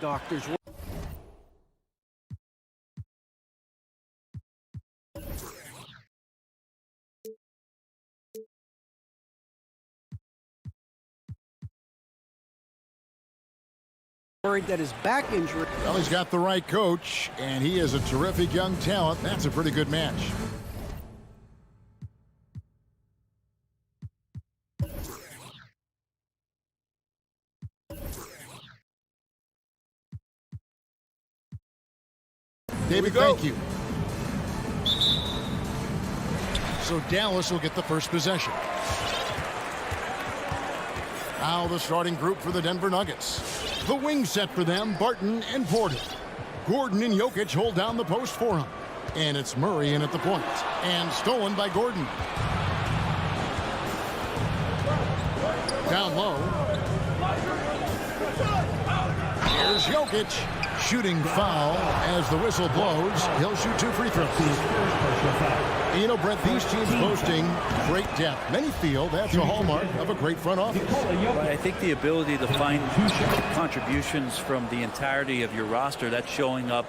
doctors. Worried that his back injury. Well, he's got the right coach, and he is a terrific young talent. That's a pretty good match. David, thank you. So Dallas will get the first possession. Now the starting group for the Denver Nuggets. The wing set for them, Barton and Porter. Gordon and Jokic hold down the post for him. And it's Murray in at the point. And stolen by Gordon. Down low. Here's Jokic. Shooting foul as the whistle blows. He'll shoot 2 free throws. You know, Brett, these teams boasting great depth. Many feel that's a hallmark of a great front office. Well, I think the ability to find contributions from the entirety of your roster, that's showing up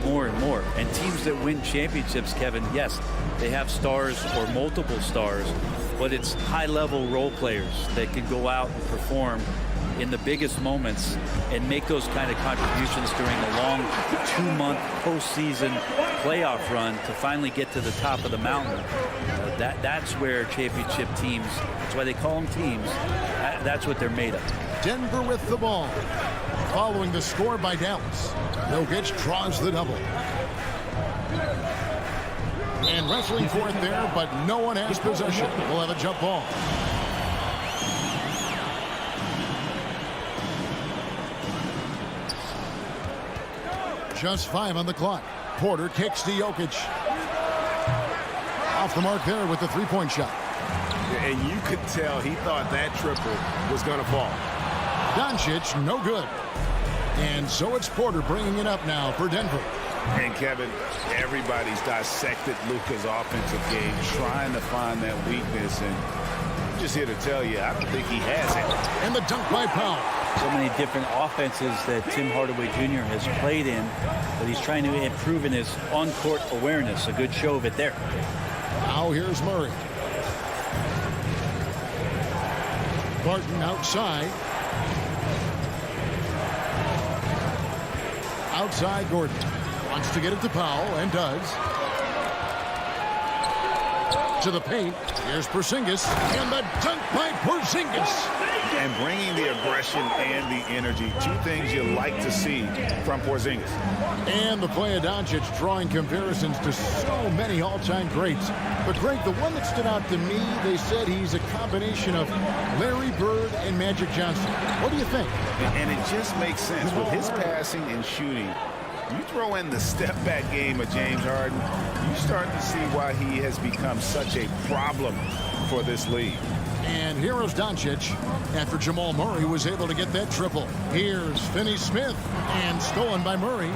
more and more. And teams that win championships, Kevin, yes, they have stars or multiple stars, but it's high-level role players that can go out and perform in the biggest moments and make those kind of contributions during a long 2-month postseason playoff run to finally get to the top of the mountain. That's where championship teams, that's why they call them teams, that's what they're made of. Denver with the ball. Following the score by Dallas. Jokic draws the double. And wrestling for it there, but no one has possession. We'll have a jump ball. Just 5 on the clock. Porter kicks to Jokic. Off the mark there with the three-point shot. And you could tell he thought that triple was going to fall. Doncic, no good. And so it's Porter bringing it up now for Denver. And Kevin, everybody's dissected Luka's offensive game, trying to find that weakness. And I'm just here to tell you, I don't think he has it. And the dunk by Powell. So many different offenses that Tim Hardaway Jr. has played in, but he's trying to improve in his on-court awareness. A good show of it there. Now here's Murray. Barton outside. Outside Gordon. Wants to get it to Powell, and does. To the paint. Here's Porzingis. And the dunk by Porzingis. And bringing the aggression and the energy. 2 things you like to see from Porzingis. And the play of Doncic drawing comparisons to so many all-time greats. But Greg, the one that stood out to me, they said he's a combination of Larry Bird and Magic Johnson. What do you think? And it just makes sense. With his passing and shooting, you throw in the step-back game of James Harden, you start to see why he has become such a problem for this league. And here is Doncic after Jamal Murray was able to get that triple. Here's Finney-Smith, and stolen by Murray.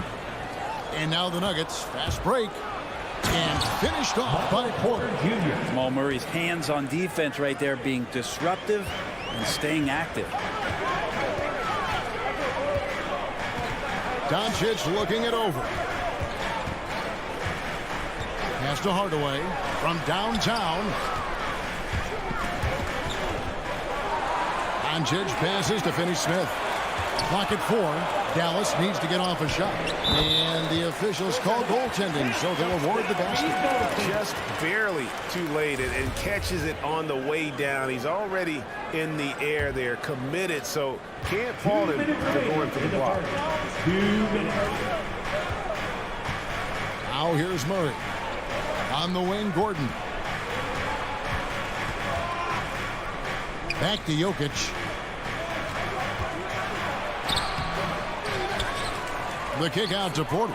And now the Nuggets, fast break, and finished off by Porter Jr. Jamal Murray's hands on defense right there, being disruptive and staying active. Doncic looking it over. Pass to Hardaway from downtown. Doncic passes to Finney-Smith. Clock at 4. Dallas needs to get off a shot. And the officials call goaltending, so they'll award the basket. Just barely too late and catches it on the way down. He's already in the air there, committed, so can't fault him for going for the block. Now here's Murray. On the wing, Gordon. Back to Jokic. The kick out to Porter.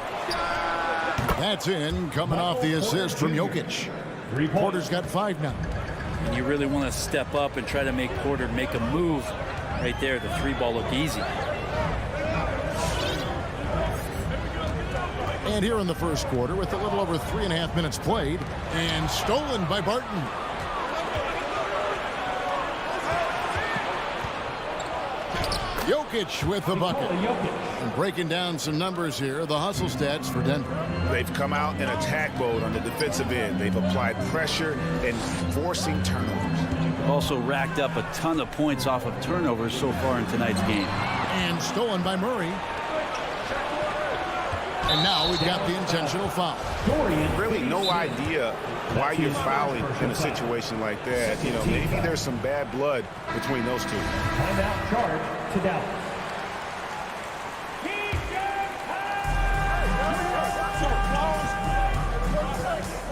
That's in, coming off the assist from Jokic. Porter's got 5 now. And you really want to step up and try to make Porter make a move right there. The 3-ball looked easy. And here in the first quarter with a little over 3.5 minutes played, and stolen by Barton. Jokic with the bucket. And breaking down some numbers here, the hustle stats for Denver. They've come out in attack mode on the defensive end. They've applied pressure and forcing turnovers. Also racked up a ton of points off of turnovers so far in tonight's game. And stolen by Murray. And now we've got the intentional foul. Really no idea why you're fouling in a situation like that. You know, maybe there's some bad blood between those two. Timeout charge to Dallas.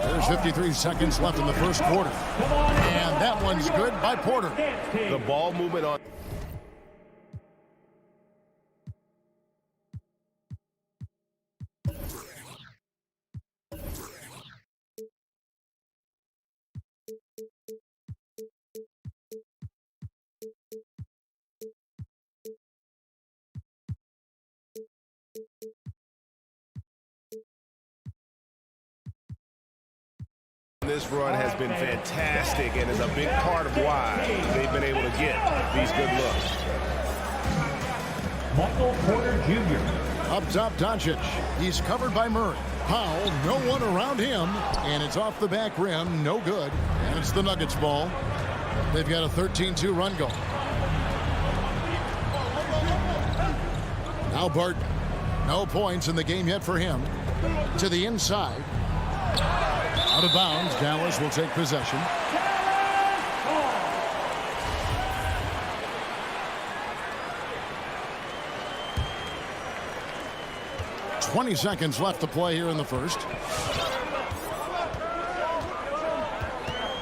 There's 53 seconds left in the first quarter. And that one's good by Porter. The ball movement on. This run has been fantastic and is a big part of why they've been able to get these good looks. Michael Porter Jr. Up top, Doncic. He's covered by Murray. Powell, no one around him. And it's off the back rim, no good. And it's the Nuggets ball. They've got a 13-2 run going. Now Barton. No points in the game yet for him. To the inside. Out of bounds, Dallas will take possession. "20 seconds left to play here in the first.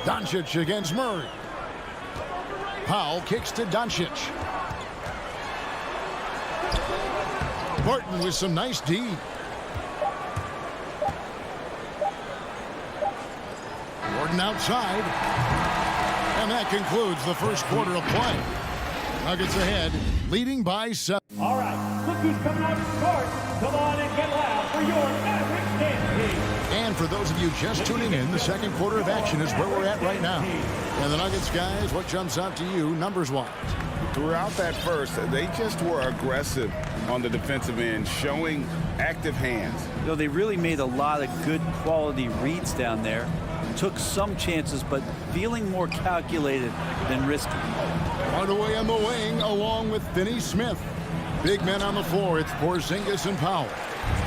Doncic against Murray. Powell kicks to Doncic. Barton with some nice D. Gordon outside. And that concludes the first quarter of play. Nuggets ahead, leading by 7. All right, look who's coming out to start. Come on and get loud for your Maverick Stampede. And for those of you just tuning in, the second quarter of action is where we're at right now. And the Nuggets, guys, what jumps out to you numbers-wise? Throughout that first, they just were aggressive on the defensive end, showing active hands. You know, they really made a lot of good quality reads down there. Took some chances, but feeling more calculated than risky. Hardaway on the wing, along with Finney Smith. Big men on the floor. It's Porzingis and Powell.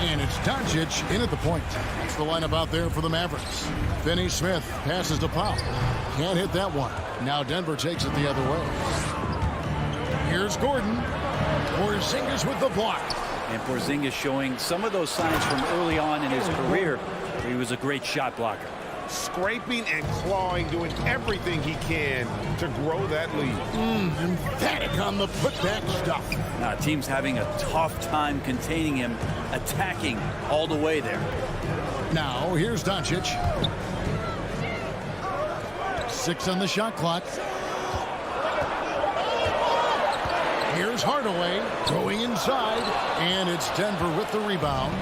And it's Doncic in at the point. That's the lineup out there for the Mavericks. Finney Smith passes to Powell. Can't hit that one. Now Denver takes it the other way. Here's Gordon. Porzingis with the block. And Porzingis showing some of those signs from early on in his career. He was a great shot blocker. Scraping and clawing, doing everything he can to grow that lead. Emphatic on the putback stuff. Now, team's having a tough time containing him, attacking all the way there. Now, here's Doncic. 6 on the shot clock. Here's Hardaway going inside, and it's Denver with the rebound.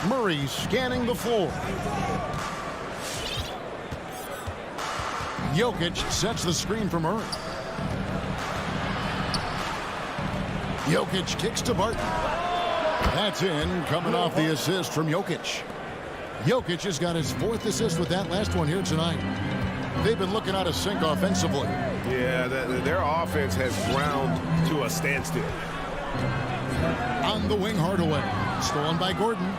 Murray scanning the floor. Jokic sets the screen for Murray. Jokic kicks to Barton. That's in, coming off the assist from Jokic. Jokic has got his 4th assist with that last one here tonight. They've been looking out of sync offensively. Yeah, their offense has ground to a standstill. On the wing, Hardaway. Stolen by Gordon.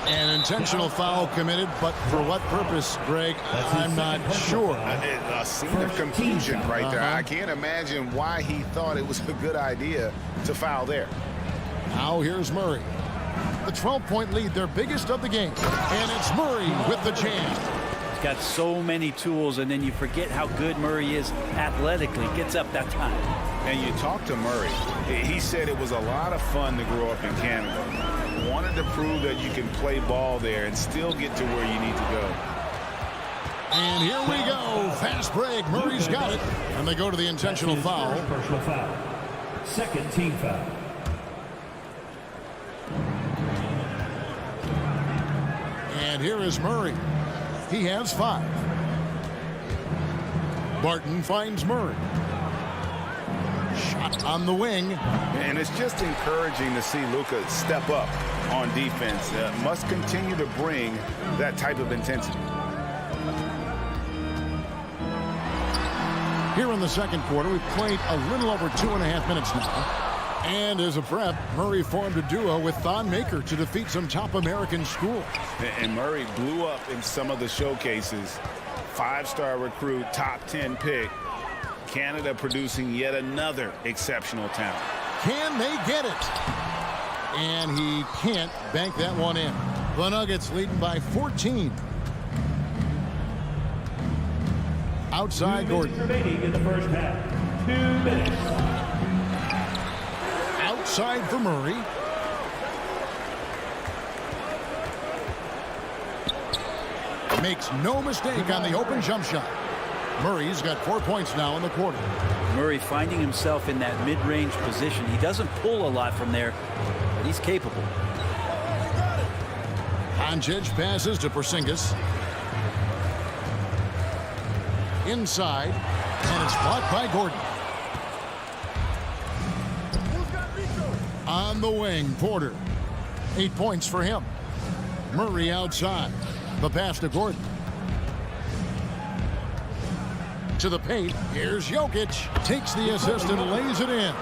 An intentional foul committed, but for what purpose, Greg? I'm not sure. A scene of confusion right there. I can't imagine why he thought it was a good idea to foul there. Now here's Murray. The 12-point lead, their biggest of the game. And it's Murray with the jam. He's got so many tools, and then you forget how good Murray is athletically. Gets up that time. And you talk to Murray. He said it was a lot of fun to grow up in Canada. Wanted to prove that you can play ball there and still get to where you need to go. And here we go. Fast break. Murray's got it. And they go to the intentional foul. Personal foul. Second team foul. And here is Murray. He has 5. Barton finds Murray. Shot on the wing. And it's just encouraging to see Luka step up on defense. Must continue to bring that type of intensity. Here in the second quarter, we've played a little over 2.5 minutes now. And as a prep, Murray formed a duo with Thon Maker to defeat some top American schools. And Murray blew up in some of the showcases. 5-star recruit, top 10 pick. Canada producing yet another exceptional talent. Can they get it? And he can't bank that one in. The Nuggets leading by 14. Outside 2 minutes Gordon. remaining in the first half. 2 minutes. Outside for Murray. Makes no mistake on the open jump shot. Murray's got 4 points now in the quarter. Murray finding himself in that mid-range position. He doesn't pull a lot from there, but he's capable. Doncic passes to Porzingis. Inside, and it's blocked by Gordon. On the wing, Porter. 8 points for him. Murray outside. The pass to Gordon. To the paint. Here's Jokic. Takes the assist and lays it in.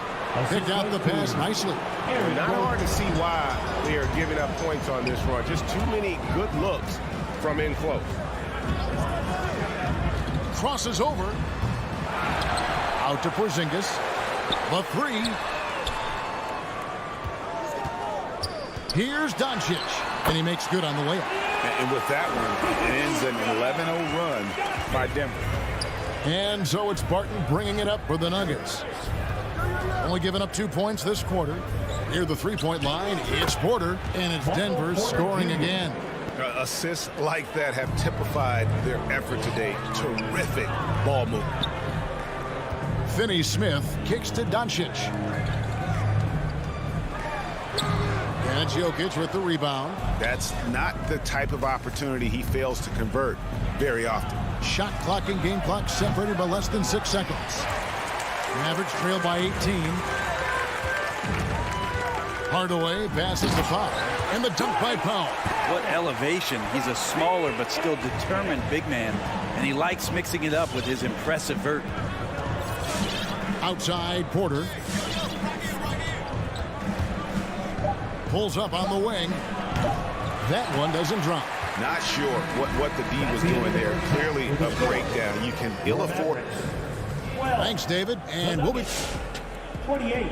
Picked out the pass nicely. Not hard to see why they are giving up points on this run. Just too many good looks from in close. Crosses over. Out to Porzingis. The three. Here's Doncic. And he makes good on the layup. And with that one, it ends an 11-0 run by Denver. And so it's Barton bringing it up for the Nuggets. Only giving up 2 points this quarter. Near the three-point line, it's Porter, and it's Denver scoring again. Assists like that have typified their effort today. Terrific ball movement. Finney Smith kicks to Doncic. And Jokic with the rebound. That's not the type of opportunity he fails to convert very often. Shot clock and game clock separated by less than 6 seconds. Mavericks trail by 18. Hardaway passes the foul. And the dunk by Powell. What elevation. He's a smaller but still determined big man. And he likes mixing it up with his impressive vert. Outside Porter. Pulls up on the wing. That one doesn't drop. Not sure what the D was doing there. Clearly a breakdown. You can ill afford it. Thanks, David. And we'll be 28.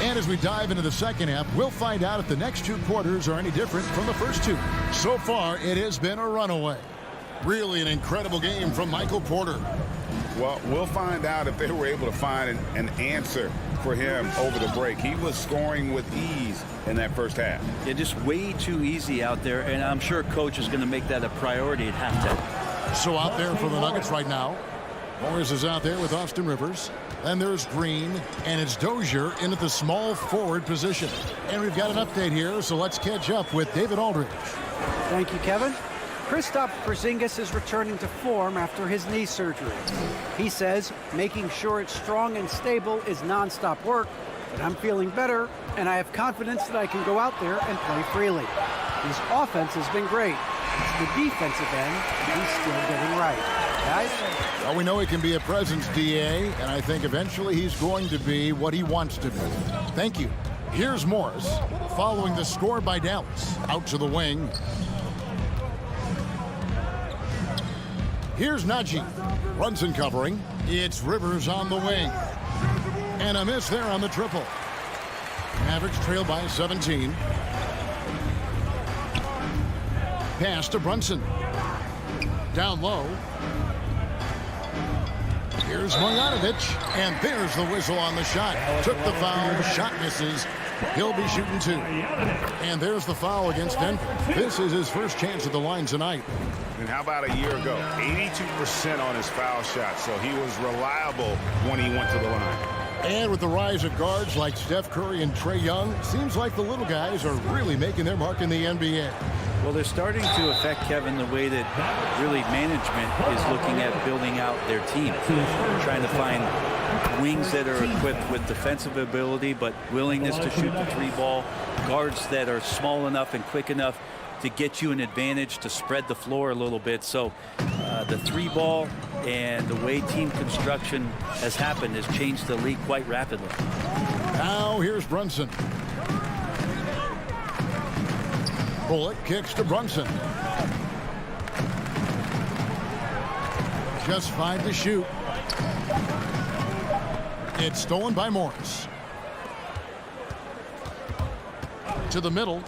And as we dive into the second half, we'll find out if the next 2 quarters are any different from the first 2. So far, it has been a runaway. Really an incredible game from Michael Porter. Well, we'll find out if they were able to find an answer for him over the break. He was scoring with ease in that first half. Yeah, just way too easy out there, and I'm sure coach is going to make that a priority at halftime. So out there for the Nuggets right now. Morris is out there with Austin Rivers. Then there's Green, and it's Dozier in at the small forward position. And we've got an update here, so let's catch up with David Aldridge. Thank you, Kevin. Kristaps Porzingis is returning to form after his knee surgery. He says making sure it's strong and stable is nonstop work, but I'm feeling better, and I have confidence that I can go out there and play freely. His offense has been great. It's the defensive end he's still getting right. Guys? Well, we know he can be a presence, DA, and I think eventually he's going to be what he wants to be. Thank you. Here's Morris following the score by Dallas. Out to the wing. Here's Najee. Brunson covering. It's Rivers on the wing. And a miss there on the triple. Mavericks trail by 17. Pass to Brunson. Down low. Here's Marjanovic. And there's the whistle on the shot. Took the foul. Shot misses. He'll be shooting 2. And there's the foul against Denver. This is his first chance at the line tonight. And how about a year ago? 82% on his foul shot, so he was reliable when he went to the line. And with the rise of guards like Steph Curry and Trae Young, seems like the little guys are really making their mark in the NBA. Well, they're starting to affect, Kevin, the way that really management is looking at building out their team. Trying to find wings that are equipped with defensive ability, but willingness to shoot the three ball. Guards that are small enough and quick enough to get you an advantage to spread the floor a little bit. So the three ball and the way team construction has happened has changed the league quite rapidly. Now here's Brunson. Bullock kicks to Brunson. Just 5 to shoot. It's stolen by Morris. To the middle.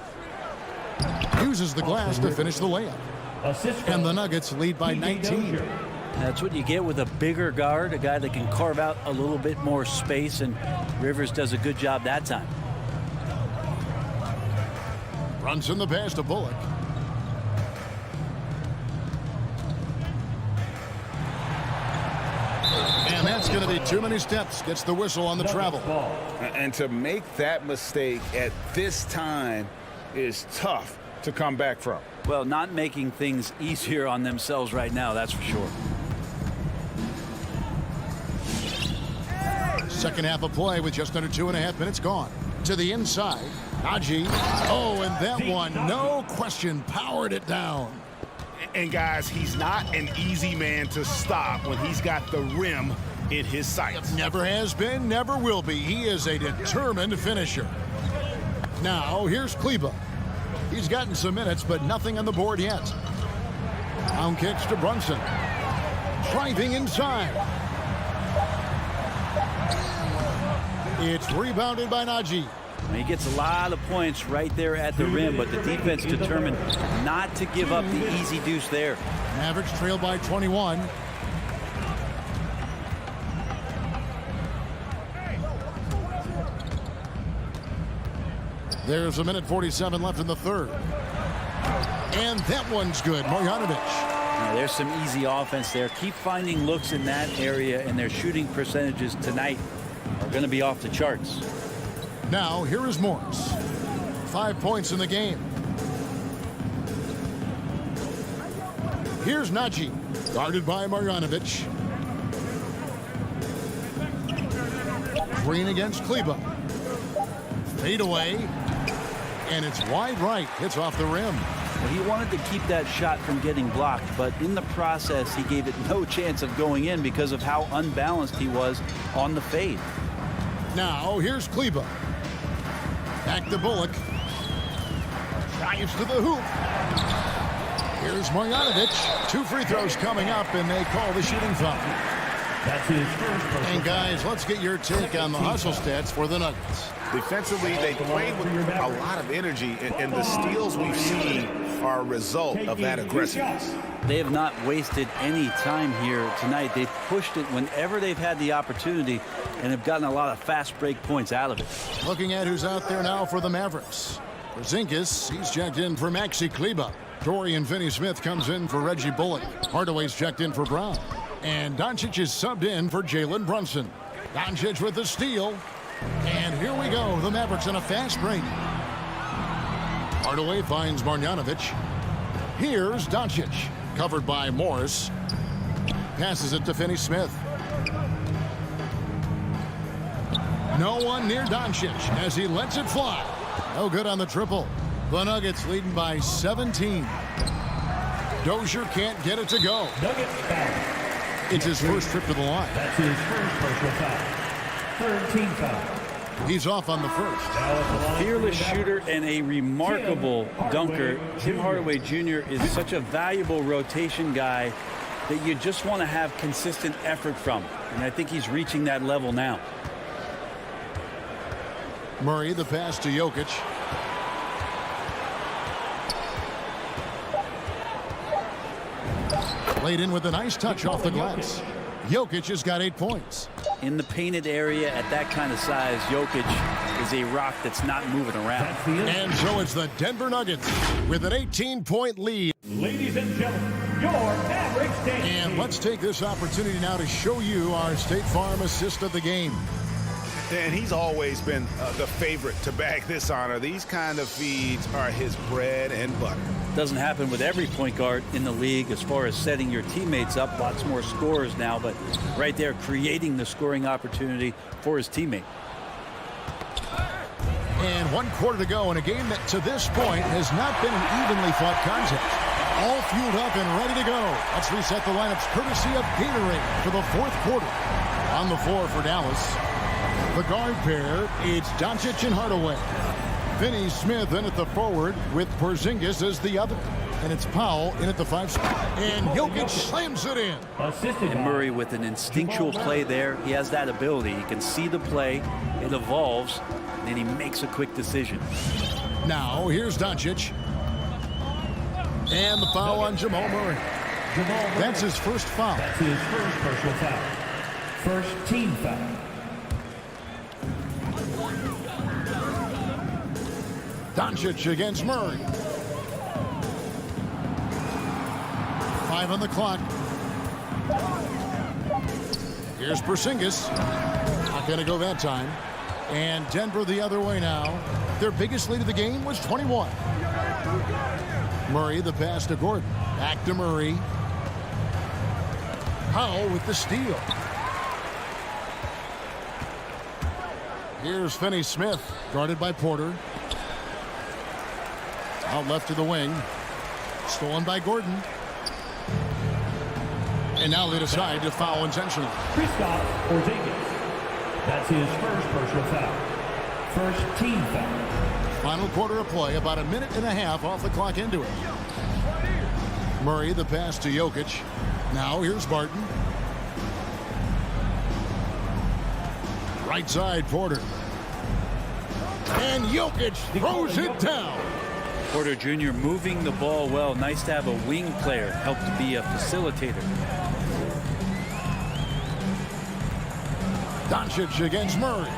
Uses the glass to finish the layup. And the Nuggets lead by 19. That's what you get with a bigger guard, a guy that can carve out a little bit more space, and Rivers does a good job that time. Brunson the pass to Bullock. And that's going to be too many steps. Gets the whistle on the travel. And to make that mistake at this time is tough to come back from. Well, not making things easier on themselves right now, that's for sure. Second half of play with just under 2.5 minutes gone. To the inside. Najee. Oh, and that one, no question, powered it down. And guys, he's not an easy man to stop when he's got the rim in his sights. Never has been, never will be. He is a determined finisher. Now, here's Kleber. He's gotten some minutes, but nothing on the board yet. Down kicks to Brunson. Driving inside. It's rebounded by Najee. He gets a lot of points right there at the rim, but the defense determined not to give up the easy deuce there. Mavericks trail by 21. There's 1:47 left in the third. And that one's good. Marjanovic. Now, there's some easy offense there. Keep finding looks in that area, and their shooting percentages tonight are going to be off the charts. Now, here is Morris. 5 points in the game. Here's Najee, guarded by Marjanovic. Green against Kleber. Fade away. And it's wide right. Hits off the rim. Well, he wanted to keep that shot from getting blocked, but in the process, he gave it no chance of going in because of how unbalanced he was on the fade. Now, here's Kleber. Back to Bullock. Dives to the hoop. Here's Marjanovic. 2 free throws coming up, and they call the shooting foul. That's his first. And guys, let's get your take on the hustle stats for the Nuggets. Defensively, they play with a lot of energy, and the steals we've seen are a result of that aggressiveness. They have not wasted any time here tonight. They've pushed it whenever they've had the opportunity and have gotten a lot of fast break points out of it. Looking at who's out there now for the Mavericks. Porzingis, he's checked in for Maxi Kleber. Dorian Finney-Smith comes in for Reggie Bullock. Hardaway's checked in for Brown. And Doncic is subbed in for Jalen Brunson. Doncic with the steal. And here we go, the Mavericks on a fast break. Hardaway finds Marjanovic. Here's Doncic, covered by Morris. Passes it to Finney-Smith. No one near Doncic as he lets it fly. No good on the triple. The Nuggets leading by 17. Dozier can't get it to go. Nuggets foul. It's his first trip to the line. That's his first personal foul. Third team foul. He's off on the first. Fearless shooter and a remarkable dunker. Tim Hardaway Jr. is such a valuable rotation guy that you just want to have consistent effort from. And I think he's reaching that level now. Murray, the pass to Jokic. Laid in with a nice touch off the glass. Jokic has got 8 points. In the painted area at that kind of size, Jokic is a rock that's not moving around. And so it's the Denver Nuggets with an 18-point lead. Ladies and gentlemen, your Mavericks dance. And let's take this opportunity now to show you our State Farm assist of the game. And he's always been the favorite to bag this honor. These kind of feeds are his bread and butter. Doesn't happen with every point guard in the league as far as setting your teammates up. Lots more scorers now, but right there creating the scoring opportunity for his teammate. And 1 quarter to go in a game that to this point has not been an evenly fought contest. All fueled up and ready to go. Let's reset the lineups courtesy of Gatorade for the 4th quarter. On the floor for Dallas, the guard pair, it's Doncic and Hardaway. Finney Smith in at the forward with Porzingis as the other. And it's Powell in at the 5 spot. And Jokic slams it in. Assisted And Murray with an instinctual play there. He has that ability. He can see the play. It evolves. And then he makes a quick decision. Now here's Doncic. And the foul on Jamal Murray. That's his first foul. That's his first personal foul. First team foul. Doncic against Murray. 5 on the clock. Here's Porzingis. Not going to go that time. And Denver the other way now. Their biggest lead of the game was 21. Murray the pass to Gordon. Back to Murray. Powell with the steal. Here's Finney Smith, guarded by Porter. Out left to the wing. Stolen by Gordon. And now they decide to foul intentionally. Kristaps Porzingis. That's his first personal foul. First team foul. Final quarter of play, about a minute and a half off the clock into it. Murray the pass to Jokic. Now here's Barton. Right side, Porter. And Jokic throws it down. Porter Jr. moving the ball well. Nice to have a wing player help to be a facilitator. Doncic against Murray.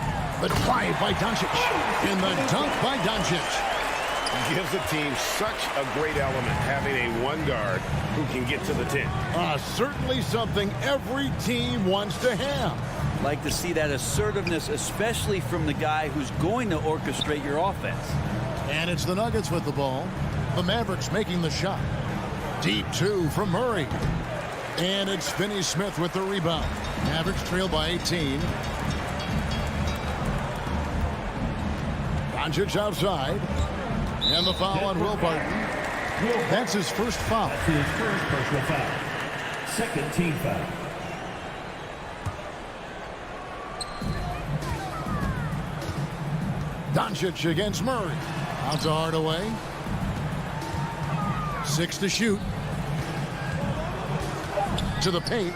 The drive by Doncic. And the dunk by Doncic. Gives the team such a great element having a one guard who can get to the 10. Certainly something every team wants to have. Like to see that assertiveness, especially from the guy who's going to orchestrate your offense. And it's the Nuggets with the ball. The Mavericks making the shot. Deep 2 from Murray. And it's Finney Smith with the rebound. Mavericks trail by 18. Doncic outside. And the foul on Will Barton. That's his first foul. That's his first personal foul. Second team foul. Doncic against Murray. Out to Hardaway. 6 to shoot. To the paint.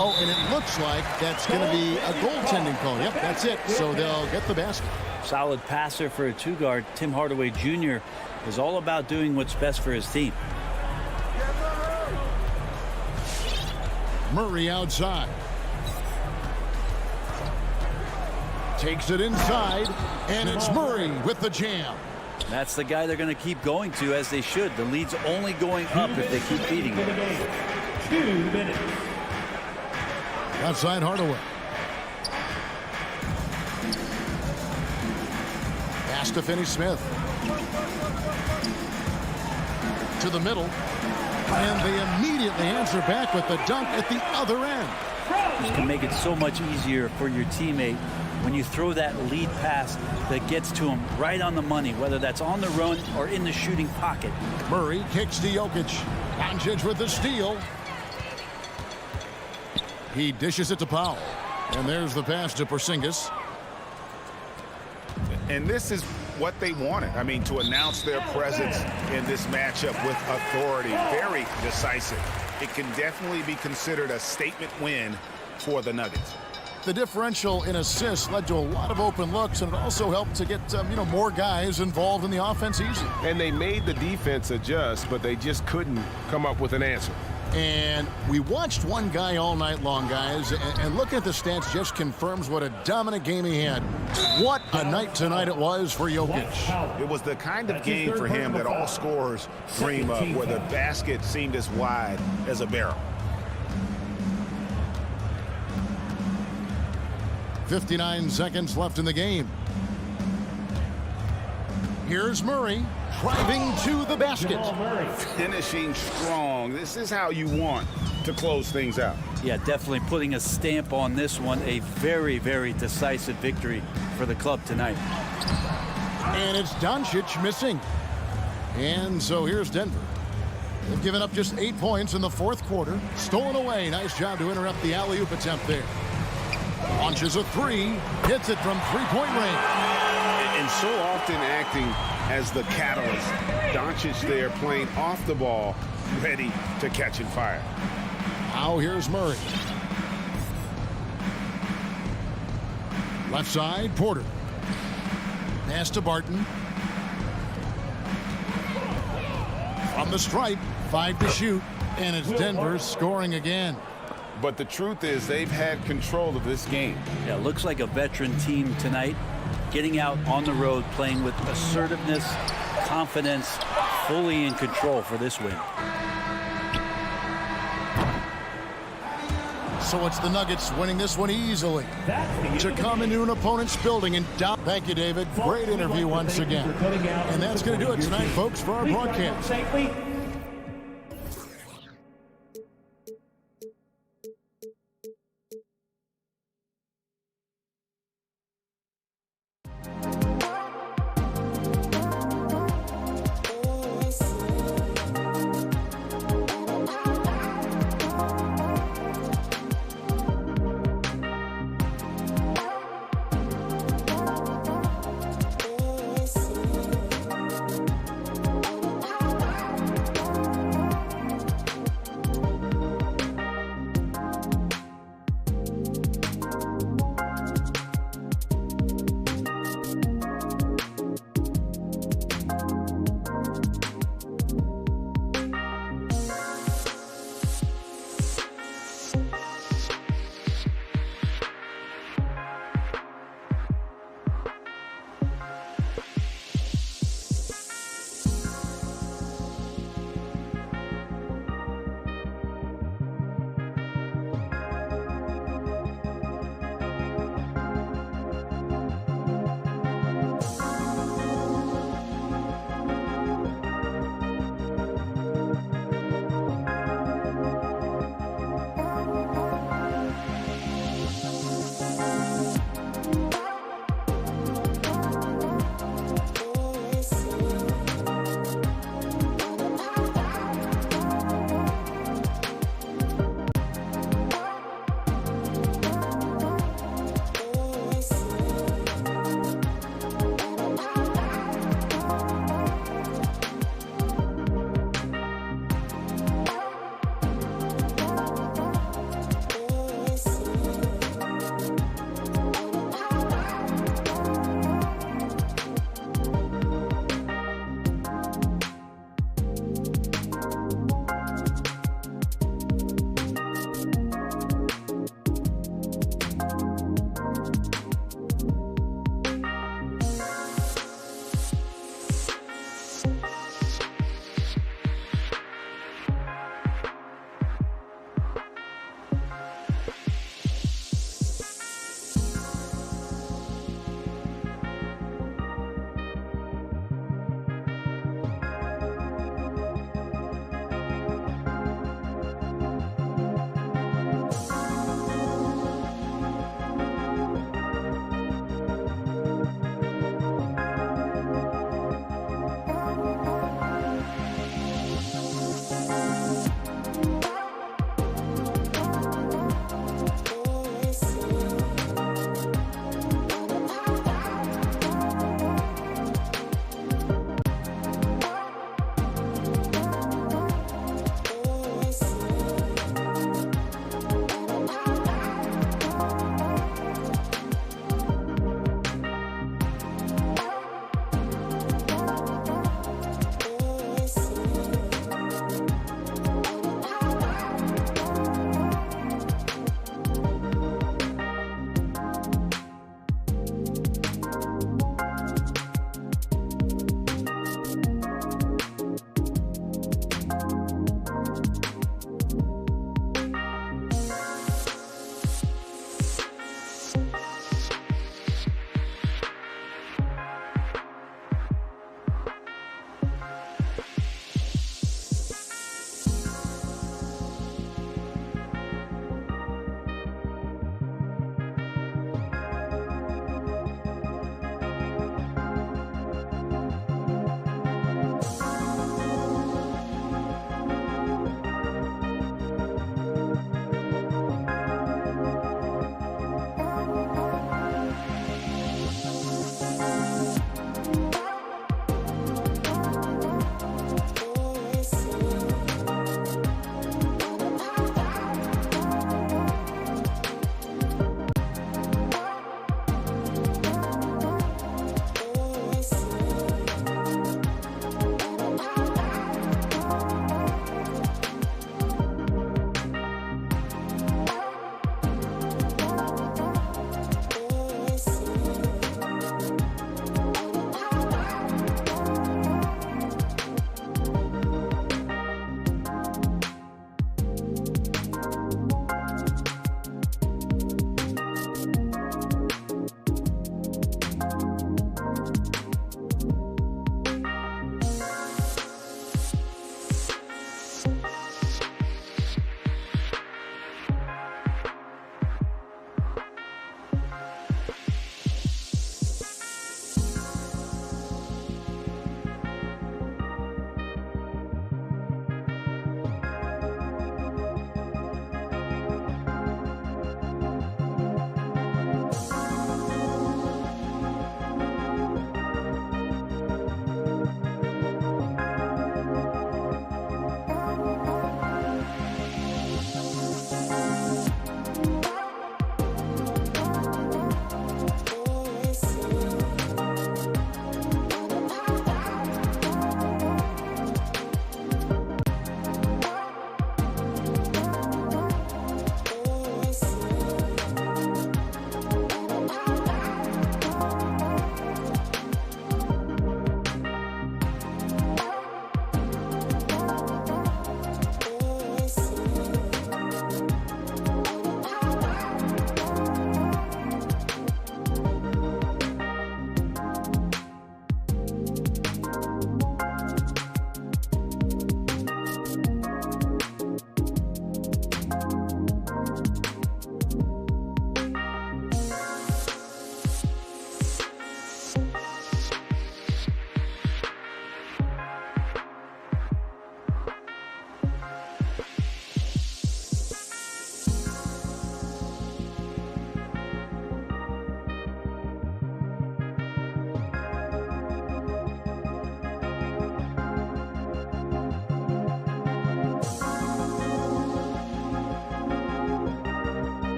Oh, and it looks like that's going to be a goaltending call. Yep, that's it. So they'll get the basket. Solid passer for a 2-guard. Tim Hardaway Jr. is all about doing what's best for his team. Murray outside. Takes it inside, and it's Murray with the jam. That's the guy they're going to keep going to, as they should. The lead's only going up if they keep beating him. 2 minutes. Outside Hardaway. Pass to Finney Smith. To the middle. And they immediately answer back with the dunk at the other end. This can make it so much easier for your teammate when you throw that lead pass that gets to him right on the money, whether that's on the run or in the shooting pocket. Murray kicks to Jokic. Doncic with the steal. He dishes it to Powell. And there's the pass to Porzingis. And this is what they wanted. I mean, to announce their presence in this matchup with authority. Very decisive. It can definitely be considered a statement win for the Nuggets. The differential in assists led to a lot of open looks, and it also helped to get more guys involved in the offense easy. And they made the defense adjust, but they just couldn't come up with an answer. And we watched one guy all night long, guys, and looking at the stats just confirms what a dominant game he had. What a night tonight it was for Jokic. It was the kind of game for him that all scorers dream of, where the basket seemed as wide as a barrel. 59 seconds left in the game. Here's Murray driving to the basket. Jamal Murray. Finishing strong. This is how you want to close things out. Yeah, definitely putting a stamp on this one. A very, very decisive victory for the club tonight. And it's Doncic missing. And so here's Denver. They've given up just 8 points in the fourth quarter. Stolen away. Nice job to interrupt the alley-oop attempt there. Launches a three. Hits it from three-point range. And so often acting as the catalyst. Doncic there playing off the ball, ready to catch and fire. Now here's Murray. Left side, Porter. Pass to Barton. From the stripe, 5 to shoot, and it's Denver scoring again. But the truth is they've had control of this game. Yeah, looks like a veteran team tonight, getting out on the road, playing with assertiveness, confidence, fully in control for this win. So it's the Nuggets winning this one easily. To come into an opponent's building and down. Thank you, David. Great interview once again. And that's going to do it tonight, folks, for our broadcast.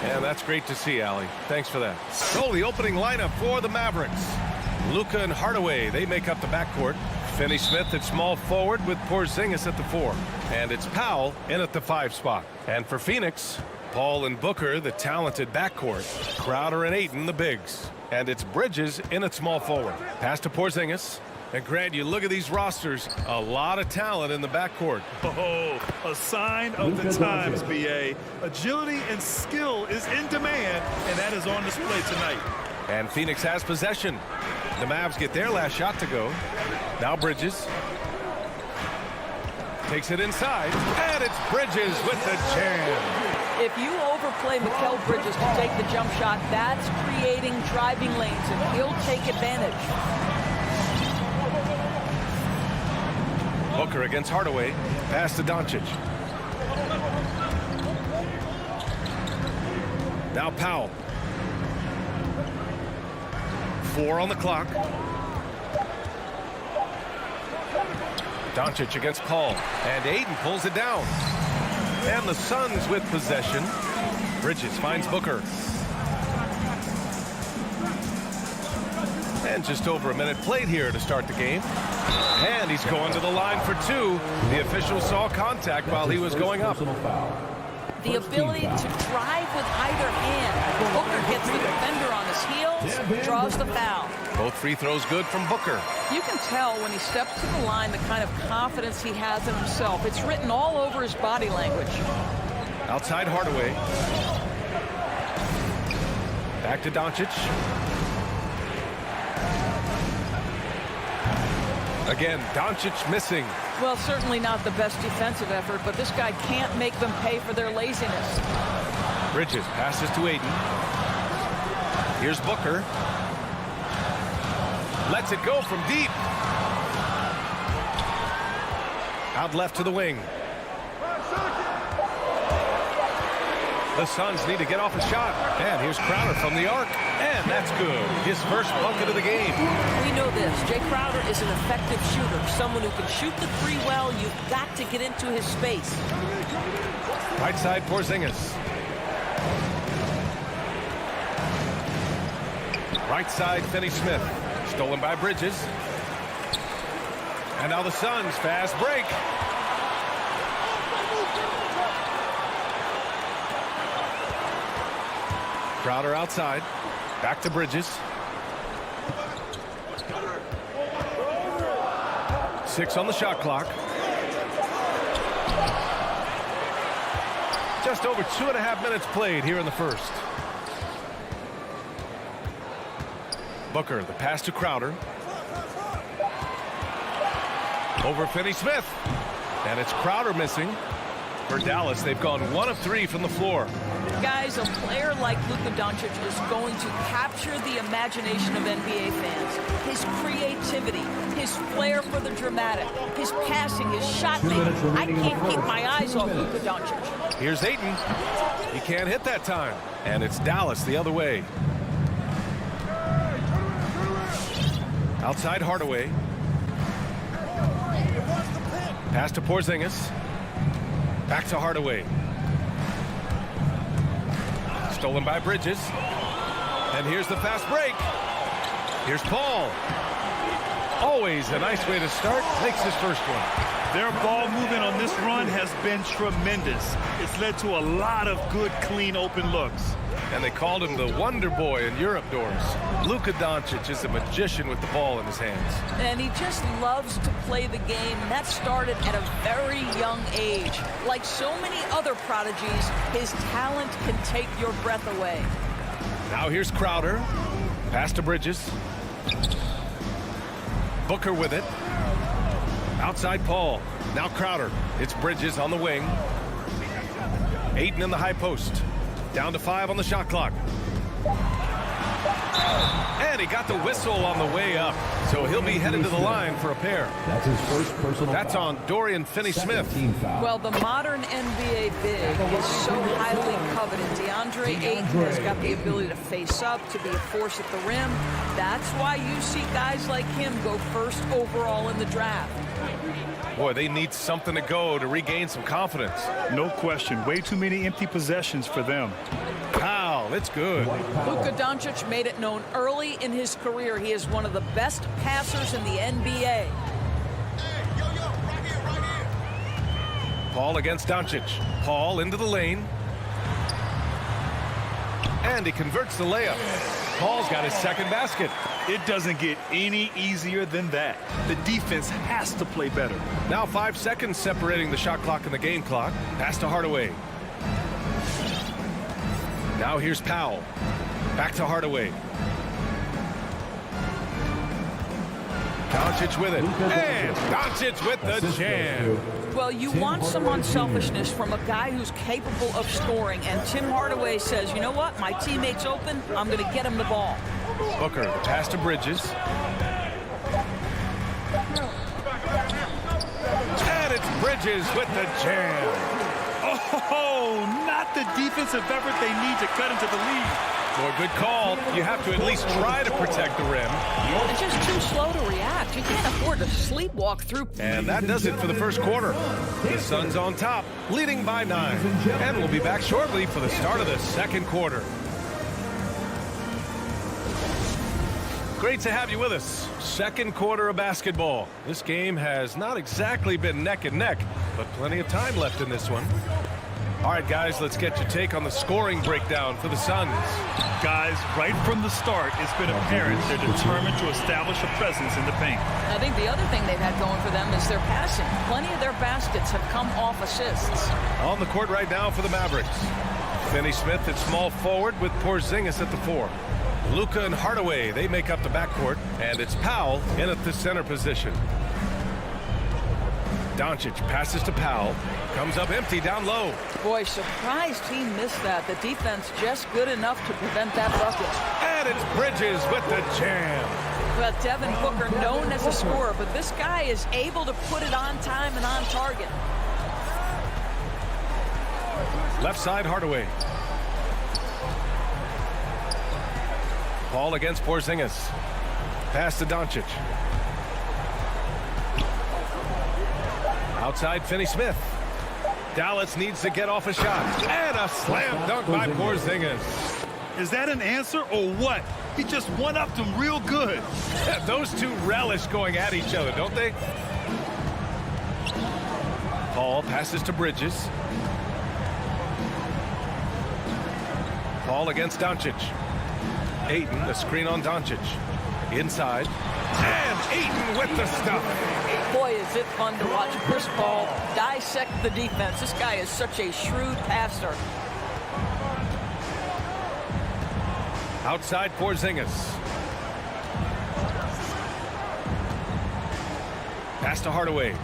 And that's great to see, Allie. Thanks for that. So the opening lineup for the Mavericks. Luka and Hardaway, they make up the backcourt. Finney-Smith at small forward with Porzingis at the 4. And it's Powell in at the 5 spot. And for Phoenix, Paul and Booker, the talented backcourt. Crowder and Ayton, the bigs. And it's Bridges in at small forward. Pass to Porzingis. And Grant, you look at these rosters, a lot of talent in the backcourt. Oh, a sign of the times, B.A. Agility and skill is in demand, and that is on display tonight. And Phoenix has possession. The Mavs get their last shot to go. Now Bridges. Takes it inside, and it's Bridges with the jam. If you overplay Mikal Bridges to take the jump shot, that's creating driving lanes, and he'll take advantage. Booker against Hardaway. Pass to Doncic. Now Powell. 4 on the clock. Doncic against Paul. And Ayton pulls it down. And the Suns with possession. Bridges finds Booker. And just over a minute played here to start the game. And he's going to the line for 2. The official saw contact while he was going up. The ability to drive with either hand. Booker gets the defender on his heels, draws the foul. Both free throws good from Booker. You can tell when he steps to the line the kind of confidence he has in himself. It's written all over his body language. Outside Hardaway. Back to Doncic. Again, Doncic missing. Well, certainly not the best defensive effort, but this guy can't make them pay for their laziness. Bridges passes to Ayton. Here's Booker. Lets it go from deep. Out left to the wing. The Suns need to get off a shot. And here's Crowder from the arc. And that's good. His first bucket of the game. We know this. Jay Crowder is an effective shooter. Someone who can shoot the 3 well. You've got to get into his space. Right side Porzingis. Right side Finney-Smith. Stolen by Bridges. And now the Suns fast break. Crowder outside. Back to Bridges. 6 on the shot clock. Just over 2.5 minutes played here in the first. Booker, the pass to Crowder. Over Finney-Smith. And it's Crowder missing. For Dallas, they've gone 1 of 3 from the floor. Guys, a player like Luka Doncic is going to capture the imagination of NBA fans. His creativity, his flair for the dramatic, his passing, his shot making. I can't keep my eyes off Luka Doncic. Here's Ayton. He can't hit that time. And it's Dallas the other way. Outside Hardaway. Pass to Porzingis. Back to Hardaway. Stolen by Bridges. And here's the fast break. Here's Paul. Always a nice way to start. Makes his first one. Their ball movement on this run has been tremendous. It's led to a lot of good, clean, open looks. And they called him the Wonder Boy in Europe, Doris. Luka Doncic is a magician with the ball in his hands. And he just loves to play the game, and that started at a very young age. Like so many other prodigies, his talent can take your breath away. Now here's Crowder. Pass to Bridges. Booker with it. Outside Paul. Now Crowder. It's Bridges on the wing. Ayton in the high post. Down to 5 on the shot clock. And he got the whistle on the way up. So he'll be headed to the line for a pair. That's his first personal That's foul. on Dorian Finney-Smith. Well, the modern NBA big is so highly coveted. DeAndre Ayton has got the ability to face up, to be a force at the rim. That's why you see guys like him go first overall in the draft. Boy, they need something to go to regain some confidence. No question. Way too many empty possessions for them. Powell foul. It's good. Luka Doncic made it known early in his career he is one of the best passers in the NBA. Paul against Doncic. Paul into the lane. And he converts the layup. Paul's got his second basket. It doesn't get any easier than that. The defense has to play better. Now 5 seconds separating the shot clock and the game clock. Pass to Hardaway. Now here's Powell. Back to Hardaway. Doncic with it. And Doncic with the jam. Well, you want some unselfishness from a guy who's capable of scoring, and Tim Hardaway says, you know what, my teammate's open, I'm going to get him the ball. Booker, the pass to Bridges. And it's Bridges with the jam. Oh, not the defensive effort they need to cut into the lead. For a good call, you have to at least try to protect the rim. It's just too slow to react. You can't afford to sleepwalk through. And that does it for the first quarter. The Suns on top, leading by 9. And we'll be back shortly for the start of the second quarter. Great to have you with us. Second quarter of basketball. This game has not exactly been neck and neck, but plenty of time left in this one. All right, guys, let's get your take on the scoring breakdown for the Suns. Guys, right from the start, it's been apparent they're determined to establish a presence in the paint. I think the other thing they've had going for them is their passing. Plenty of their baskets have come off assists. On the court right now for the Mavericks. Finney Smith at small forward with Porzingis at the 4. Luka and Hardaway, they make up the backcourt, and it's Powell in at the center position. Doncic passes to Powell, comes up empty down low. Boy, surprised he missed that. The defense just good enough to prevent that bucket. And it's Bridges with the jam. Well, Devin Booker known as a scorer, but this guy is able to put it on time and on target. Left side, Hardaway. Paul against Porzingis. Pass to Doncic. Outside, Finney Smith. Dallas needs to get off a shot. And a slam dunk by Porzingis. Is that an answer or what? He just one-upped him real good. Yeah, those two relish going at each other, don't they? Paul passes to Bridges. Paul against Doncic. Ayton, the screen on Doncic. Inside. And Ayton with the stuff. Boy, is it fun to watch Chris Paul dissect the defense. This guy is such a shrewd passer. Outside Porzingis. Pass to Hardaway.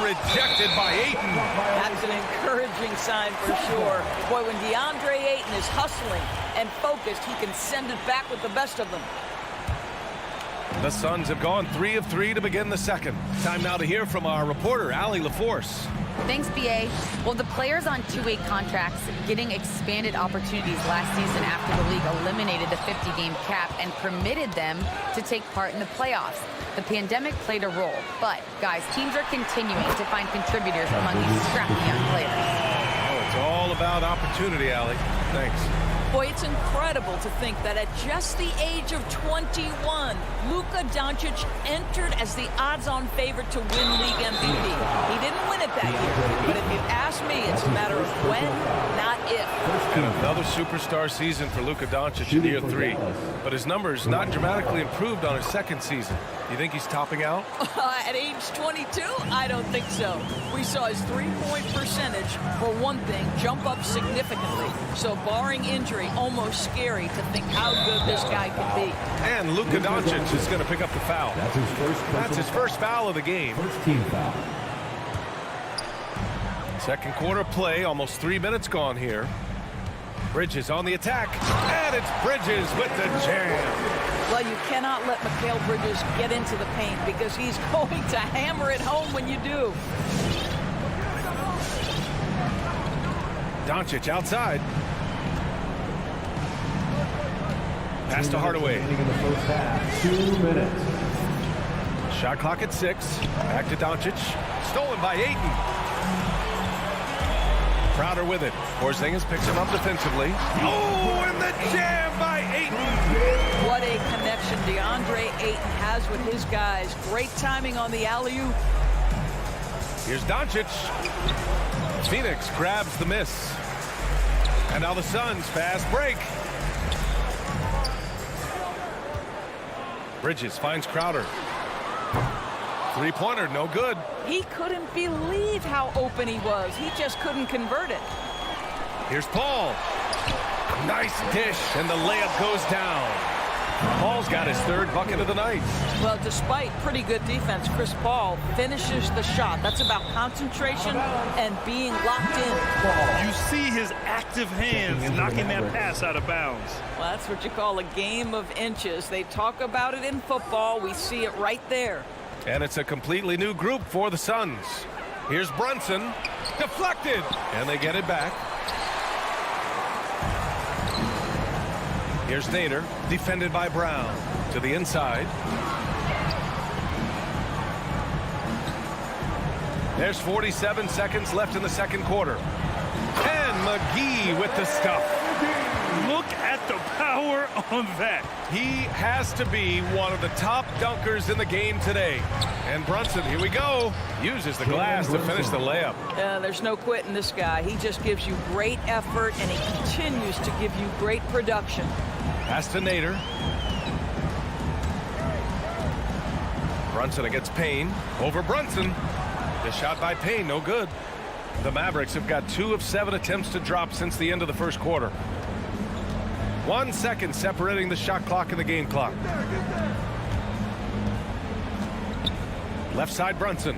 Rejected by Ayton. That's an encouraging sign for sure. Boy, when DeAndre Ayton is hustling and focused, he can send it back with the best of them. The Suns have gone 3 of 3 to begin the second. Time now to hear from our reporter, Allie LaForce. Thanks, BA. Well, the players on two-way contracts getting expanded opportunities last season after the league eliminated the 50-game cap and permitted them to take part in the playoffs. The pandemic played a role, but, guys, teams are continuing to find contributors among these scrappy young players. Oh, it's all about opportunity, Allie. Thanks. Boy, it's incredible to think that at just the age of 21, Luka Doncic entered as the odds-on favorite to win league MVP. He didn't win it that year, but if you ask me, it's a matter of when, not if. And another superstar season for Luka Doncic in year 3. But his numbers not dramatically improved on his second season. You think he's topping out? At age 22? I don't think so. We saw his three-point percentage, for one thing, jump up significantly. So barring injury, almost scary to think how good this guy could be. And Luka Doncic is going to pick up the foul. That's his first foul of the game. First team foul. Second quarter play, almost 3 minutes gone here. Bridges on the attack. And it's Bridges with the jam. Well, you cannot let Mikal Bridges get into the paint because he's going to hammer it home when you do. Doncic outside. Pass to Hardaway. In the first half, 2 minutes. Shot clock at 6. Back to Doncic. Stolen by Ayton. Crowder with it. Porzingis picks him up defensively. Oh, and the jam by Ayton. What a connection DeAndre Ayton has with his guys. Great timing on the alley-oop. Here's Doncic. Phoenix grabs the miss. And now the Suns fast break. Bridges finds Crowder. Three-pointer, no good. He couldn't believe how open he was. He just couldn't convert it. Here's Paul. Nice dish, and the layup goes down. Paul's got his 3rd bucket of the night. Well, despite pretty good defense, Chris Paul finishes the shot. That's about concentration and being locked in. You see his active hands knocking that pass out of bounds. Well, that's what you call a game of inches. They talk about it in football. We see it right there. And it's a completely new group for the Suns. Here's Brunson. Deflected. And they get it back. Here's Nader. Defended by Brown. To the inside. There's 47 seconds left in the second quarter. And McGee with the stuff. Look at the power on that. He has to be one of the top dunkers in the game today. And Brunson, here we go, uses the glass to finish the layup. There's no quitting this guy. He just gives you great effort, and he continues to give you great production. Pass to Nader. Brunson against Payne. Over Brunson. The shot by Payne, no good. The Mavericks have got 2 of 7 attempts to drop since the end of the first quarter. 1 second separating the shot clock and the game clock. Left side Brunson.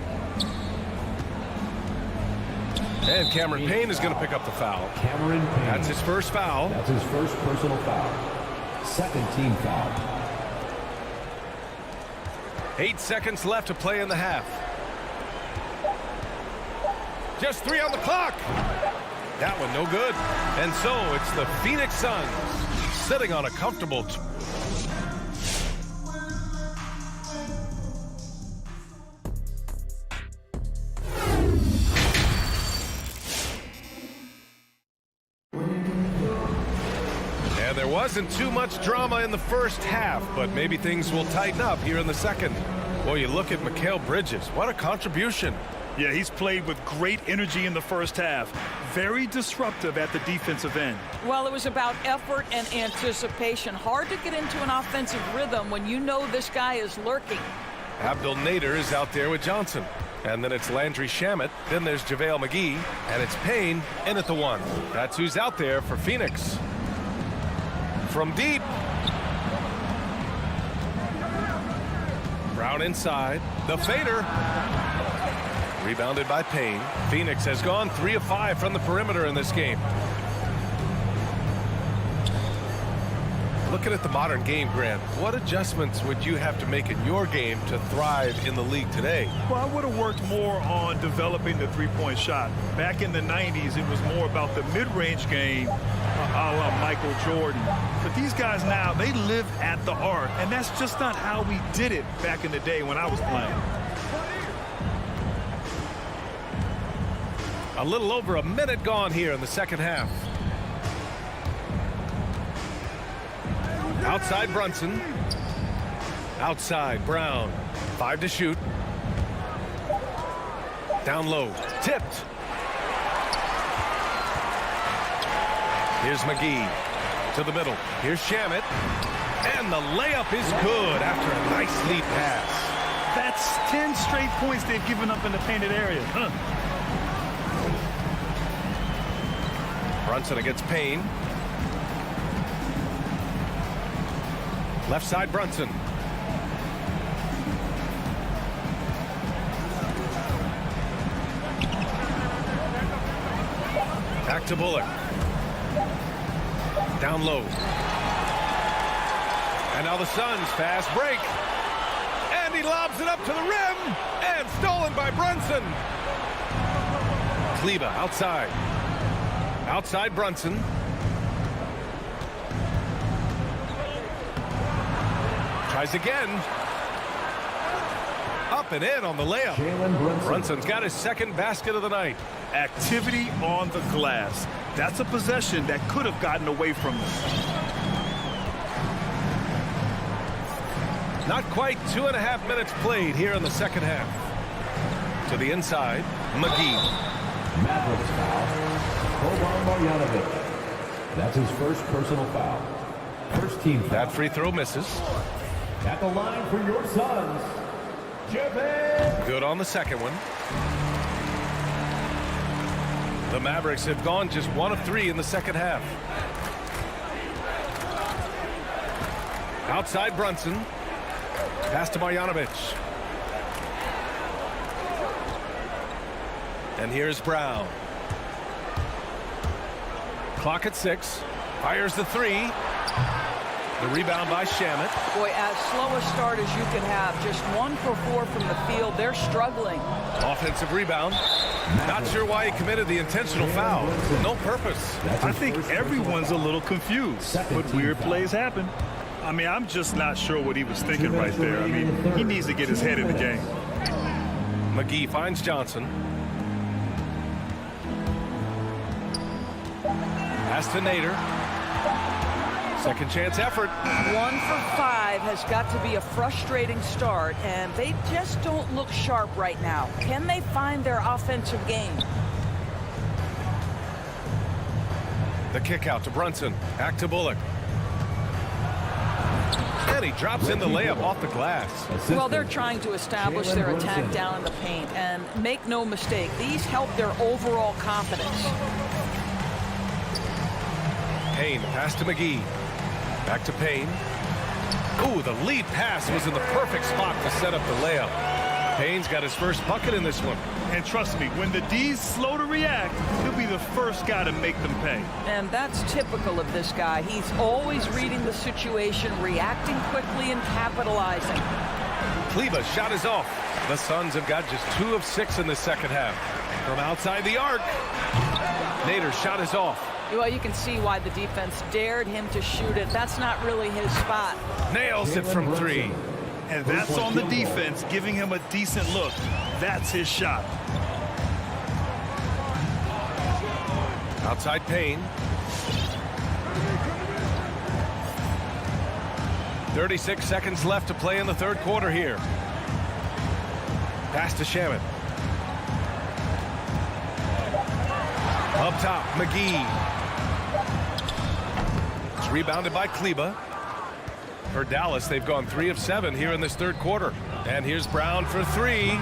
And Cameron Payne is going to pick up the foul. Cameron Payne. That's his first foul. That's his first personal foul. Second team foul. 8 seconds left to play in the half. Just 3 on the clock. That one no good. And so it's the Phoenix Suns sitting on a comfortable and there wasn't too much drama in the first half, but maybe things will tighten up here in the second. Boy, you look at Mikal Bridges. What a contribution. Yeah, he's played with great energy in the first half. Very disruptive at the defensive end. Well, it was about effort and anticipation. Hard to get into an offensive rhythm when you know this guy is lurking. Abdel Nader is out there with Johnson. And then it's Landry Shamet. Then there's JaVale McGee. And it's Payne in at the 1. That's who's out there for Phoenix. From deep. Brown inside. The fader. Rebounded by Payne. Phoenix has gone 3 of 5 from the perimeter in this game. Looking at the modern game, Grant, what adjustments would you have to make in your game to thrive in the league today? Well, I would have worked more on developing the three-point shot. Back in the 90s, it was more about the mid-range game, a la Michael Jordan. But these guys now, they live at the arc, and that's just not how we did it back in the day when I was playing. A little over a minute gone here in the second half. Outside Brunson. Outside Brown. 5 to shoot. Down low. Tipped. Here's McGee to the middle. Here's Shamet. And the layup is good after a nice lead pass. That's 10 straight points they've given up in the painted area. Brunson against Payne. Left side Brunson. Back to Bullock. Down low. And now the Suns fast break. And he lobs it up to the rim. And stolen by Brunson. Kleber outside. Outside Brunson. Tries again. up and in on the layup. Brunson's got his second basket of the night. Activity on the glass. That's a possession that could have gotten away from them. Not quite 2.5 minutes played here in the second half. To the inside, McGee. Mavericks foul. Boban Marjanovic. That's his first personal foul. First team foul. That free throw misses. At the line for your Suns, Jevon. Good on the second one. The Mavericks have gone just 1 of 3 in the second half. Outside Brunson. Pass to Marjanovic. And here's Brown. Clock at 6. Fires the 3. The rebound by Shamet. Boy, as slow a start as you can have. Just 1 for 4 from the field. They're struggling. Offensive rebound. Not sure why he committed the intentional foul. No purpose. I think everyone's a little confused, but weird plays happen. I mean, I'm just not sure what he was thinking right there. I mean, he needs to get his head in the game. McGee finds Johnson. Pass to Nader. Second chance effort. 1 for 5 has got to be a frustrating start, and they just don't look sharp right now. Can they find their offensive game? The kick out to Brunson. Back to Bullock. And he drops in the layup off the glass. Well, they're trying to establish their attack down in the paint, and make no mistake, these help their overall confidence. Payne, pass to McGee. Back to Payne. Ooh, the lead pass was in the perfect spot to set up the layup. Payne's got his first bucket in this one. And trust me, when the D's slow to react, he'll be the first guy to make them pay. And that's typical of this guy. He's always reading the situation, reacting quickly, and capitalizing. Kleber's shot is off. The Suns have got just 2 of 6 in the second half. From outside the arc, Nader's shot is off. Well, you can see why the defense dared him to shoot it. That's not really his spot. Nails it from 3. And that's on the defense, giving him a decent look. That's his shot. Outside Payne. 36 seconds left to play in the third quarter here. Pass to Shamet. Up top, McGee. It's rebounded by Kleber. For Dallas, they've gone 3 of 7 here in this third quarter. And here's Brown for 3.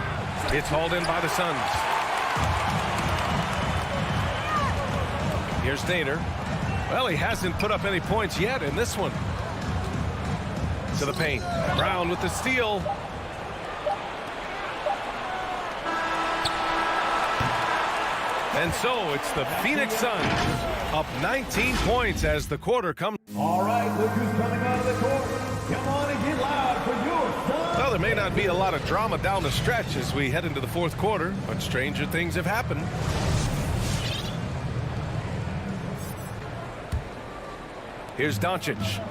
It's hauled in by the Suns. Here's Nader. Well, he hasn't put up any points yet in this one. To the paint. Brown with the steal. And so it's the Phoenix Suns up 19 points as the quarter comes. All right, look who's coming out of the court. Come on and get loud for your Suns. Well, there may not be a lot of drama down the stretch as we head into the fourth quarter, but stranger things have happened. Here's Doncic.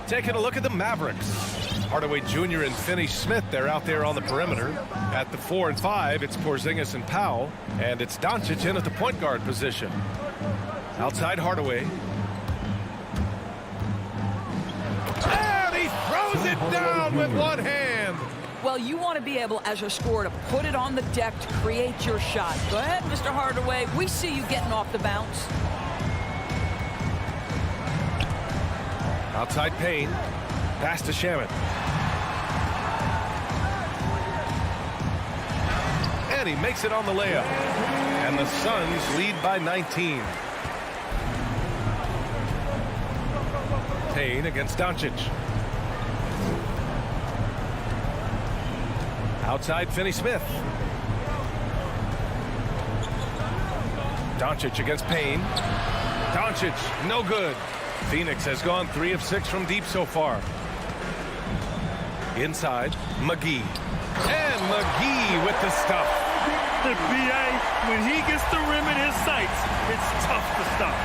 Taking a look at the Mavericks. Hardaway Jr. and Finney-Smith, they're out there on the perimeter. At the 4 and 5, it's Porzingis and Powell. And it's Doncic in at the point guard position. Outside Hardaway. And he throws it down with one hand. Well, you want to be able, as a scorer, to put it on the deck to create your shot. Go ahead, Mr. Hardaway. We see you getting off the bounce. Outside Payne. Pass to Shamet. And he makes it on the layup. And the Suns lead by 19. Payne against Doncic. Outside Finney-Smith. Doncic against Payne. Doncic, no good. Phoenix has gone 3 of 6 from deep so far. Inside, McGee. And McGee with the stuff. The BA, when he gets the rim in his sights, it's tough to stop.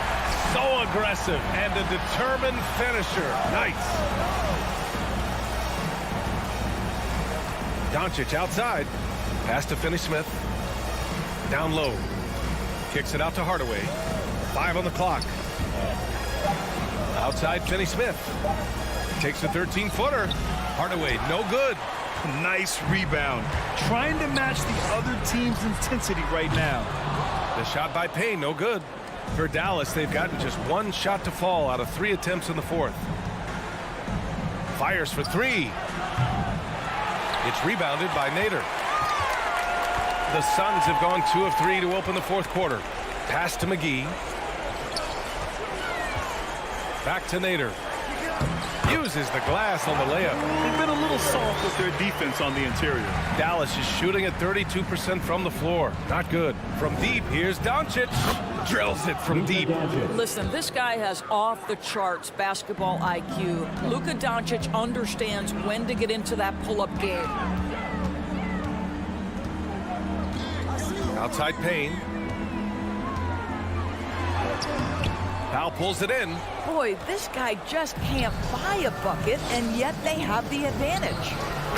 So aggressive and a determined finisher. Nice. Doncic outside. Pass to Finney-Smith. Down low. Kicks it out to Hardaway. 5 on the clock. Outside Finney-Smith. Takes a 13-footer. Hardaway, no good. Nice rebound. Trying to match the other team's intensity right now. The shot by Payne, no good. For Dallas, they've gotten just 1 shot to fall out of 3 attempts in the fourth. Fires for 3. It's rebounded by Nader. The Suns have gone 2 of 3 to open the fourth quarter. Pass to McGee. Back to Nader. Uses the glass on the layup. They've been a little soft with their defense on the interior. Dallas is shooting at 32% from the floor. Not good. From deep, here's Doncic. Drills it from deep. Listen, this guy has off-the-charts basketball IQ. Luka Doncic understands when to get into that pull-up game. Outside Payne. Powell pulls it in. Boy, this guy just can't buy a bucket, and yet they have the advantage.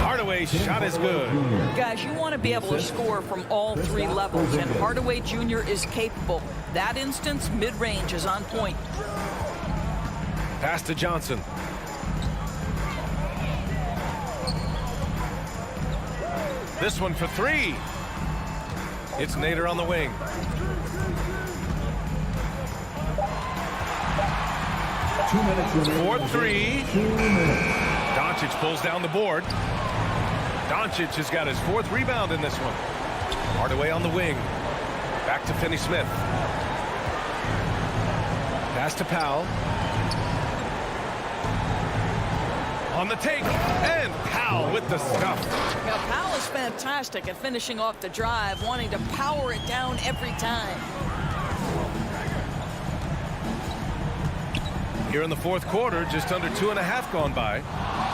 Hardaway's shot is good. Guys, you want to be able to score from all 3 levels, and Hardaway Jr. is capable. That instance, mid-range is on point. Pass to Johnson. This one for 3. It's Nader on the wing. For 3. Doncic pulls down the board. Doncic has got his 4th rebound in this one. Hardaway on the wing. Back to Finney-Smith. Pass to Powell. On the take. And Powell with the stuff. Now, Powell is fantastic at finishing off the drive, wanting to power it down every time. Here in the fourth quarter, just under 2.5 gone by.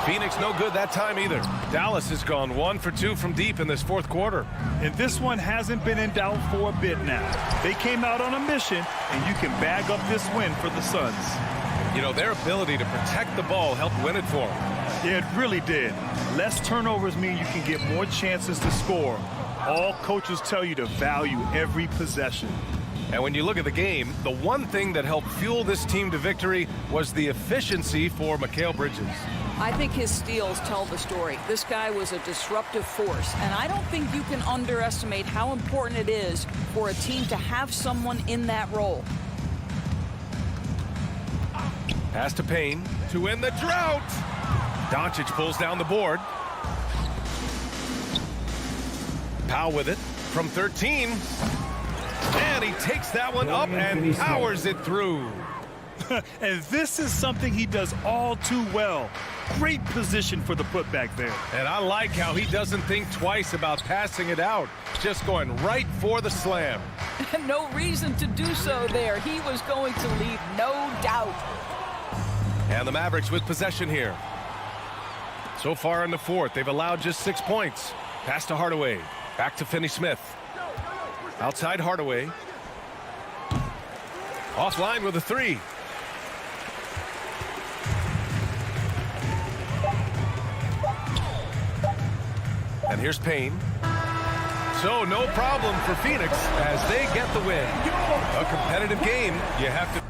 Phoenix no good that time either. Dallas has gone 1 for 2 from deep in this fourth quarter. And this one hasn't been in doubt for a bit now. They came out on a mission, and you can bag up this win for the Suns. You know, their ability to protect the ball helped win it for them. Yeah, it really did. Less turnovers mean you can get more chances to score. All coaches tell you to value every possession. And when you look at the game, the one thing that helped fuel this team to victory was the efficiency for Mikal Bridges. I think his steals tell the story. This guy was a disruptive force, and I don't think you can underestimate how important it is for a team to have someone in that role. Pass to Payne to win the drought. Doncic pulls down the board. Powell with it from 13. And he takes that one up and powers it through. And this is something he does all too well. Great position for the putback there. And I like how he doesn't think twice about passing it out. Just going right for the slam. No reason to do so there. He was going to leave no doubt. And the Mavericks with possession here. So far in the fourth, they've allowed just 6 points. Pass to Hardaway. Back to Finney-Smith. Outside Hardaway. Offline with a 3. And here's Payne. So no problem for Phoenix as they get the win. A competitive game. You have to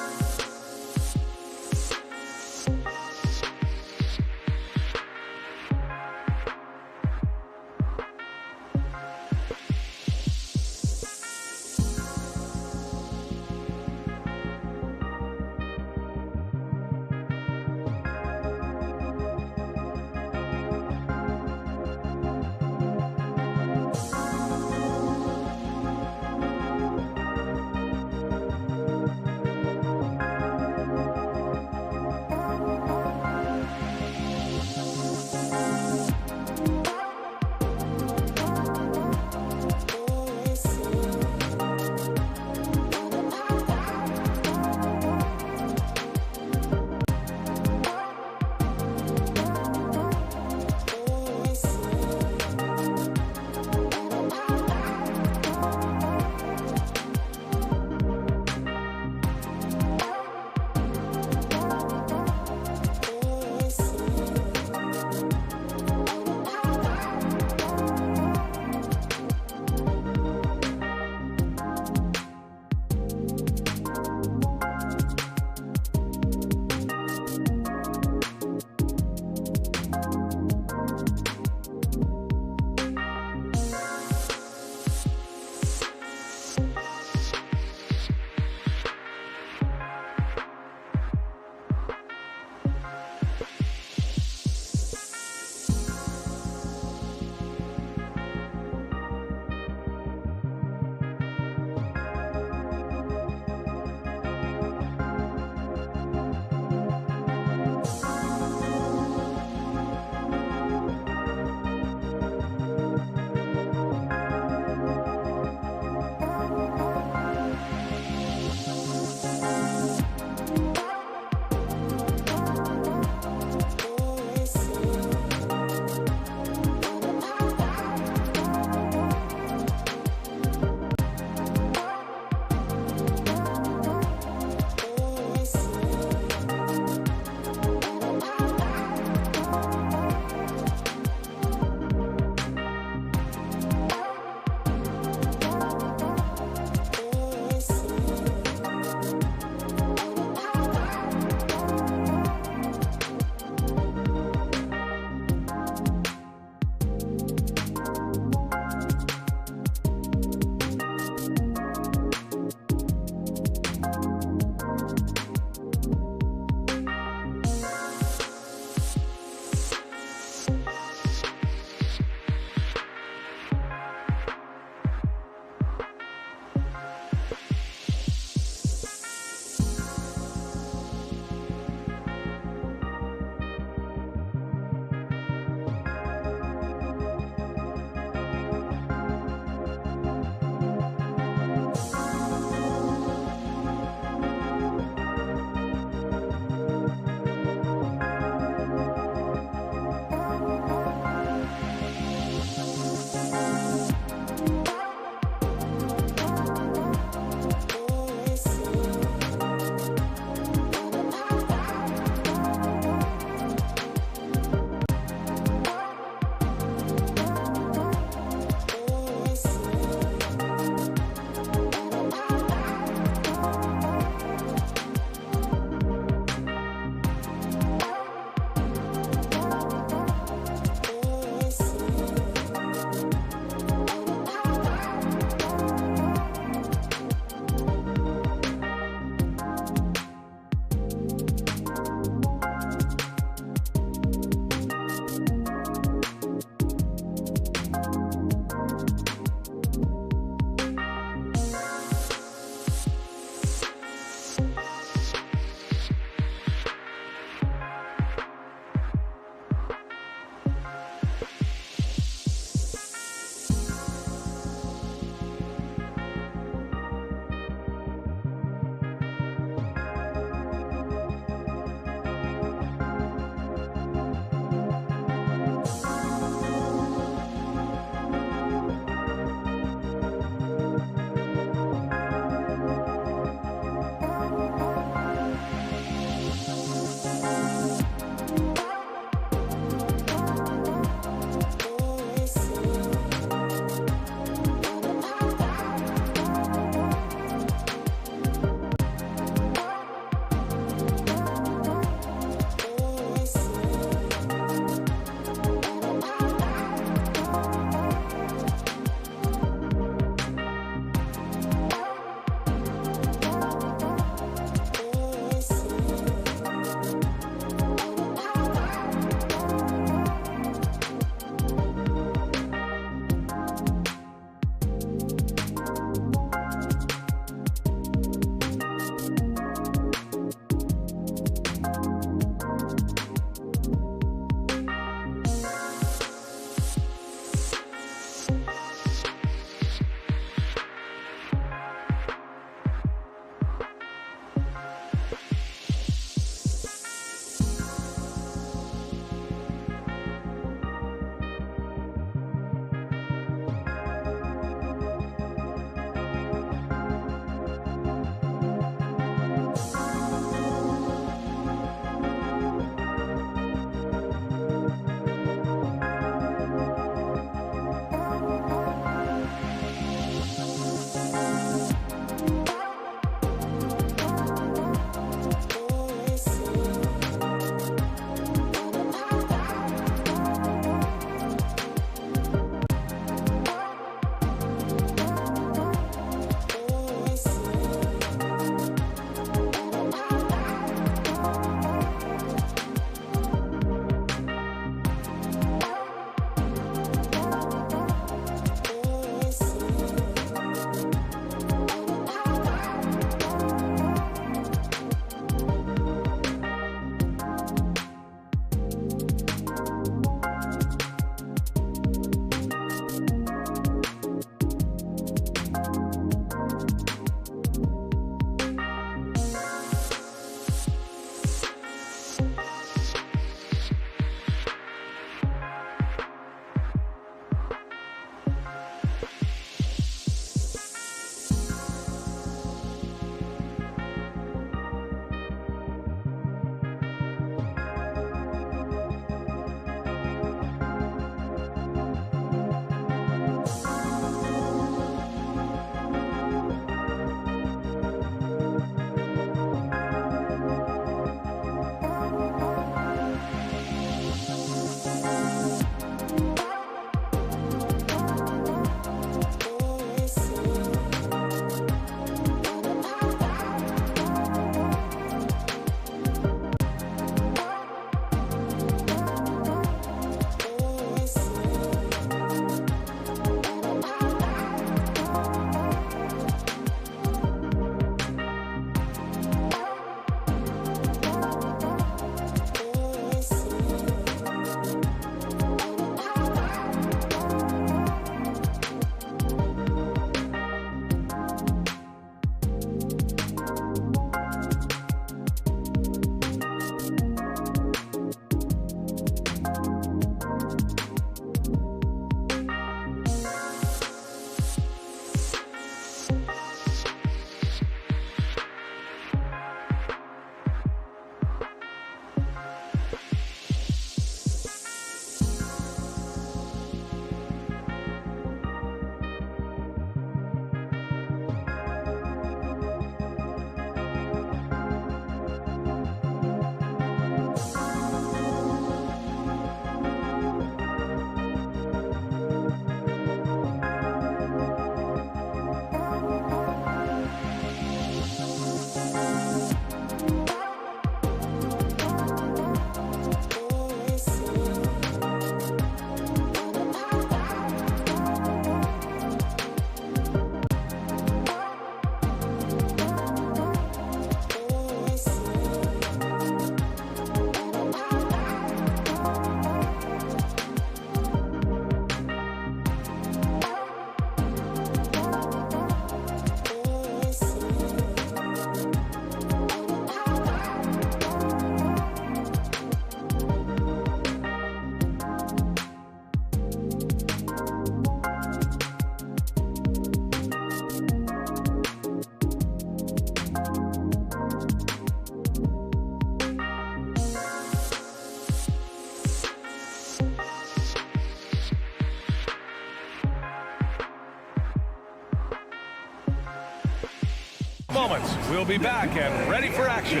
moments. We'll be back and ready for action.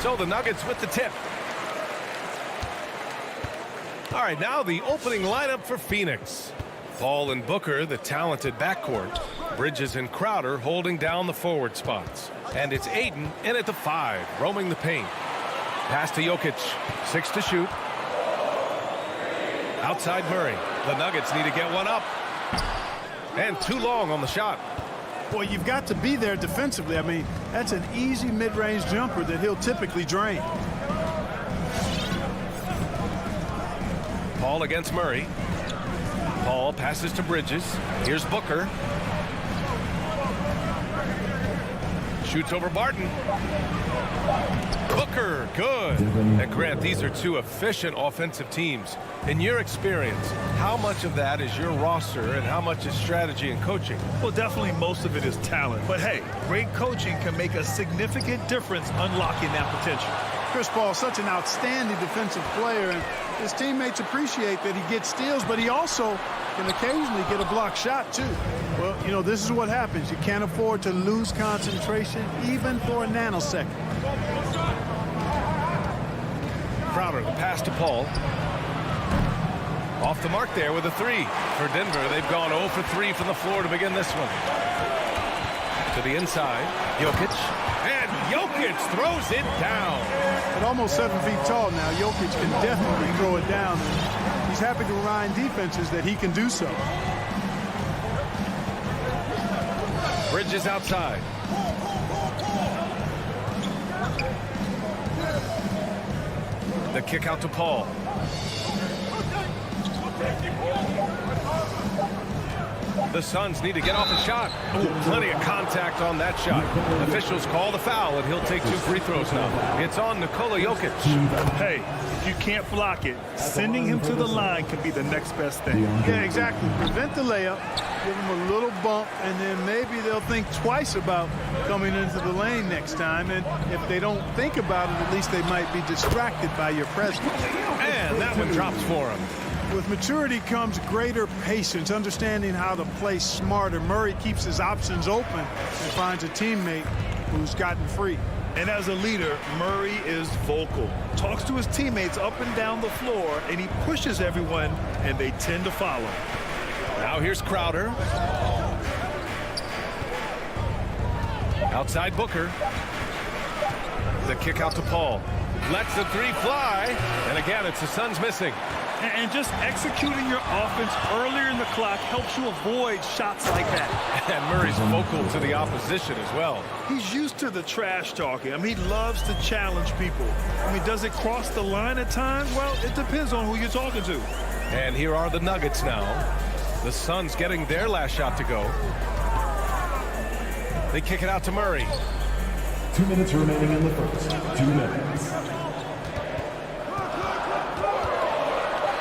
So the Nuggets with the tip. All right, now the opening lineup for Phoenix. Paul and Booker, the talented backcourt. Bridges and Crowder holding down the forward spots. And it's Ayton in at the 5, roaming the paint. Pass to Jokic, 6 to shoot. Outside Murray. The Nuggets need to get one up. And too long on the shot. Boy, you've got to be there defensively. I mean, that's an easy mid-range jumper that he'll typically drain. Paul against Murray. Paul passes to Bridges. Here's Booker. Shoots over Barton. Booker, good. And Grant, these are two efficient offensive teams. In your experience, how much of that is your roster and how much is strategy and coaching? Well, definitely most of it is talent. But hey, great coaching can make a significant difference unlocking that potential. Chris Paul, such an outstanding defensive player, and his teammates appreciate that he gets steals, but he also can occasionally get a block shot, too. Well, you know, this is what happens. You can't afford to lose concentration even for a nanosecond. Crowder, the pass to Paul. Off the mark there with a 3. For Denver, they've gone 0 for 3 from the floor to begin this one. To the inside, Jokic. And Jokic throws it down. At almost 7 feet tall now, Jokic can definitely throw it down. He's happy to remind defenses that he can do so. Bridges outside. The kick out to Paul. The Suns need to get off a shot. Ooh, plenty of contact on that shot. Officials call the foul, and he'll take 2 free throws now. It's on Nikola Jokic. Hey, if you can't block it, sending him to the line can be the next best thing. Yeah, exactly. Prevent the layup, give him a little bump, and then maybe they'll think twice about coming into the lane next time. And if they don't think about it, at least they might be distracted by your presence. And that one drops for him. With maturity comes greater patience, understanding how to play smarter. Murray keeps his options open and finds a teammate who's gotten free. And as a leader, Murray is vocal. Talks to his teammates up and down the floor, and he pushes everyone, and they tend to follow. Now here's Crowder. Outside Booker. The kick out to Paul. Lets the 3 fly. And again, it's the Suns missing. And just executing your offense earlier in the clock helps you avoid shots like that. And Murray's vocal to the opposition as well. He's used to the trash talking. I mean, he loves to challenge people. I mean, does it cross the line at times? Well, it depends on who you're talking to. And here are the Nuggets now. The Suns getting their last shot to go. They kick it out to Murray. 2 minutes remaining in the first. 2 minutes.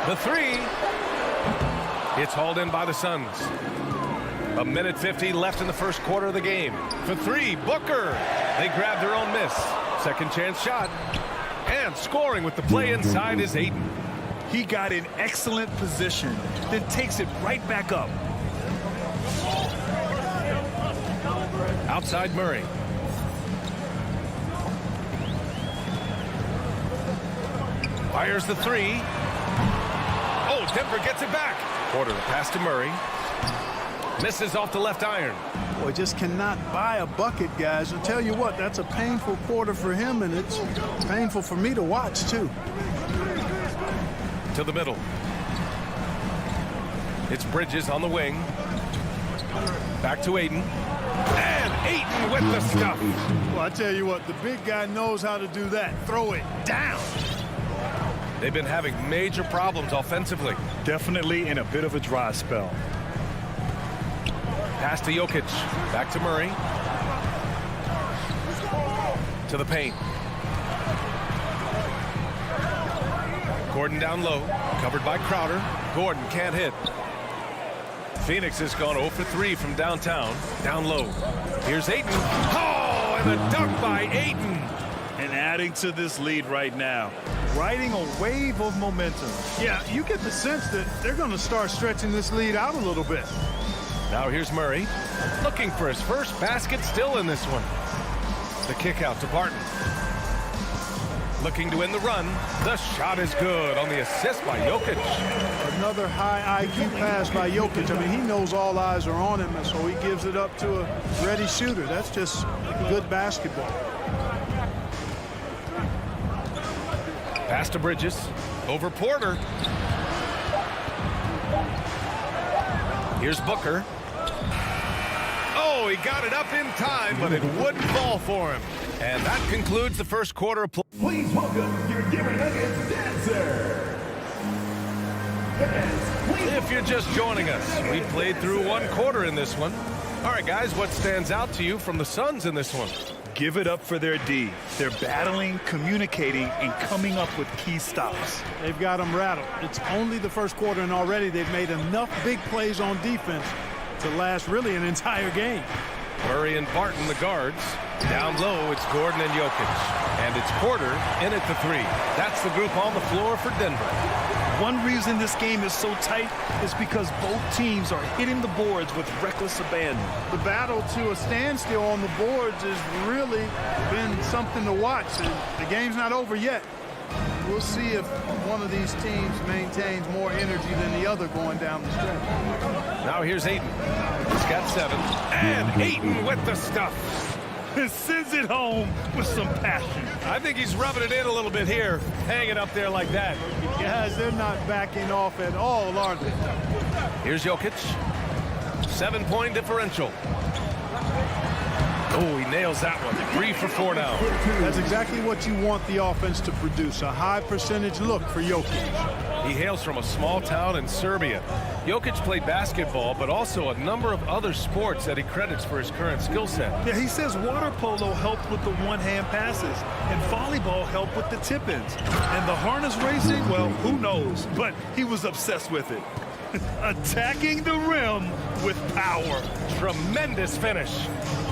The 3. It's hauled in by the Suns. 1:50 left in the first quarter of the game. For 3, Booker. They grab their own miss. Second chance shot. And scoring with the play inside is Ayton. He got in excellent position, then takes it right back up. Outside Murray. Fires the 3. Oh, Denver gets it back. Porter pass to Murray. Misses off the left iron. Boy, just cannot buy a bucket, guys. I'll tell you what, that's a painful quarter for him, and it's painful for me to watch, too. To the middle. It's Bridges on the wing. Back to Ayton. And Ayton with the stuff. Well, I tell you what, the big guy knows how to do that. Throw it down. They've been having major problems offensively. Definitely in a bit of a dry spell. Pass to Jokic. Back to Murray. To the paint. Gordon down low. Covered by Crowder. Gordon can't hit. Phoenix has gone 0 for 3 from downtown. Down low. Here's Ayton. Oh, and a dunk by Ayton. And adding to this lead right now. Riding a wave of momentum. Yeah, you get the sense that they're going to start stretching this lead out a little bit. Now here's Murray, looking for his first basket, still in this one. The kick out to Barton. Looking to win the run. The shot is good on the assist by Jokic. Another high IQ pass by Jokic. I mean, he knows all eyes are on him, and so he gives it up to a ready shooter. That's just good basketball. Pass to Bridges. Over Porter. Here's Booker. Oh, he got it up in time, but it wouldn't fall for him. And that concludes the first quarter of play. Please welcome your Denver Nuggets dancer. If you're just joining us, we played through one quarter in this one. All right, guys, what stands out to you from the Suns in this one? Give it up for their D. They're battling, communicating, and coming up with key stops. They've got them rattled. It's only the first quarter, and already they've made enough big plays on defense to last really an entire game. Murray and Barton, the guards. Down low, it's Gordon and Jokic. And it's Porter in at the three. That's the group on the floor for Denver. One reason this game is so tight is because both teams are hitting the boards with reckless abandon. The battle to a standstill on the boards has really been something to watch. And the game's not over yet. We'll see if one of these teams maintains more energy than the other going down the stretch. Now here's Ayton. He's got 7. And Ayton with the stuff. And sends it home with some passion. I think he's rubbing it in a little bit here, hanging up there like that. Guys, they're not backing off at all, are they? Here's Jokic. 7-point differential. Oh, he nails that one. 3 for 4 now. That's exactly what you want the offense to produce. A high percentage look for Jokic. He hails from a small town in Serbia. Jokic played basketball, but also a number of other sports that he credits for his current skill set. Yeah, he says water polo helped with the one-hand passes, and volleyball helped with the tip-ins. And the harness racing, well, who knows? But he was obsessed with it. Attacking the rim with power. Tremendous finish.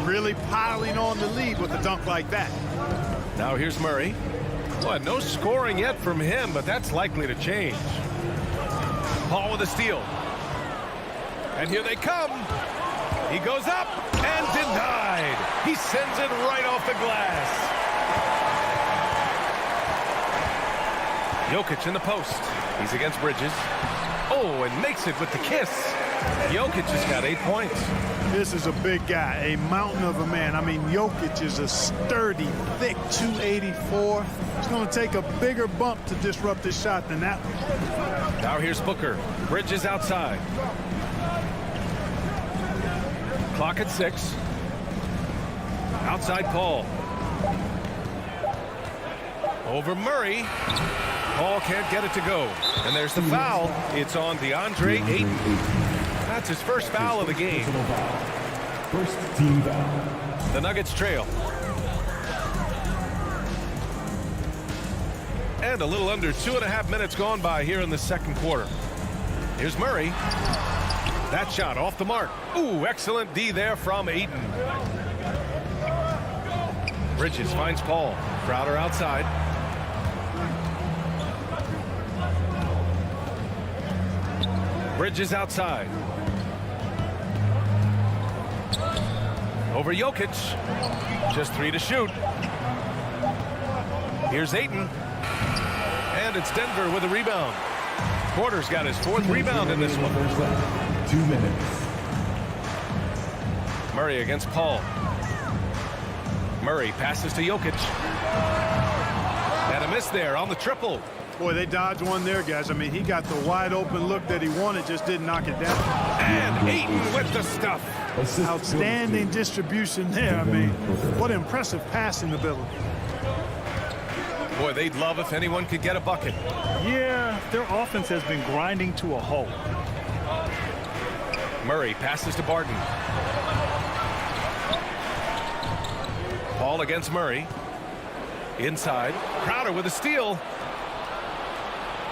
Really piling on the lead with a dunk like that. Now here's Murray. Well, no scoring yet from him, but that's likely to change. Paul with a steal. And here they come. He goes up and denied. He sends it right off the glass. Jokic in the post. He's against Bridges. Oh, and makes it with the kiss. Jokic has got 8 points. This is a big guy, a mountain of a man. I mean, Jokic is a sturdy, thick 284. It's going to take a bigger bump to disrupt his shot than that one. Now here's Booker. Bridges outside. Clock at 6. Outside Paul. Over Murray. Paul can't get it to go. And there's the foul. It's on DeAndre Ayton. That's his first foul of the game. First team foul. The Nuggets trail. And a little under 2.5 minutes gone by here in the second quarter. Here's Murray. That shot off the mark. Ooh, excellent D there from Ayton. Bridges finds Paul. Crowder outside. Bridges outside. Over Jokic. Just 3 to shoot. Here's Ayton. And it's Denver with a rebound. Porter's got his 4th rebound in this one. 2 minutes. Murray against Paul. Murray passes to Jokic. And a miss there on the triple. Boy, they dodged one there, guys. I mean, he got the wide open look that he wanted, just didn't knock it down. And Ayton with the stuff. Outstanding distribution there. I mean, what impressive passing ability. Boy, they'd love if anyone could get a bucket. Yeah, their offense has been grinding to a halt. Murray passes to Barton. Paul against Murray. Inside. Crowder with a steal.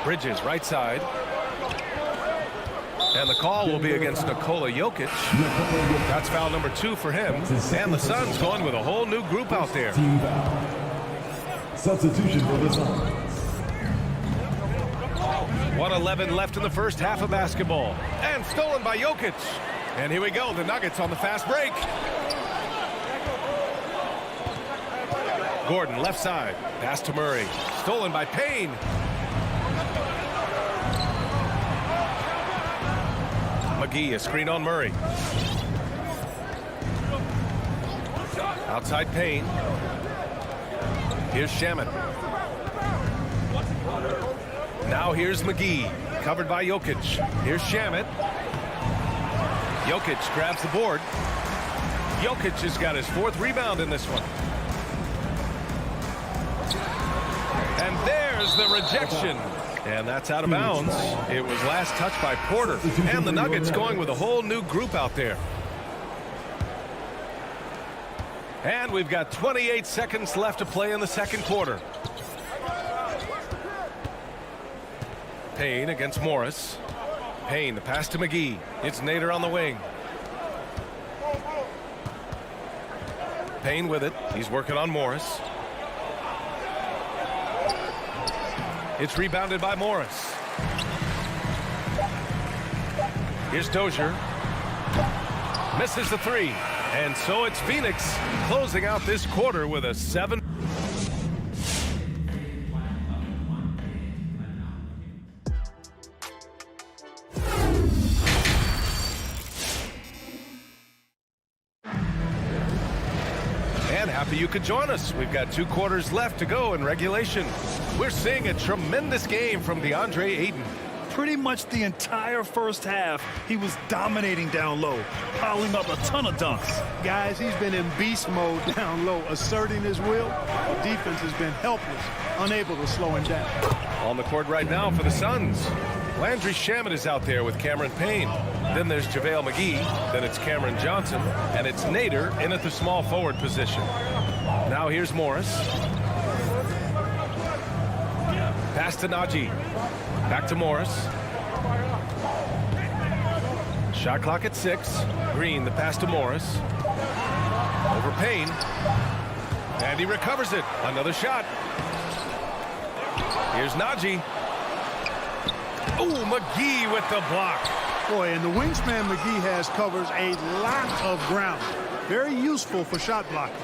Bridges right side. And the call will be against Nikola Jokic. That's foul number 2 for him. And the Suns going with a whole new group out there. Team foul. Substitution for the Suns. 1:11 left in the first half of basketball. And stolen by Jokic. And here we go. The Nuggets on the fast break. Gordon, left side. Pass to Murray. Stolen by Payne. McGee, a screen on Murray. Outside Payne. Here's Shamet. Now here's McGee. Covered by Jokic. Here's Shamet. Jokic grabs the board. Jokic has got his 4th rebound in this one. And there's the rejection. And that's out of bounds. It was last touched by Porter. And the Nuggets going with a whole new group out there. And we've got 28 seconds left to play in the second quarter. Payne against Morris. Payne, the pass to McGee. It's Nader on the wing. Payne with it. He's working on Morris. It's rebounded by Morris. Here's Dozier. Misses the 3. And so it's Phoenix closing out this quarter with a 7. And happy you could join us. We've got 2 quarters left to go in regulation. We're seeing a tremendous game from DeAndre Ayton. Pretty much the entire first half, he was dominating down low, piling up a ton of dunks. Guys, he's been in beast mode down low, asserting his will. The defense has been helpless, unable to slow him down. On the court right now for the Suns. Landry Shamet is out there with Cameron Payne. Then there's JaVale McGee. Then it's Cameron Johnson. And it's Nader in at the small forward position. Now here's Morris. Pass to Najee. Back to Morris. Shot clock at 6. Green, the pass to Morris. Over Payne. And he recovers it. Another shot. Here's Najee. Ooh, McGee with the block. Boy, and the wingspan McGee has covers a lot of ground. Very useful for shot blocking.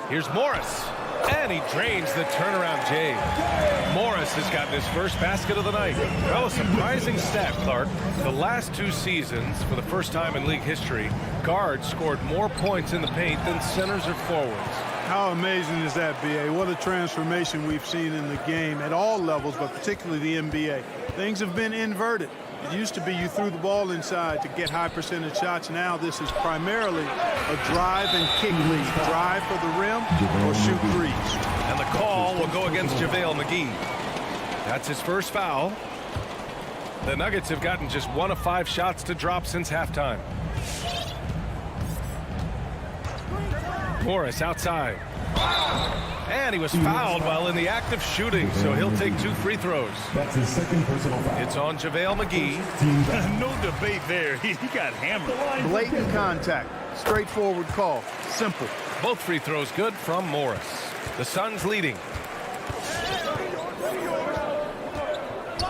Here's Morris. And he drains the turnaround J. Morris has gotten his first basket of the night. Well, a surprising stat, Clark. The last 2 seasons, for the first time in league history, guards scored more points in the paint than centers or forwards. How amazing is that, B.A.? What a transformation we've seen in the game at all levels, but particularly the NBA. Things have been inverted. It used to be you threw the ball inside to get high percentage shots. Now this is primarily a drive and kick lead. Drive for the rim or shoot threes. And the call will go against JaVale McGee. That's his first foul. The Nuggets have gotten just 1 of 5 shots to drop since halftime. Morris outside. And he was fouled while in the act of shooting, so he'll take 2 free throws. That's his second personal foul. It's on JaVale McGee. No debate there. He got hammered. Blatant contact. Straightforward call. Simple. Both free throws good from Morris. The Suns leading.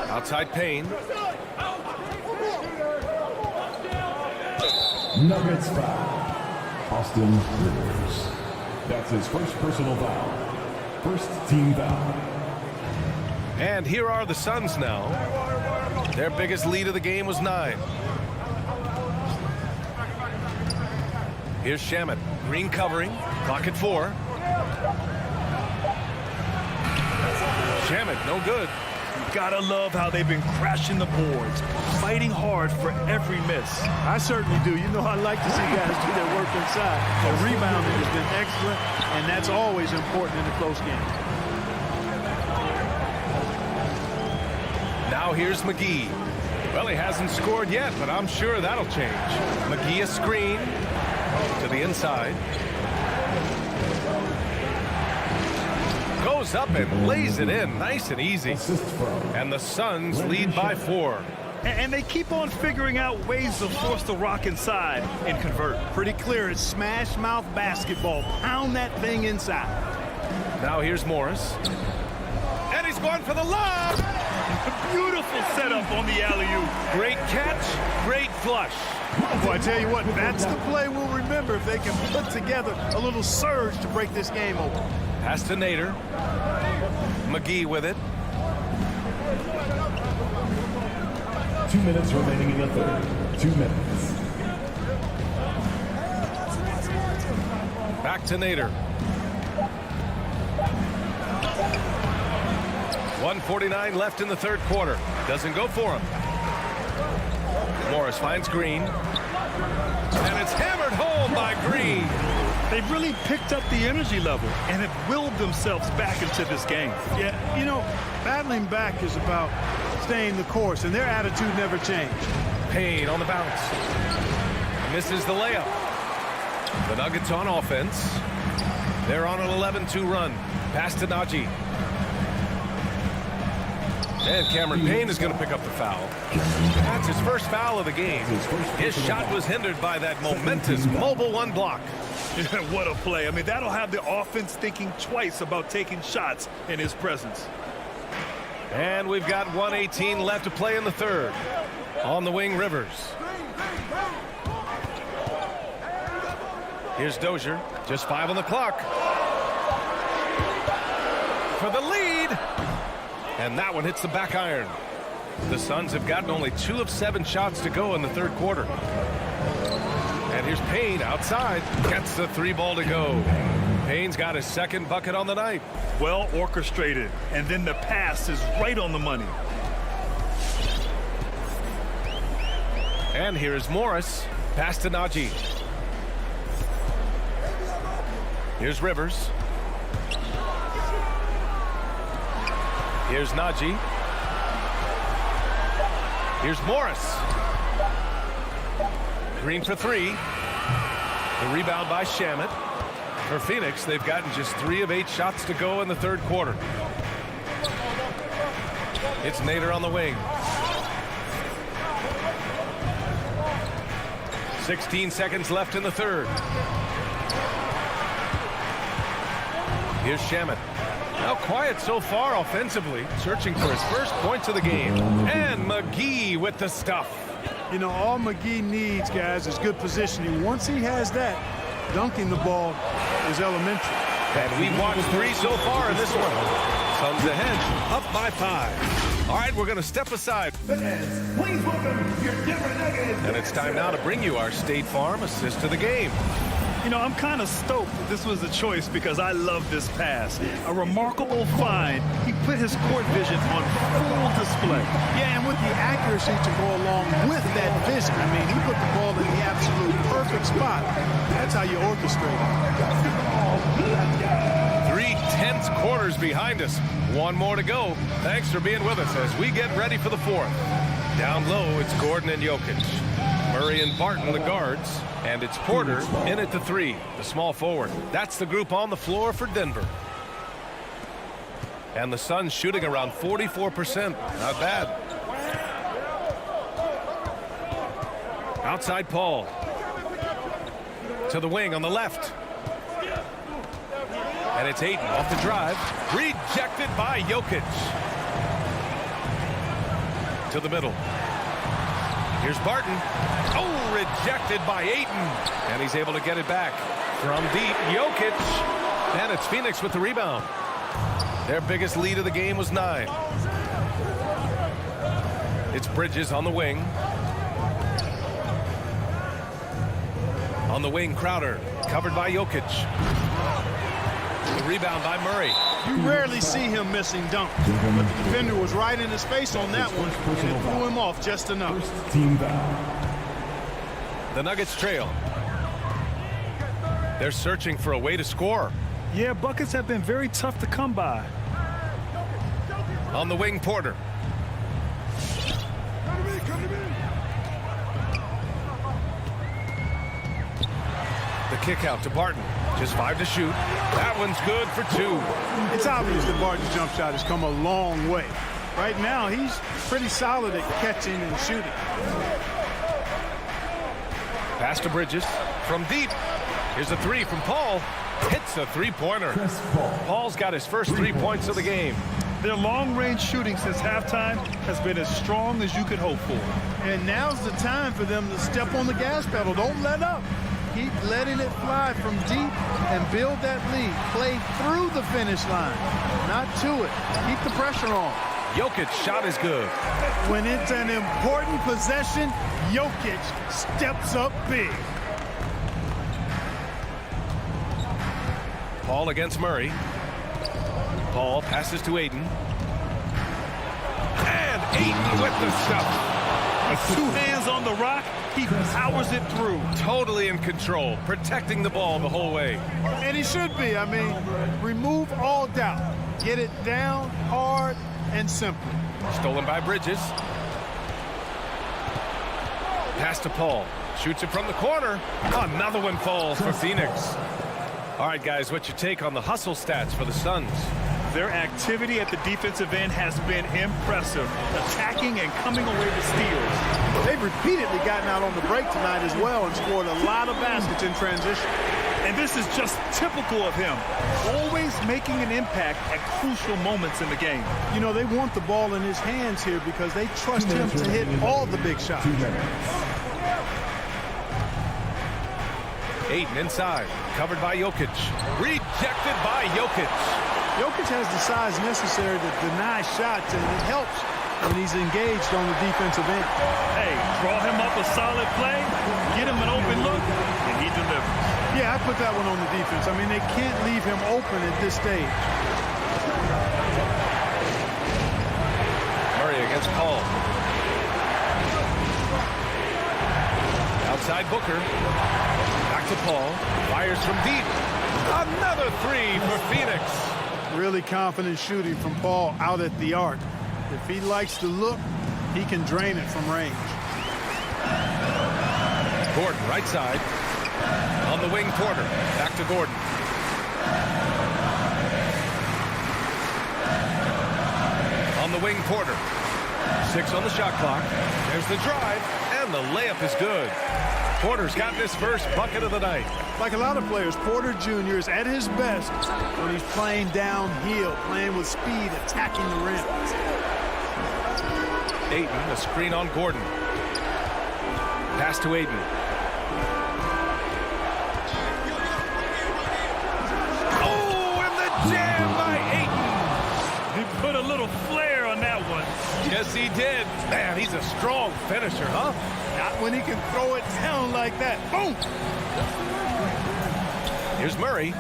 Outside Payne. Nuggets foul. Austin Rivers. That's his first personal foul. First team foul. And here are the Suns now. Their biggest lead of the game was 9. Here's Shamet. Green covering. Clock at 4. Shamet, no good. You gotta love how they've been crashing the boards, fighting hard for every miss. I certainly do. You know, I like to see guys do their work inside. The rebounding has been excellent, and that's always important in a close game. Now here's McGee. Well, he hasn't scored yet, but I'm sure that'll change. McGee a screen to the inside. Goes up and lays it in nice and easy. And the Suns lead by 4. And they keep on figuring out ways to force the rock inside and convert. Pretty clear. It's smash mouth basketball. Pound that thing inside. Now here's Morris. And he's going for the lob. Beautiful setup on on the alley-oop. Great catch, great flush. Well, I tell you what, that's the play we'll remember if they can put together a little surge to break this game open. Pass to Nader. McGee with it. 2 minutes remaining in the third. 2 minutes. Back to Nader. 1:49 left in the third quarter. Doesn't go for him. Morris finds Green. And it's hammered home by Green. They've really picked up the energy level and have willed themselves back into this game. Yeah, you know, battling back is about staying the course, and their attitude never changed. Payne on the bounce. Misses the layup. The Nuggets on offense. They're on an 11-2 run. Pass to Najee. And Cameron Payne is going to pick up the foul. That's his first foul of the game. His shot was hindered by that momentous mobile one block. What a play. I mean, that'll have the offense thinking twice about taking shots in his presence. And we've got 1:18 left to play in the third. On the wing, Rivers. Here's Dozier. Just 5 on the clock. For the lead. And that one hits the back iron. The Suns have gotten only 2 of 7 shots to go in the third quarter. And here's Payne outside. Gets the 3 ball to go. Payne's got his second bucket on the night. Well orchestrated. And then the pass is right on the money. And here's Morris. Pass to Najee. Here's Rivers. Here's Najee. Here's Morris. Green for 3. The rebound by Shamet. For Phoenix, they've gotten just 3 of 8 shots to go in the third quarter. It's Nader on the wing. 16 seconds left in the third. Here's Shamet. Now quiet so far offensively, searching for his first points of the game. And McGee with the stuff. You know, all McGee needs, guys, is good positioning. Once he has that, dunking the ball is elementary. And we've watched 3 so far in this one. Suns ahead, up by 5. All right, we're going to step aside. Please welcome your Denver Nuggets. And it's time now to bring you our State Farm assist to the game. You know, I'm kind of stoked that this was a choice because I love this pass. A remarkable find. He put his court vision on full display. Yeah, and with the accuracy to go along with that vision. I mean, he put the ball in the absolute perfect spot. That's how you orchestrate it. 3 tense quarters behind us. 1 more to go. Thanks for being with us as we get ready for the 4th. Down low, it's Gordon and Jokic. Murray and Barton, the guards. And it's Porter in at the 3, the small forward. That's the group on the floor for Denver. And the Suns shooting around 44%. Not bad. Outside Paul. To the wing on the left. And it's Ayton off the drive. Rejected by Jokic. To the middle. Here's Barton. Oh, rejected by Ayton. And he's able to get it back. From deep, Jokic. And it's Phoenix with the rebound. Their biggest lead of the game was 9. It's Bridges on the wing. On the wing, Crowder. Covered by Jokic. The rebound by Murray. You rarely see him missing dunks, but the defender was right in his face on that one, and it threw him off just enough. First team foul. The Nuggets trail. They're searching for a way to score. Yeah, buckets have been very tough to come by. On the wing, Porter. The kick out to Barton. Just 5 to shoot. That one's good for 2. It's obvious that Barton's jump shot has come a long way. Right now, he's pretty solid at catching and shooting. Pass to Bridges. From deep. Here's a 3 from Paul. Hits a 3-pointer. Paul's got his first 3 points of the game. Their long-range shooting since halftime has been as strong as you could hope for. And now's the time for them to step on the gas pedal. Don't let up. Keep letting it fly from deep and build that lead. Play through the finish line, not to it. Keep the pressure on. Jokic shot is good. When it's an important possession, Jokic steps up big. Paul against Murray. Paul passes to Ayton. And Ayton with the stuff. With 2 hands on the rock, he powers it through. Totally in control, protecting the ball the whole way. And he should be. I mean, remove all doubt. Get it down hard and simple. Stolen by Bridges. Pass to Paul. Shoots it from the corner. Another one falls for Phoenix. All right, guys, what's your take on the hustle stats for the Suns? Their activity at the defensive end has been impressive, attacking and coming away with steals. They've repeatedly gotten out on the break tonight as well and scored a lot of baskets in transition. And this is just typical of him, always making an impact at crucial moments in the game. You know, they want the ball in his hands here because they trust him to hit all the big shots. Ayton inside, covered by Jokic. Rejected by Jokic. Jokic has the size necessary to deny shots, and it helps when he's engaged on the defensive end. Hey, draw him up a solid play, get him an open look, and he delivers. Yeah, I put that one on the defense. I mean, they can't leave him open at this stage. Murray against Paul. Outside Booker. Back to Paul. Fires from deep. Another 3 for Phoenix. Really confident shooting from Paul out at the arc. If he likes to look, he can drain it from range. Gordon, right side. On the wing, Porter. Back to Gordon. On the wing, Porter. 6 on the shot clock. There's the drive, and the layup is good. Porter's got his first bucket of the night. Like a lot of players, Porter Jr. is at his best when he's playing downhill, playing with speed, attacking the rim. Ayton, a screen on Gordon. Pass to Ayton. Oh, and the jam by Ayton. He put a little flair on that one. Yes, he did. Man, he's a strong finisher, huh? Not when he can throw it down like that. Boom! Here's Murray.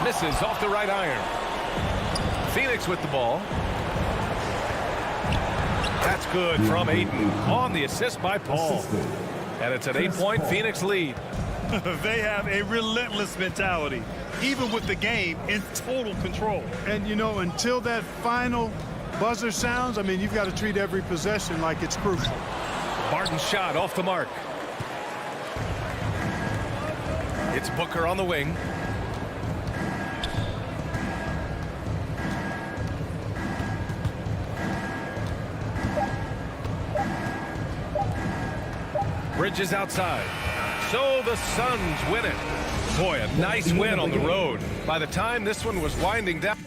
Misses off the right iron. Phoenix with the ball. That's good from Ayton on the assist by Paul. And it's an 8-point Phoenix lead. They have a relentless mentality, even with the game in total control. And, you know, until that final buzzer sounds, I mean, you've got to treat every possession like it's crucial. Barton's shot off the mark. It's Booker on the wing. Bridges outside. So the Suns win it. Boy, a nice win on the road. By the time this one was winding down.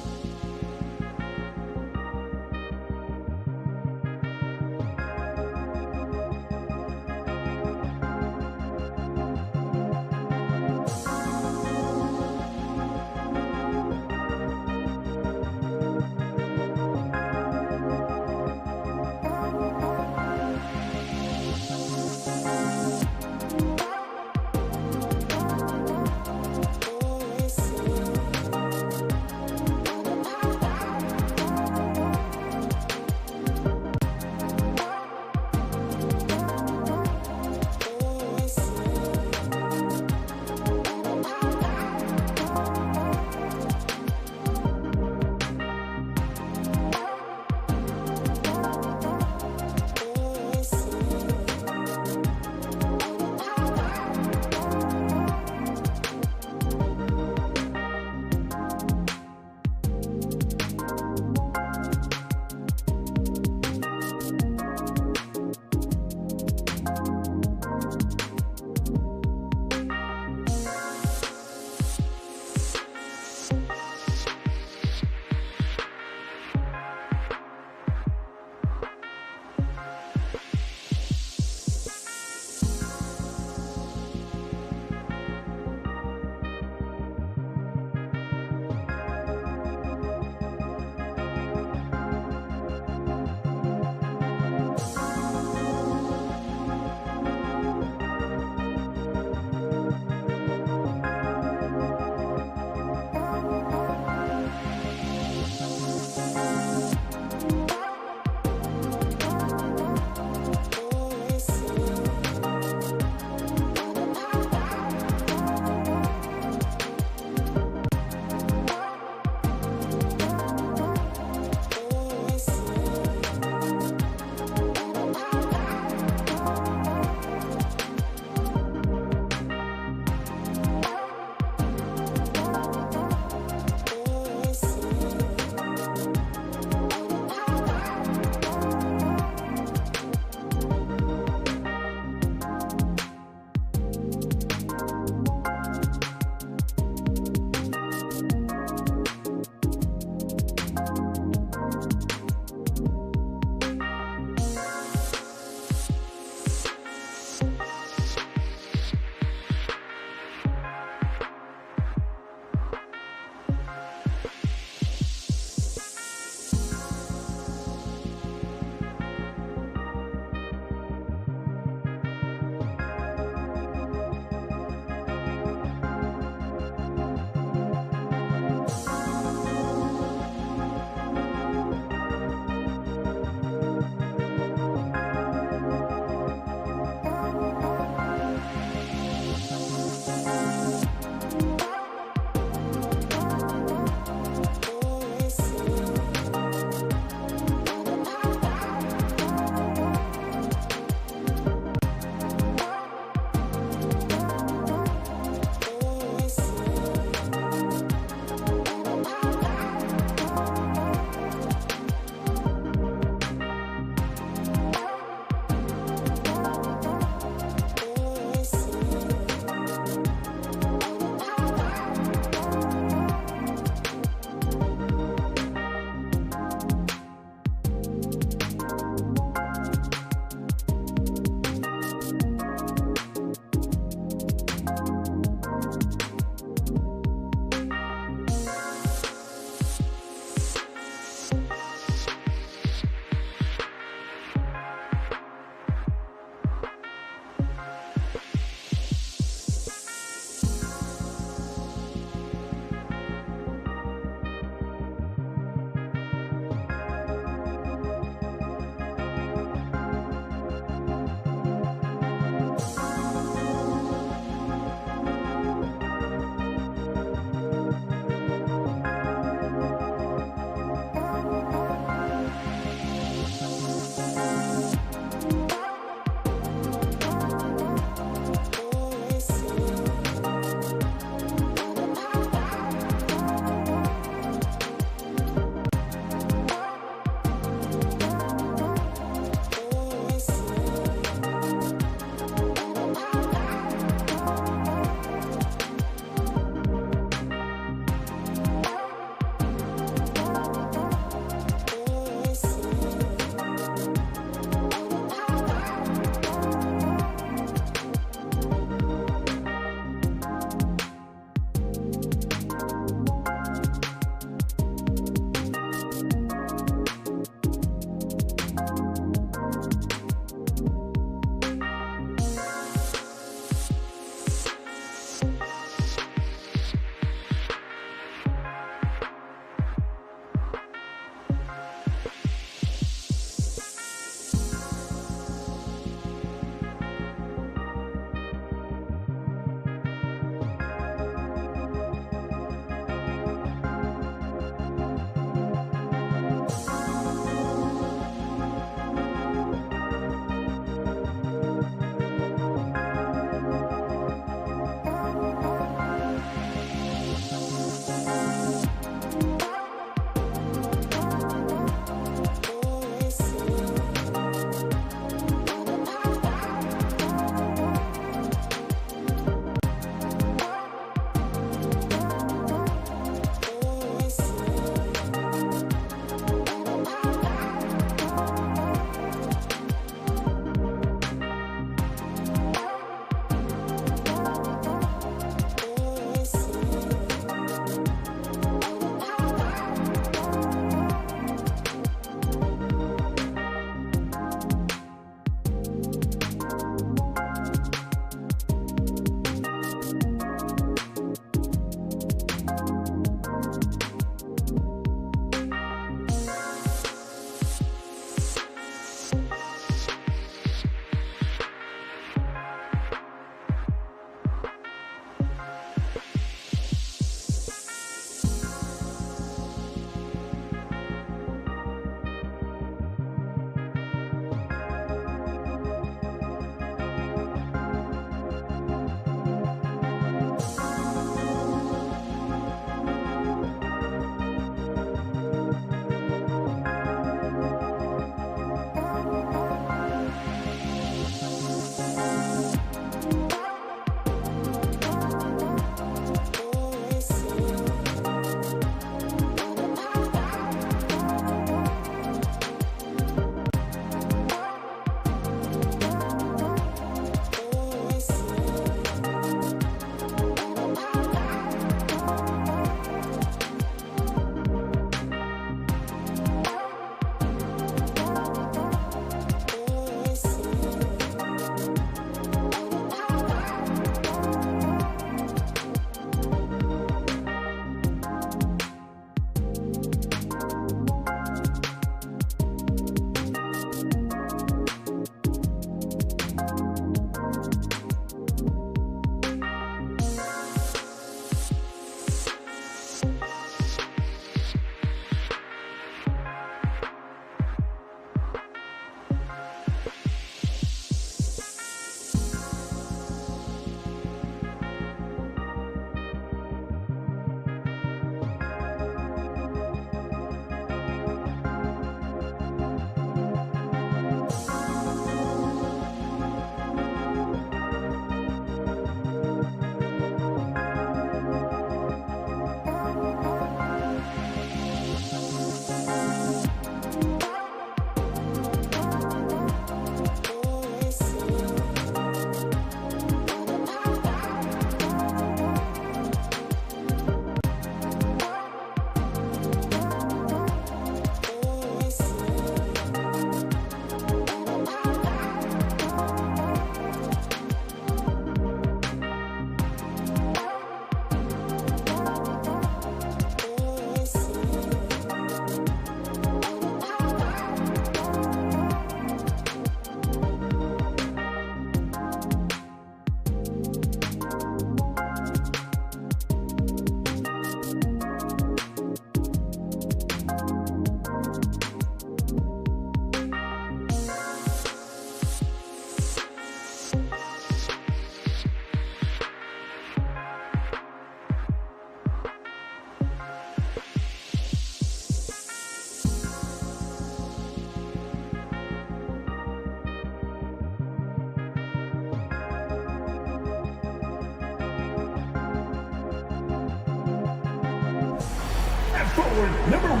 forward, number 1.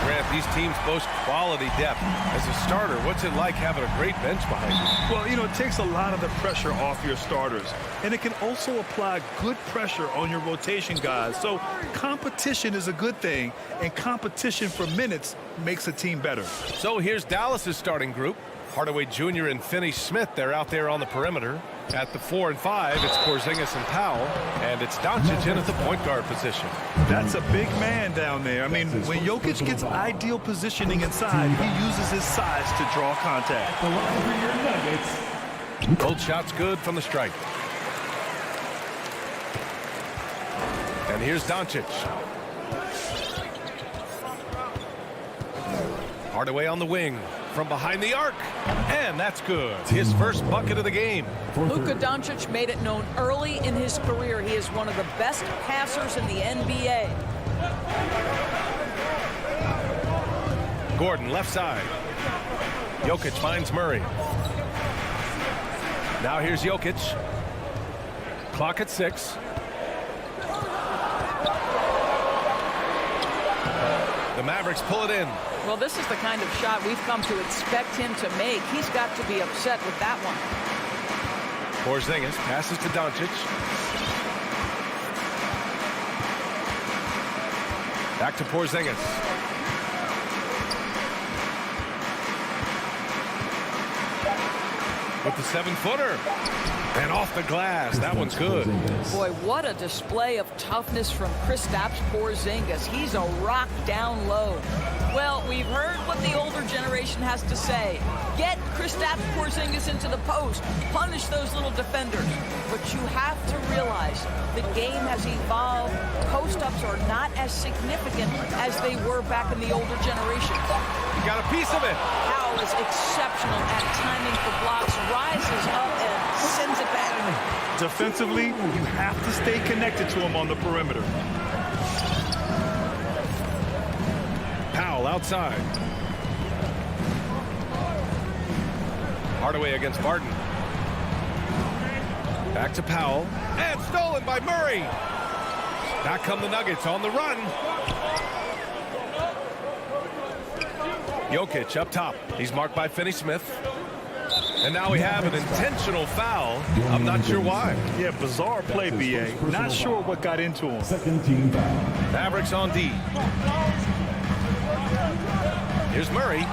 Grant, these teams boast quality depth. As a starter, what's it like having a great bench behind you? Well, you know, it takes a lot of the pressure off your starters, and it can also apply good pressure on your rotation guys. So competition is a good thing, and competition for minutes makes a team better. So here's Dallas's starting group. Hardaway Jr. and Finney-Smith, they're out there on the perimeter. At the 4 and 5, it's Porzingis and Powell, and it's Doncic in at the point guard position. That's a big man down there. I mean, when Jokic gets ideal positioning inside, he uses his size to draw contact. The line for your Nuggets. Both shots good from the stripe. And here's Doncic. Hardaway on the wing from behind the arc, and that's good. His first bucket of the game. Luka Doncic made it known early in his career he is one of the best passers in the NBA. Gordon left side. Jokic finds Murray. Now here's Jokic. Clock at 6. The Mavericks pull it in. Well, this is the kind of shot we've come to expect him to make. He's got to be upset with that one. Porzingis passes to Doncic. Back to Porzingis. With the 7-footer. And off the glass. That one's good. Boy, what a display of toughness from Kristaps Porzingis. He's a rock down low. Well, we've heard what the older generation has to say. Get Kristaps Porzingis into the post. Punish those little defenders. But you have to realize the game has evolved. Post-ups are not as significant as they were back in the older generation. You got a piece of it. Powell is exceptional at timing for blocks, rises up and sends it back. Defensively, you have to stay connected to him on the perimeter. Powell outside. Hardaway against Barton. Back to Powell. And stolen by Murray. Back come the Nuggets on the run. Jokic up top. He's marked by Finney-Smith. And now we have an intentional foul. I'm not sure why. Yeah, bizarre play, B.A. Not sure what got into him. Second team foul. Mavericks on D. Here's Murray.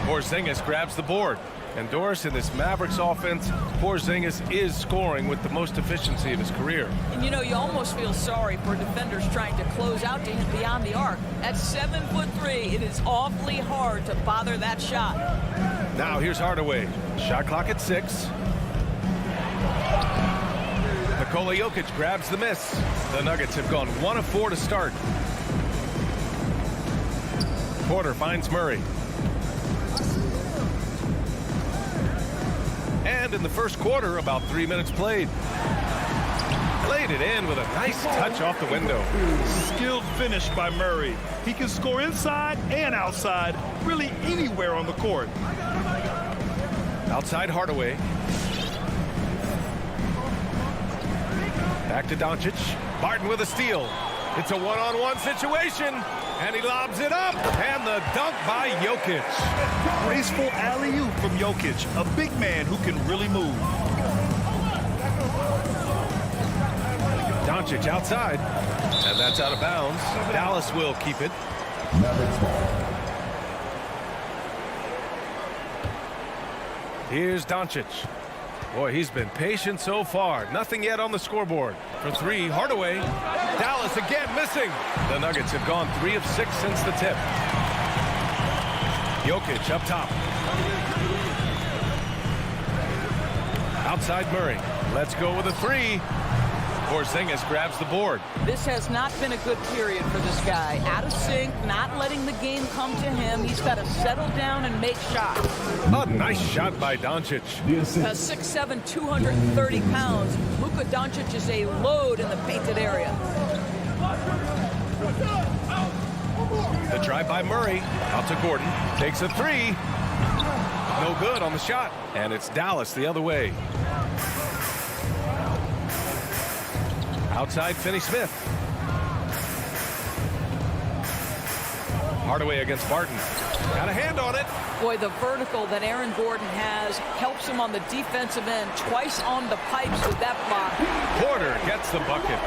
Porzingis grabs the board. And Doris, in this Mavericks offense, Porzingis is scoring with the most efficiency of his career. And you know, you almost feel sorry for defenders trying to close out to him beyond the arc. At 7'3", it is awfully hard to bother that shot. Now here's Hardaway. Shot clock at 6. Nikola Jokic grabs the miss. The Nuggets have gone 1 of 4 to start. Porter finds Murray. And in the first quarter, about 3 minutes played. Laid it in with a nice touch off the window. Skilled finish by Murray. He can score inside and outside, really anywhere on the court. Outside Hardaway. Back to Doncic. Barton with a steal. It's a one-on-one situation. And he lobs it up. And the dunk by Jokic. Graceful alley-oop from Jokic, a big man who can really move. Doncic outside. And that's out of bounds. Dallas will keep it. Mavericks ball. Here's Doncic. Boy, he's been patient so far. Nothing yet on the scoreboard. For 3, Hardaway. Dallas again missing. The Nuggets have gone 3 of 6 since the tip. Jokic up top. Outside Murray. Let's go with a 3. Porzingis grabs the board. This has not been a good period for this guy. Out of sync, not letting the game come to him. He's got to settle down and make shots. A nice shot by Doncic. 6'7", 230 pounds. Luka Doncic is a load in the painted area. The drive by Murray. Out to Gordon. Takes a 3. No good on the shot. And it's Dallas the other way. Outside Finney-Smith. Hardaway against Barton. Got a hand on it. Boy, the vertical that Aaron Gordon has helps him on the defensive end. Twice on the pipes with that block. Porter gets the bucket.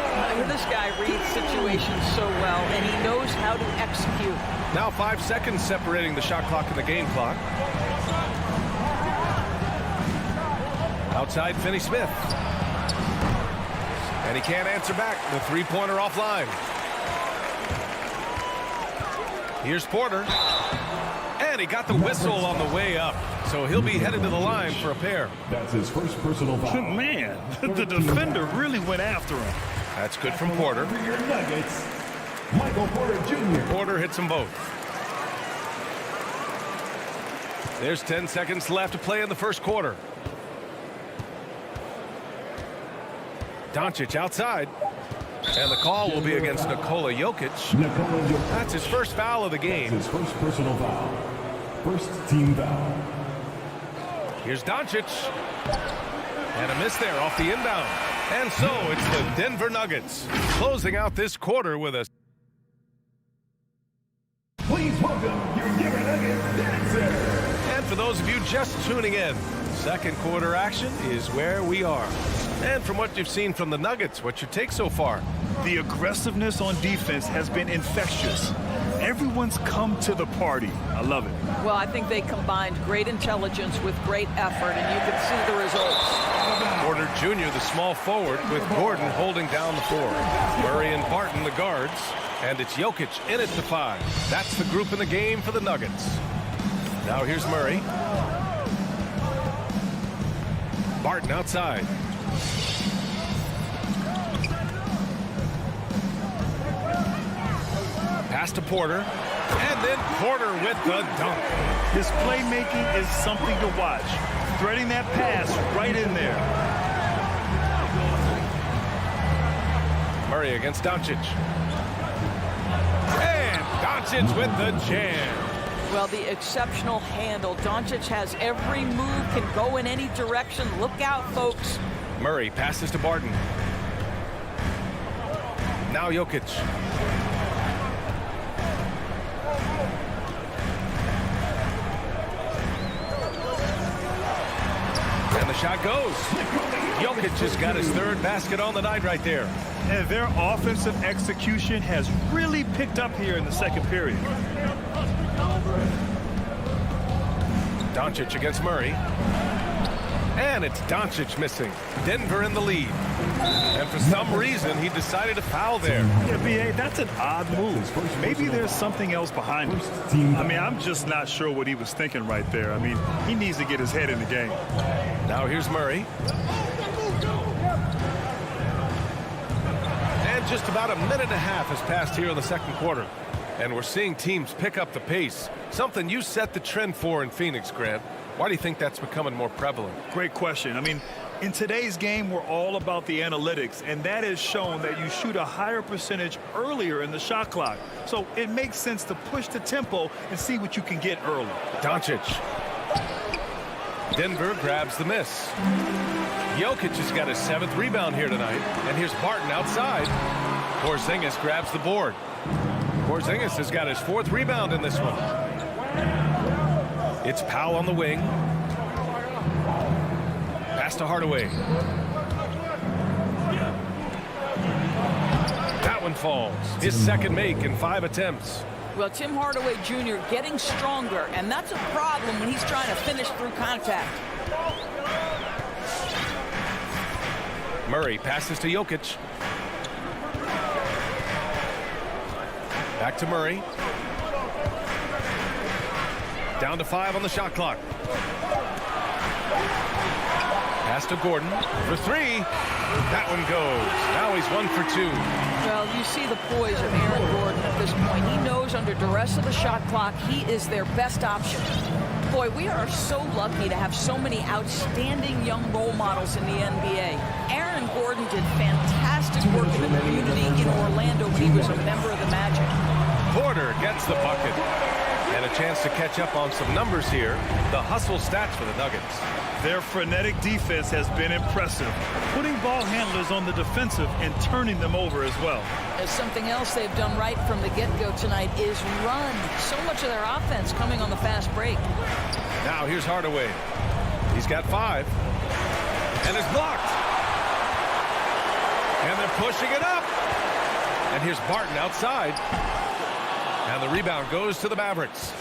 This guy reads situations so well, and he knows how to execute. Now 5 seconds separating the shot clock and the game clock. Outside, Finney-Smith. And he can't answer back. The three-pointer offline. Here's Porter. And he got the whistle on the way up. So he'll be headed to the line for a pair. That's his first personal foul. Man, the defender really went after him. That's good from Porter. For your Nuggets, Michael Porter Jr. Porter hits them both. There's 10 seconds left to play in the first quarter. Doncic outside. And the call will be against Nikola Jokic. That's his first foul of the game. That's his first personal foul. First team foul. Here's Doncic. And a miss there off the inbound. And so it's the Denver Nuggets closing out this quarter with a... Please welcome your Denver Nuggets dancer. And for those of you just tuning in, second quarter action is where we are. And from what you've seen from the Nuggets, what's your take so far? The aggressiveness on defense has been infectious. Everyone's come to the party. I love it. Well, I think they combined great intelligence with great effort, and you can see the results. Porter Jr., the small forward, with Gordon holding down the four. Murray and Barton, the guards. And it's Jokic in at the 5. That's the group in the game for the Nuggets. Now here's Murray. Barton outside. Pass to Porter. And then Porter with the dunk. His playmaking is something to watch. Threading that pass right in there. Murray against Doncic. And Doncic with the jam. Well, the exceptional handle. Doncic has every move, can go in any direction. Look out, folks. Murray passes to Barton. Now Jokic. And the shot goes. Jokic has got his third basket on the night right there. And their offensive execution has really picked up here in the second period. Doncic against Murray. And it's Doncic missing. Denver in the lead. And for some reason, he decided to foul there. Yeah, B.A., that's an odd move. Maybe there's something else behind it. I mean, I'm just not sure what he was thinking right there. I mean, he needs to get his head in the game. Now here's Murray. And just about a minute and a half has passed here in the second quarter. And we're seeing teams pick up the pace. Something you set the trend for in Phoenix, Grant. Why do you think that's becoming more prevalent? Great question. I mean, in today's game, we're all about the analytics, and that has shown that you shoot a higher percentage earlier in the shot clock. So it makes sense to push the tempo and see what you can get early. Doncic. Denver grabs the miss. Jokic has got his 7th rebound here tonight. And here's Barton outside. Porzingis grabs the board. Porzingis has got his 4th rebound in this one. It's Powell on the wing. Pass to Hardaway. That one falls. His second make in 5 attempts. Well, Tim Hardaway Jr. getting stronger, and that's a problem when he's trying to finish through contact. Murray passes to Jokic. Back to Murray. Down to 5 on the shot clock. Pass to Gordon for 3. That one goes. Now he's 1 for 2. Well, you see the poise of Aaron Gordon at this point. He knows under duress of the shot clock, he is their best option. Boy, we are so lucky to have so many outstanding young role models in the NBA. Aaron Gordon did fantastic work in the community in Orlando when he was a member of the Magic. Porter gets the bucket. And a chance to catch up on some numbers here. The hustle stats for the Nuggets. Their frenetic defense has been impressive, putting ball handlers on the defensive and turning them over as well. As something else they've done right from the get-go tonight is run. So much of their offense coming on the fast break. Now here's Hardaway. He's got 5. And it's blocked. And they're pushing it up. And here's Barton outside. And the rebound goes to the Mavericks.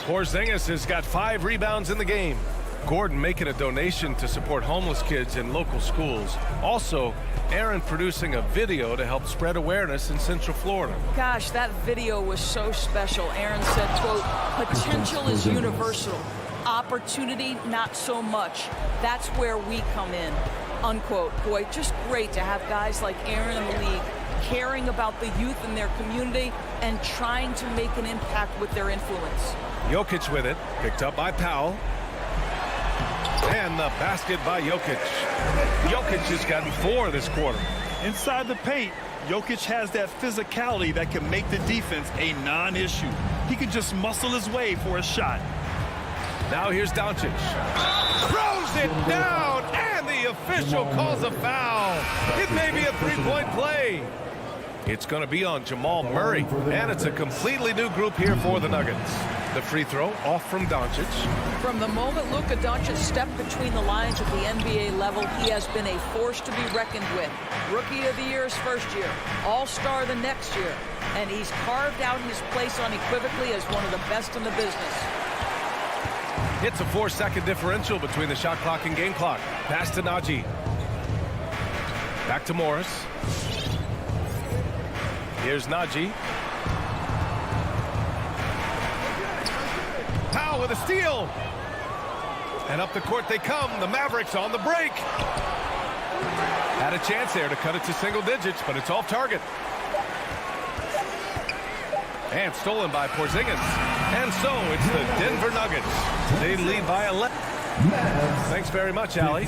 Porzingis has got 5 rebounds in the game. Gordon making a donation to support homeless kids in local schools. Also, Aaron producing a video to help spread awareness in Central Florida. Gosh, that video was so special. Aaron said, quote, "Potential is universal. Opportunity, not so much. That's where we come in," unquote. Boy, just great to have guys like Aaron in the league caring about the youth in their community and trying to make an impact with their influence. Jokic with it, picked up by Powell. And the basket by Jokic. Jokic has gotten 4 this quarter. Inside the paint, Jokic has that physicality that can make the defense a non-issue. He can just muscle his way for a shot. Now here's Doncic. Throws it down, and the official calls a foul. It may be a 3-point play. It's going to be on Jamal Murray, and it's a completely new group here for the Nuggets. The free throw off from Doncic. From the moment Luka Doncic stepped between the lines at the NBA level, he has been a force to be reckoned with. Rookie of the Year his first year, All-Star the next year, and he's carved out his place unequivocally as one of the best in the business. It's a 4-second differential between the shot clock and game clock. Pass to Najee. Back to Morris. Here's Najee. Powell with a steal. And up the court they come. The Mavericks on the break. Had a chance there to cut it to single digits, but it's off target. And stolen by Porzingis. And so it's the Denver Nuggets. They lead by 11. Thanks very much, Allie.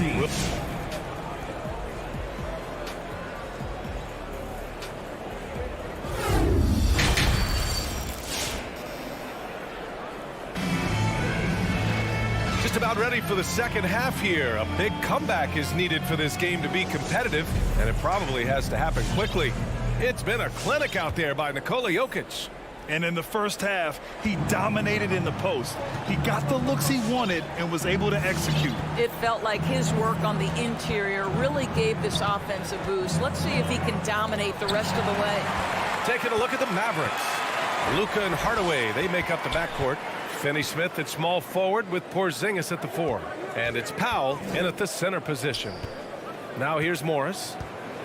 Just about ready for the second half here. A big comeback is needed for this game to be competitive, and it probably has to happen quickly. It's been a clinic out there by Nikola Jokic. And in the first half, he dominated in the post. He got the looks he wanted and was able to execute. It felt like his work on the interior really gave this offense a boost. Let's see if he can dominate the rest of the way. Taking a look at the Mavericks. Luka and Hardaway, they make up the backcourt. Finney-Smith at small forward with Porzingis at the 4. And it's Powell in at the center position. Now here's Morris.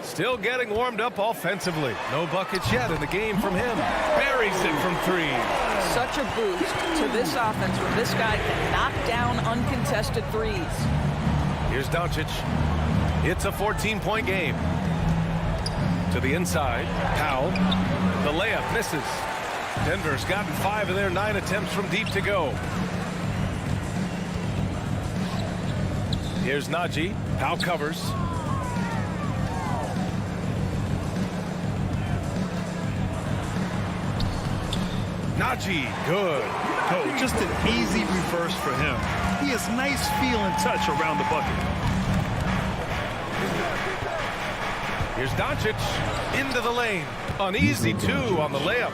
Still getting warmed up offensively. No buckets yet in the game from him. Buries it from 3. Such a boost to this offense when this guy can knock down uncontested threes. Here's Doncic. It's a 14-point game. To the inside. Powell. The layup misses. Denver's gotten 5 of their 9 attempts from deep to go. Here's Najee. Powell covers. Najee, good. Oh, just an easy reverse for him. He has nice feel and touch around the bucket. Here's Doncic into the lane. An easy 2 on the layup.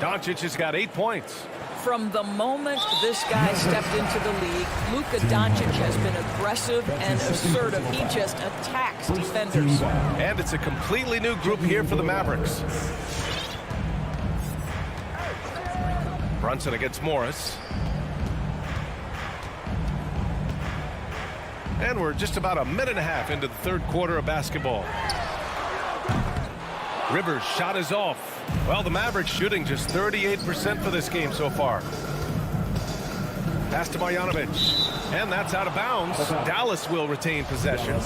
Doncic has got 8 points. From the moment this guy stepped into the league, Luka Doncic has been aggressive and assertive. He just attacks defenders. And it's a completely new group here for the Mavericks. Brunson against Morris. And we're just about a minute and a half into the third quarter of basketball. Rivers' shot is off. Well, the Mavericks shooting just 38% for this game so far. Pass to Marjanovic. And that's out of bounds. Dallas will retain possession.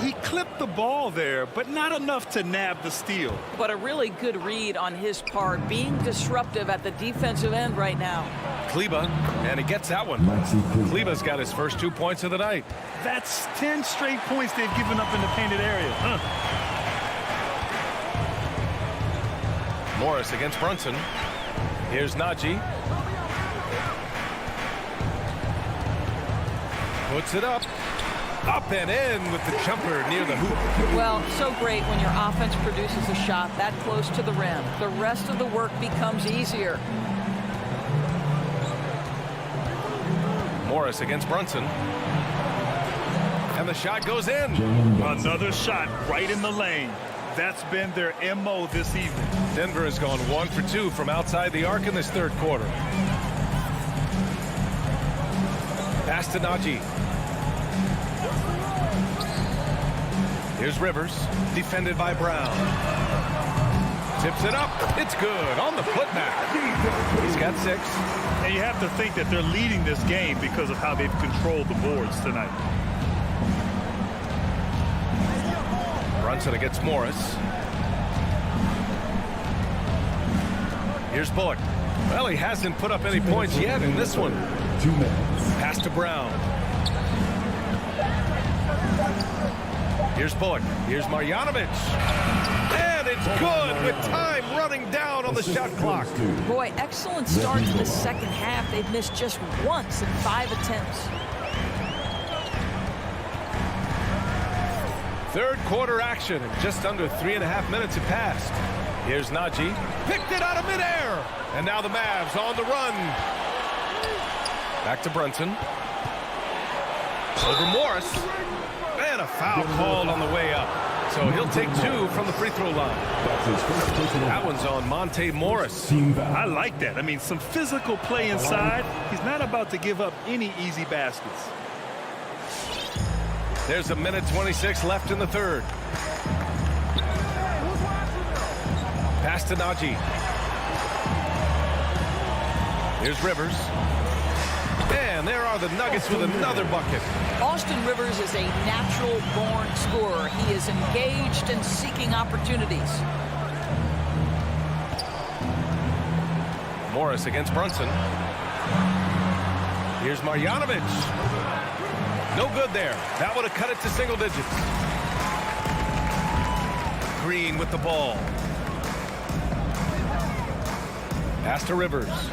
He clipped the ball there, but not enough to nab the steal. But a really good read on his part, being disruptive at the defensive end right now. Kleber, and he gets that one. Kleber's got his first 2 points of the night. That's 10 straight points they've given up in the painted area. Morris against Brunson. Here's Najee. Puts it up and in with the jumper near the hoop. Well, so great when your offense produces a shot that close to the rim. The rest of the work becomes easier. Morris against Brunson. And the shot goes in. Another shot right in the lane. That's been their MO this evening. Denver has gone 1 for 2 from outside the arc in this third quarter. Pass to Najee. Here's Rivers, defended by Brown. Tips it up. It's good on the putback. He's got 6. And you have to think that they're leading this game because of how they've controlled the boards tonight. Brunson against Morris. Here's Bullock. Well, he hasn't put up any points yet in this one. 2 minutes. Pass to Brown. Here's Bullock. Here's Marjanovic. And it's good with time running down on the shot clock. Boy, excellent start to the second half. They've missed just once in 5 attempts. Third quarter action in just under 3.5 minutes have passed. Here's Najee. Picked it out of midair. And now the Mavs on the run. Back to Brunson. Over Morris. And a foul called on the way up. So he'll take 2 from the free throw line. That one's on Monte Morris. I like that. I mean, some physical play inside. He's not about to give up any easy baskets. There's 1:26 left in the third. Pass to Najee. Here's Rivers. And there are the Nuggets with another bucket. Austin Rivers is a natural-born scorer. He is engaged and seeking opportunities. Morris against Brunson. Here's Marjanovic. No good there. That would have cut it to single digits. Green with the ball. Pass to Rivers.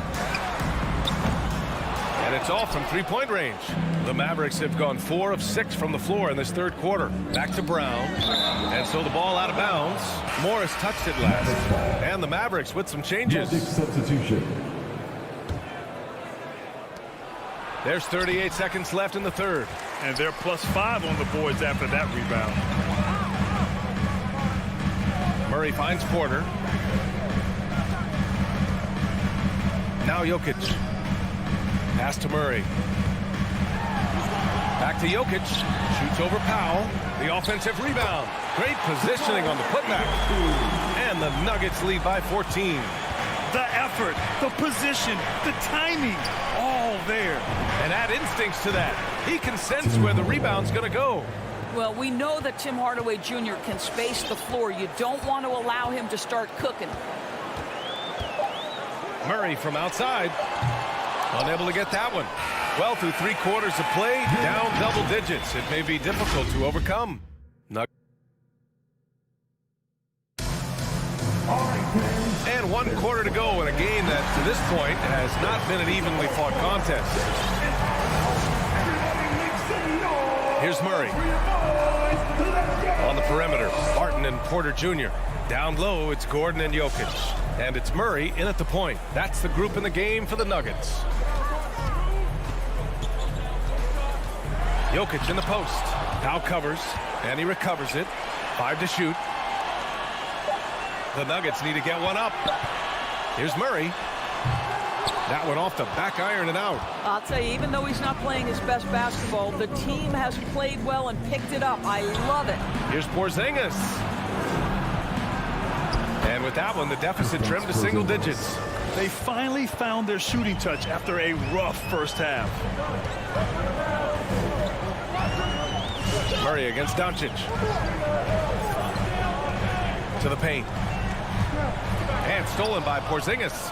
And it's off from three-point range. The Mavericks have gone 4 of 6 from the floor in this third quarter. Back to Brown. And so the ball out of bounds. Morris touched it last. And the Mavericks with some changes. Substitution. There's 38 seconds left in the third. And they're +5 on the boards after that rebound. Murray finds Porter. Now Jokic. Pass to Murray. Back to Jokic. Shoots over Powell. The offensive rebound. Great positioning on the putback. And the Nuggets lead by 14. The effort, the position, the timing, all there. And add instincts to that. He can sense where the rebound's going to go. Well, we know that Tim Hardaway Jr. can space the floor. You don't want to allow him to start cooking. Murray from outside. Unable to get that one. Well, through 3 quarters of play, down double digits. It may be difficult to overcome. And 1 quarter to go in a game that, to this point, has not been an evenly fought contest. Here's Murray. On the perimeter, Barton and Porter Jr. Down low, it's Gordon and Jokic. And it's Murray in at the point. That's the group in the game for the Nuggets. Jokic in the post. Now covers, and he recovers it. 5 to shoot. The Nuggets need to get one up. Here's Murray. That one off the back iron and out. I'll tell you, even though he's not playing his best basketball, the team has played well and picked it up. I love it. Here's Porzingis. And with that one, the deficit trimmed to single digits. They finally found their shooting touch after a rough first half. Murray against Doncic. To the paint. And stolen by Porzingis.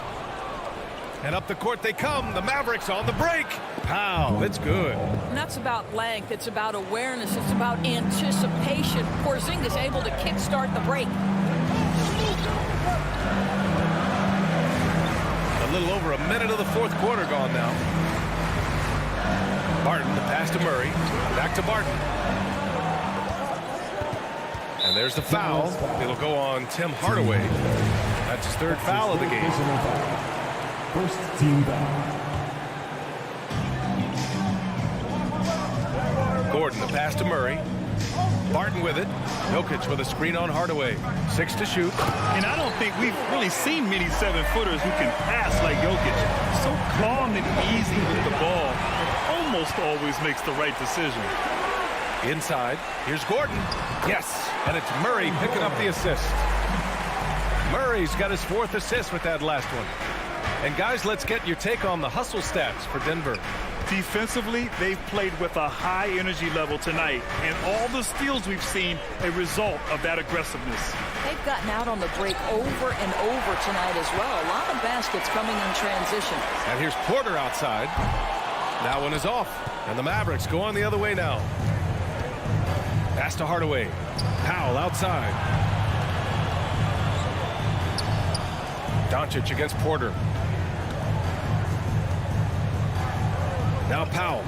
And up the court they come. The Mavericks on the break. Powell, it's good. And that's about length. It's about awareness. It's about anticipation. Porzingis able to kickstart the break. A little over a minute of the fourth quarter gone now. Barton, the pass to Murray. Back to Barton. And there's the foul. It'll go on Tim Hardaway. That's his third foul of the game. First team foul. Gordon, the pass to Murray. Barton with it. Jokic with a screen on Hardaway. 6 to shoot. And I don't think we've really seen many 7-footers who can pass like Jokic. So calm and easy with the ball. Almost always makes the right decision. Inside. Here's Gordon. Yes. And it's Murray picking up the assist. Murray's got his 4th assist with that last one. And guys, let's get your take on the hustle stats for Denver. Defensively, they've played with a high energy level tonight, and all the steals we've seen a result of that aggressiveness. They've gotten out on the break over and over tonight as well. A lot of baskets coming in transition. And here's Porter outside. That one is off, and the Mavericks go on the other way now. Pass to Hardaway. Powell outside. Doncic against Porter. Now Powell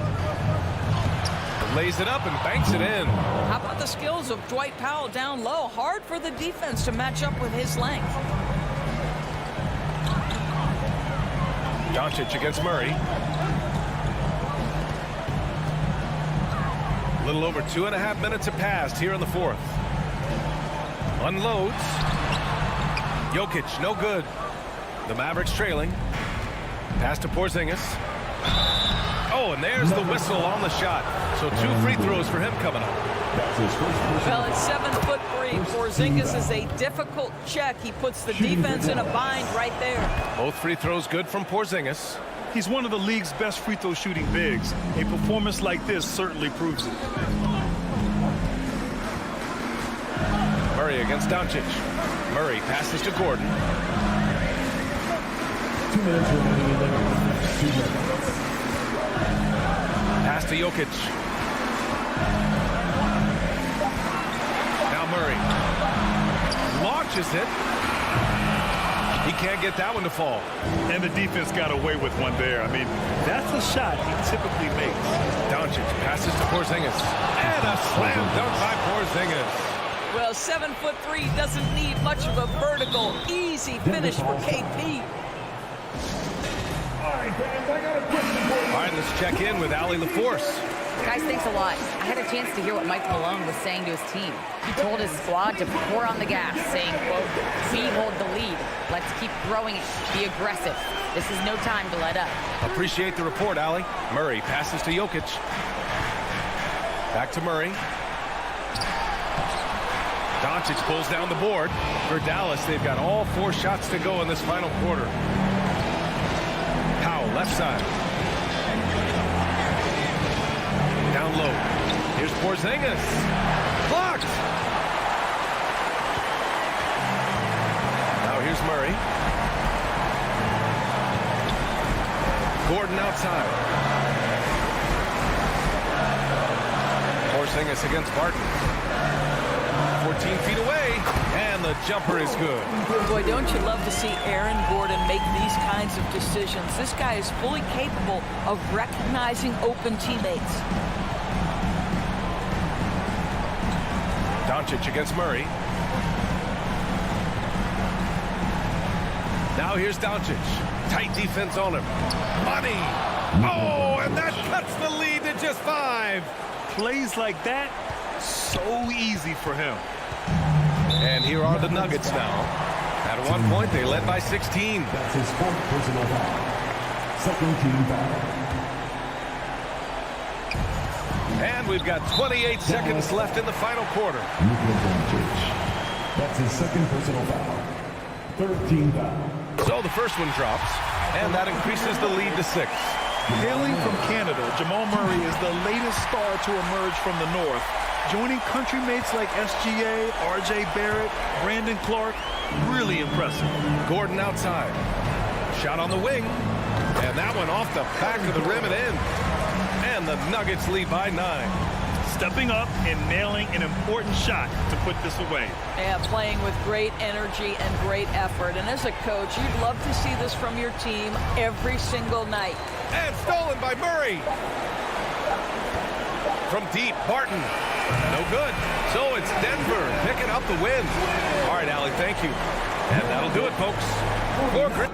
lays it up and banks it in. How about the skills of Dwight Powell down low? Hard for the defense to match up with his length. Doncic against Murray. A little over 2.5 minutes have passed here in the 4th. Unloads. Jokic, no good. The Mavericks trailing. Pass to Porzingis. Oh, and there's the whistle on the shot. So 2 free throws for him coming up. Well, it's 7'3". Porzingis is a difficult check. He puts the defense in a bind right there. Both free throws good from Porzingis. He's one of the league's best free throw shooting bigs. A performance like this certainly proves it. Murray against Doncic. Murray passes to Gordon. 2 minutes remaining in the game. 2 minutes. Pass to Jokic. Now Murray launches it. He can't get that one to fall. And the defense got away with one there. I mean, that's a shot he typically makes. Doncic passes to Porzingis. And a slam dunk by Porzingis. Well, 7'3" doesn't need much of a vertical. Easy finish for KP. All right, let's check in with Allie LaForce. Guys, thanks a lot. I had a chance to hear what Mike Malone was saying to his team. He told his squad to pour on the gas, saying, quote, "We hold the lead. Let's keep throwing it. Be aggressive. This is no time to let up." Appreciate the report, Allie. Murray passes to Jokic. Back to Murray. Doncic pulls down the board. For Dallas, they've got all 4 shots to go in this final quarter. Powell, left side. Down low. Here's Porzingis. Blocked! Now here's Murray. Gordon outside. Porzingis against Barton. 14 feet away, and the jumper is good. Boy, don't you love to see Aaron Gordon make these kinds of decisions. This guy is fully capable of recognizing open teammates. Doncic against Murray. Now here's Doncic. Tight defense on him. Money. Oh, and that cuts the lead to just 5. Plays like that, so easy for him. And here are the Nuggets now. At one point, they led by 16. That's his 4th personal foul. Second team foul. And we've got 28 seconds left in the final quarter. Luka Doncic. That's his 2nd personal foul. 3rd team foul. So the first one drops, and that increases the lead to 6. Hailing from Canada, Jamal Murray is the latest star to emerge from the North, joining countrymates like SGA, RJ Barrett, Brandon Clark. Really impressive. Gordon outside. Shot on the wing. And that one off the back of the rim and in. And the Nuggets lead by 9. Stepping up and nailing an important shot to put this away. Yeah, playing with great energy and great effort. And as a coach, you'd love to see this from your team every single night. And stolen by Murray. from deep. Barton. No good. So it's Denver picking up the win. All right, Allie, thank you. And that'll do it, folks. For Chris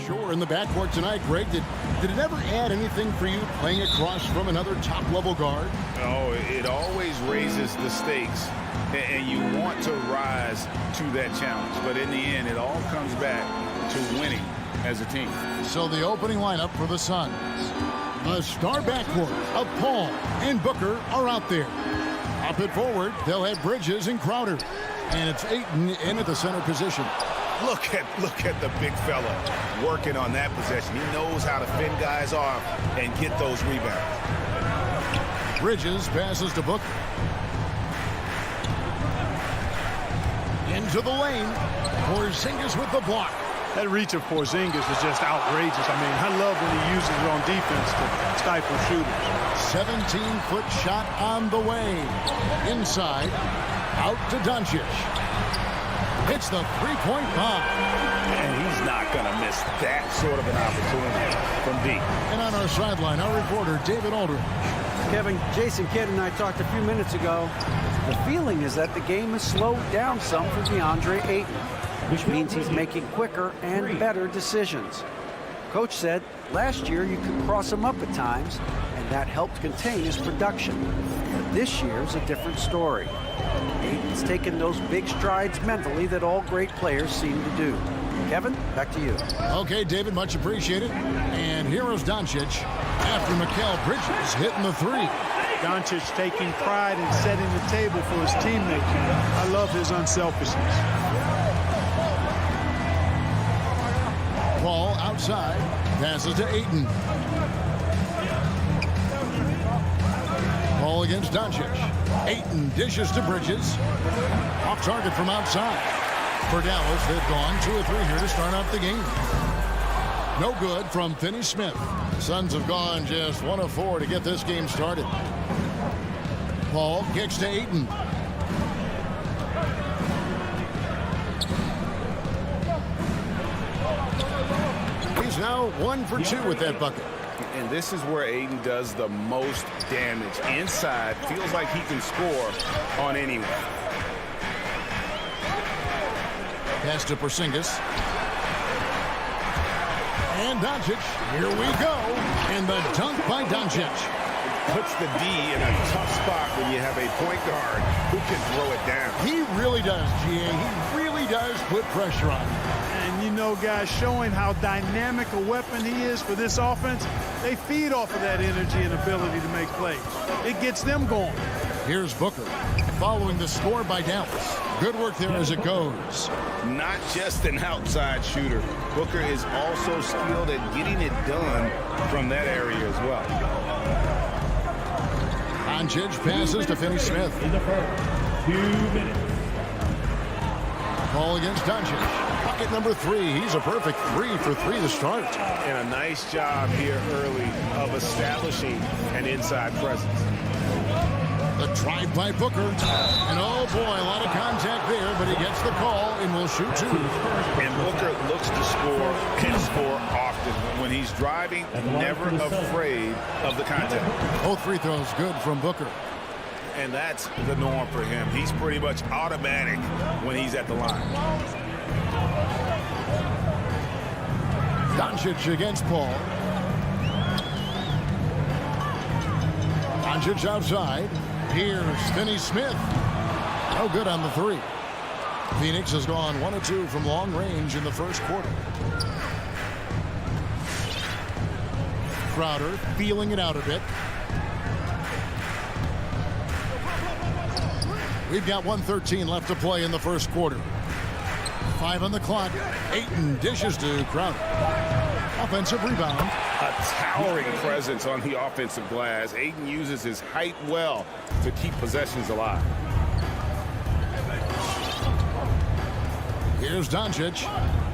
Sure, in the backcourt tonight, Greg, did it ever add anything for you playing across from another top-level guard? Oh, it always raises the stakes, and you want to rise to that challenge. But in the end, it all comes back to winning as a team. So the opening lineup for the Suns. The star backcourt of Paul and Booker are out there. Up at forward, they'll have Bridges and Crowder. And it's Ayton in at the center position. Look at the big fella working on that possession. He knows how to fend guys off and get those rebounds. Bridges passes to Booker. Into the lane. Porzingis with the block. That reach of Porzingis is just outrageous. I mean, I love when he uses it on defense to stifle shooters. 17-foot shot on the way. Inside. Out to Doncic. It's the three-point bomb. And he's not going to miss that sort of an opportunity from deep. And on our sideline, our reporter, David Aldridge. Kevin, Jason Kidd and I talked a few minutes ago. The feeling is that the game has slowed down some for DeAndre Ayton, which means he's making quicker and better decisions. Coach said last year you could cross him up at times, and that helped contain his production. But this year's a different story. Ayton's taken those big strides mentally that all great players seem to do. Kevin, back to you. Okay, David, much appreciated. And here is Doncic after Mikal Bridges hitting the three. Doncic taking pride in setting the table for his teammates. I love his unselfishness. Ball outside, passes to Ayton. Ball against Doncic. Ayton dishes to Bridges. Off target from outside. For Dallas, they've gone 2 of 3 here to start off the game. No good from Finney Smith. Suns have gone just 1 of 4 to get this game started. Ball kicks to Ayton. He's now 1 for 2 with that bucket. And this is where Ayton does the most damage. Inside, feels like he can score on anyone. Pass to Porzingis. And Doncic. Here we go. And the dunk by Doncic. Puts the D in a tough spot when you have a point guard who can throw it down. He really does, GA. He really does put pressure on him. And you know, guys, showing how dynamic a weapon he is for this offense, they feed off of that energy and ability to make plays. It gets them going. Here's Booker following the score by Dallas. Good work there as it goes. Not just an outside shooter. Booker is also skilled at getting it done from that area as well. Doncic passes to Finney Smith. In the first 2 minutes. Ball against Doncic. Bucket number 3. He's a perfect 3 for 3 to start. And a nice job here early of establishing an inside presence. The drive by Booker. And oh boy, a lot of contact there, but he gets the call and will shoot 2. And Booker looks to score and score often. When he's driving, never afraid of the contact. Both free throws good from Booker. And that's the norm for him. He's pretty much automatic when he's at the line. Doncic against Paul. Doncic outside. Here's Finney Smith. No good on the 3. Phoenix has gone 1 of 2 from long range in the first quarter. Crowder feeling it out a bit. We've got 1:13 left to play in the first quarter. 5 on the clock. Ayton dishes to Crowder. Offensive rebound. A towering presence on the offensive glass. Ayton uses his height well to keep possessions alive. Here's Doncic.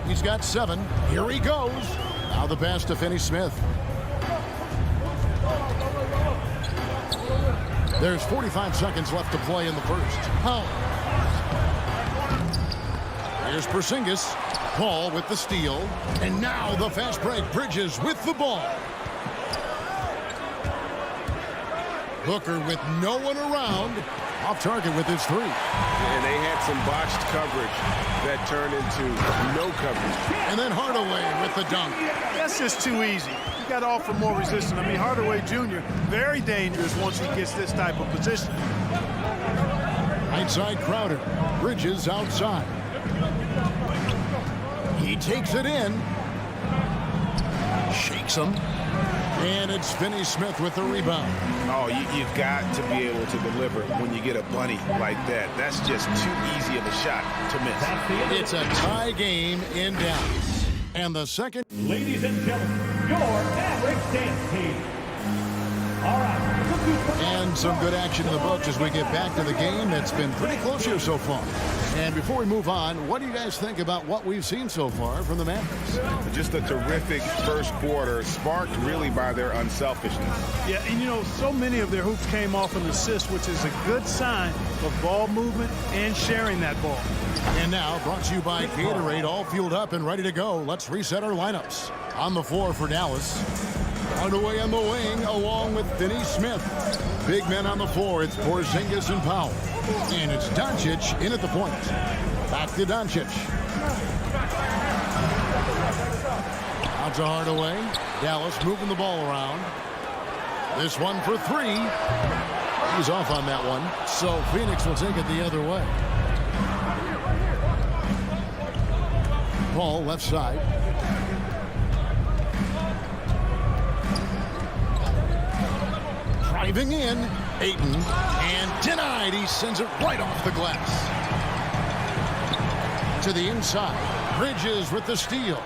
He's got 7. Here he goes. Now the pass to Finney Smith. There's 45 seconds left to play in the first. Here's Porzingis. Paul with the steal. And now the fast break. Bridges with the ball. Booker with no one around. Off target with his 3. And they had some botched coverage that turned into no coverage. And then Hardaway with the dunk. That's just too easy. You got to offer more resistance. I mean, Hardaway Jr., very dangerous once he gets this type of position. Right side Crowder. Bridges outside. He takes it in. Shakes him. And it's Finney-Smith with the rebound. Oh, you've got to be able to deliver when you get a bunny like that. That's just too easy of a shot to miss. It's a tie game in Dallas. And the second. Ladies and gentlemen, your Mavericks dance team. All right. And some good action in the books as we get back to the game that's been pretty close here so far. And before we move on, what do you guys think about what we've seen so far from the Mavericks? Just a terrific first quarter, sparked really by their unselfishness. Yeah, and you know, so many of their hoops came off an assist, which is a good sign of ball movement and sharing that ball. And now, brought to you by Gatorade, all fueled up and ready to go. Let's reset our lineups. On the floor for Dallas. Hardaway on the wing, along with Finney-Smith. Big men on the floor, it's Porzingis and Powell. And it's Doncic in at the point. Back to Doncic. Out to Hardaway. Dallas moving the ball around. This one for three. He's off on that one. So Phoenix will take it the other way. Paul left side. Driving in, Ayton, and denied. He sends it right off the glass. To the inside, Bridges with the steal.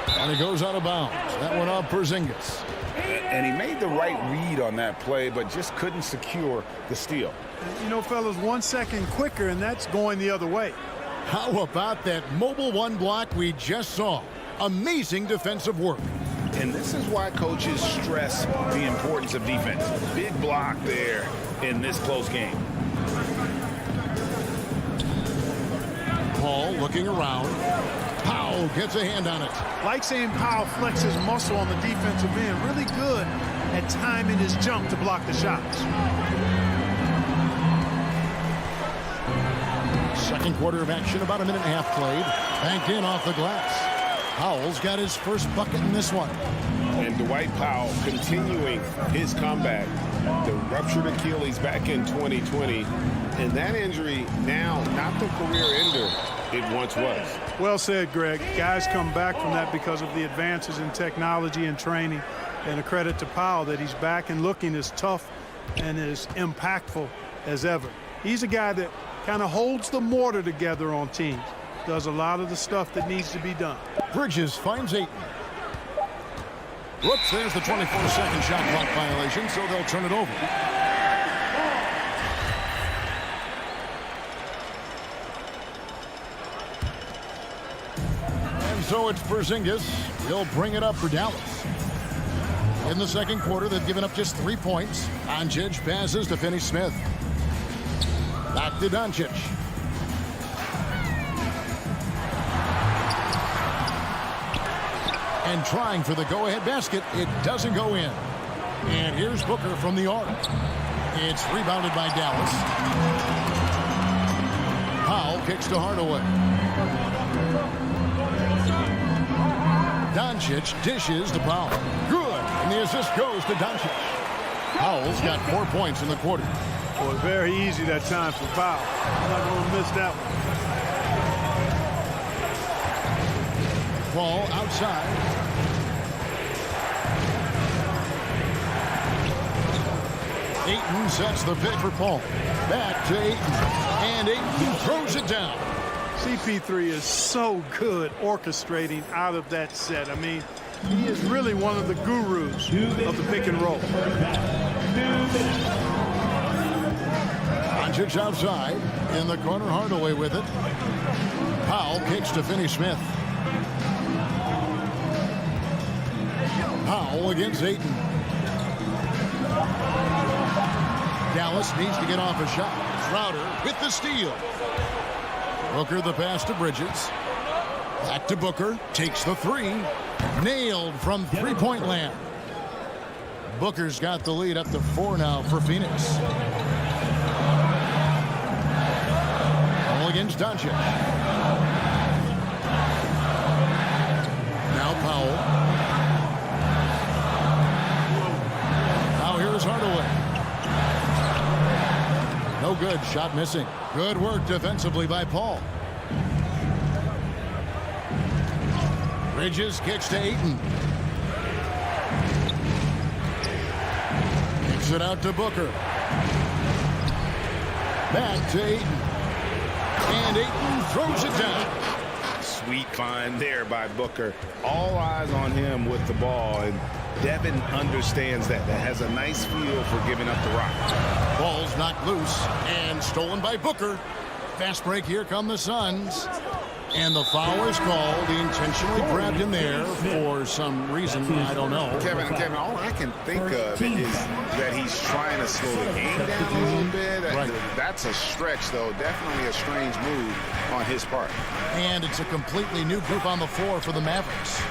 And it goes out of bounds. That one off Porzingis. And he made the right read on that play, but just couldn't secure the steal. You know, fellas, 1 second quicker, and that's going the other way. How about that mobile one block we just saw? Amazing defensive work. And this is why coaches stress the importance of defense. Big block there in this close game. Paul looking around. Powell gets a hand on it. Like seeing Powell flex his muscle on the defensive end. Really good at timing his jump to block the shots. Second quarter of action, about a minute and a half played. Banked in off the glass. Powell's got his first bucket in this one. And Dwight Powell continuing his comeback. The ruptured Achilles back in 2020. And that injury now not the career ender it once was. Well said, Greg. Guys come back from that because of the advances in technology and training. And a credit to Powell that he's back and looking as tough and as impactful as ever. He's a guy that kind of holds the mortar together on teams. Does a lot of the stuff that needs to be done. Bridges finds Ayton. Whoops, there's the 24-second shot clock violation, so they'll turn it over. And so it's Porzingis. He'll bring it up for Dallas. In the second quarter, they've given up just 3 points. Doncic passes to Finney-Smith. Back to Doncic. And trying for the go-ahead basket. It doesn't go in. And here's Booker from the arc. It's rebounded by Dallas. Powell kicks to Hardaway. Doncic dishes to Powell. Good. And the assist goes to Doncic. Powell's got 4 points in the quarter. Boy, very easy that time for Powell. I'm not going to miss that one. Paul outside. Ayton sets the pick for Paul. Back to Ayton. And Ayton throws it down. CP3 is so good orchestrating out of that set. I mean, he is really one of the gurus of the pick and roll. Doncic outside. In the corner, Hardaway with it. Powell kicks to Finney-Smith. Powell against Ayton. Dallas needs to get off a shot. Crowder with the steal. Booker the pass to Bridges. Back to Booker. Takes the three. Nailed from three-point land. Booker's got the lead up to 4 now for Phoenix. All against Doncic. good. Shot missing. Good work defensively by Paul. Bridges kicks to Ayton. Kicks it out to Booker. Back to Ayton. And Ayton throws it down. Sweet find there by Booker. All eyes on him with the ball, and Devin understands that. That has a nice feel for giving up the rock. Ball's knocked loose and stolen by Booker. Fast break. Here come the Suns. And the foul is called. He intentionally grabbed him there for some reason. I don't know. Kevin, all I can think of is that he's trying to slow the game down a little bit. Right. That's a stretch, though. Definitely a strange move on his part. And it's a completely new group on the floor for the Mavericks.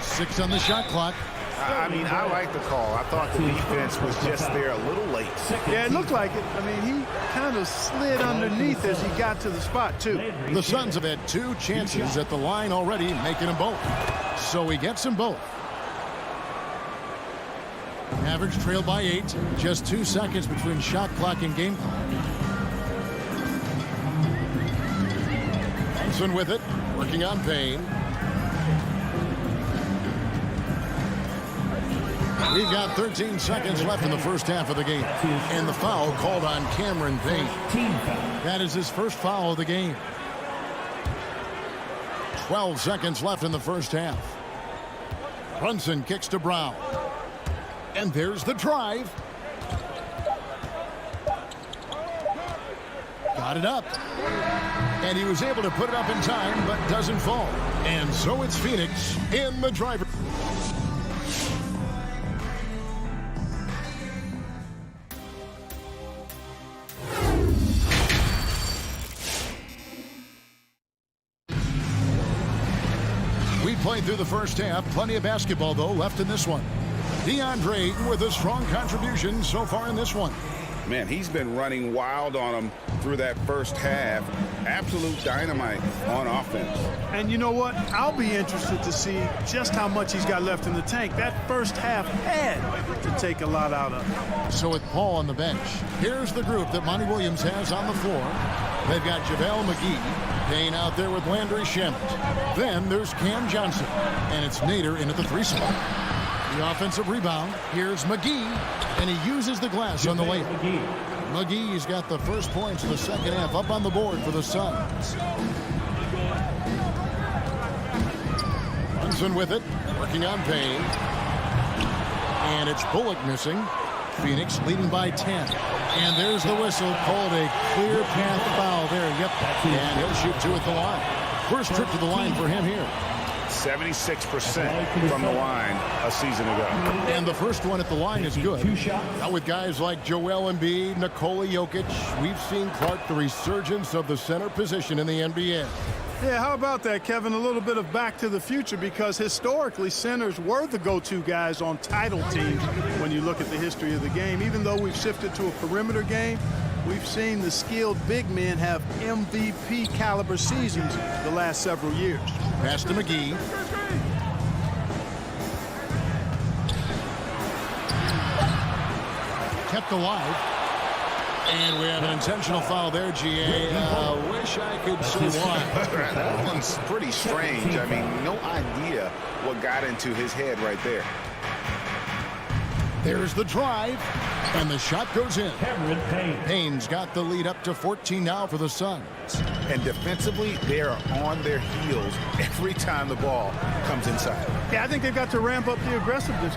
6 on the shot clock. I mean, I like the call. I thought the defense was just there a little late. Yeah, it looked like it. I mean, he kind of slid underneath as he got to the spot, too. The Suns have had 2 chances at the line already, making them both. So he gets them both. Mavericks trail by 8. Just 2 seconds between shot clock and game clock. Brunson with it, working on Payne. We've got 13 seconds left in the first half of the game. And the foul called on Cameron Payne. That is his first foul of the game. 12 seconds left in the first half. Brunson kicks to Brown. And there's the drive. Got it up. And he was able to put it up in time, but doesn't fall. And so it's Phoenix in the driver. Played through the first half. Plenty of basketball, though, left in this one. DeAndre Ayton with a strong contribution so far in this one. Man, he's been running wild on him through that first half. Absolute dynamite on offense. And you know what? I'll be interested to see just how much he's got left in the tank. That first half had to take a lot out of him. So with Paul on the bench, here's the group that Monty Williams has on the floor. They've got JaVale McGee. Payne out there with Landry Shamet. Then there's Cam Johnson. And it's Nader in at the 3 spot. The offensive rebound. Here's McGee. And he uses the glass on the layup. McGee's got the first points of the second half up on the board for the Suns. Brunson with it. Working on Payne. And it's Bullock missing. Phoenix leading by 10. And there's the whistle, called a clear path foul there. Yep. And he'll shoot 2 at the line. First trip to the line for him here. 76% from the line a season ago. And the first one at the line is good. Now with guys like Joel Embiid, Nikola Jokic, we've seen, Clark, the resurgence of the center position in the NBA. Yeah, how about that, Kevin? A little bit of back to the future, because historically centers were the go-to guys on title teams when you look at the history of the game. Even though we've shifted to a perimeter game, we've seen the skilled big men have MVP caliber seasons the last several years. Pass to McGee. Kept alive. And we have an intentional foul there, GA. Wish I could see why. That one's pretty strange. I mean, no idea what got into his head right there. There's the drive, and the shot goes in. Cameron Payne. Payne's got the lead up to 14 now for the Suns. And defensively, they are on their heels every time the ball comes inside. Yeah, I think they've got to ramp up the aggressiveness.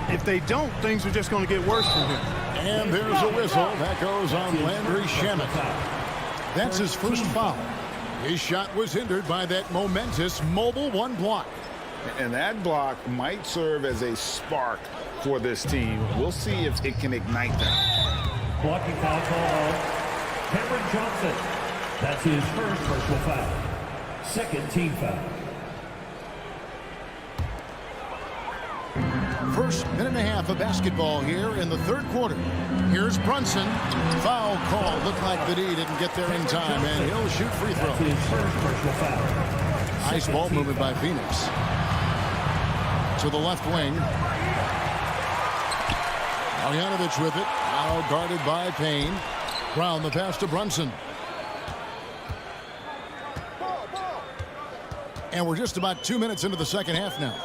If they don't, things are just going to get worse from here. And there's a whistle. That goes on Landry Shamet. That's his first foul. His shot was hindered by that momentous mobile 1 block. And that block might serve as a spark for this team. We'll see if it can ignite them. Blocking foul call on Cameron Johnson. That's his first personal foul. Second team foul. First minute and a half of basketball here in the third quarter. Here's Brunson. Foul call. Looked like the D didn't get there in time, and he'll shoot free throw. That's his first personal foul. Nice ball movement by Phoenix. To the left wing. Marjanovic with it. Now guarded by Payne. Brown the pass to Brunson. And we're just about 2 minutes into the second half now.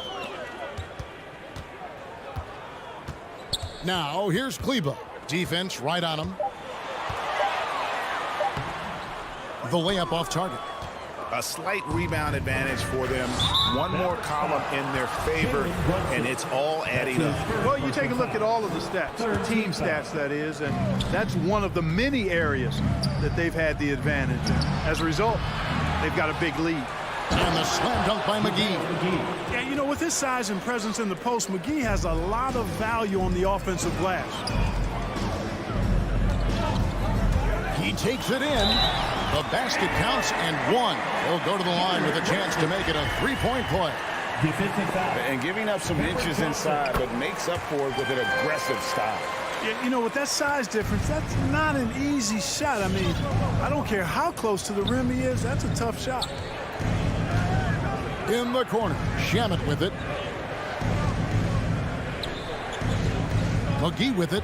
Now, here's Kleber. Defense right on him. The layup off target. A slight rebound advantage for them. One more column in their favor, and it's all adding up. Well, you take a look at all of the stats, the team stats, that is, and that's one of the many areas that they've had the advantage. And as a result, they've got a big lead. And the slam dunk by McGee. Yeah, you know, with his size and presence in the post, McGee has a lot of value on the offensive glass. He takes it in. The basket counts and one. He'll go to the line with a chance to make it a three-point play. Defensive foul. And giving up some inches inside, but makes up for it with an aggressive style. Yeah, you know, with that size difference, that's not an easy shot. I mean, I don't care how close to the rim he is, that's a tough shot. In the corner, Shamet with it. McGee with it.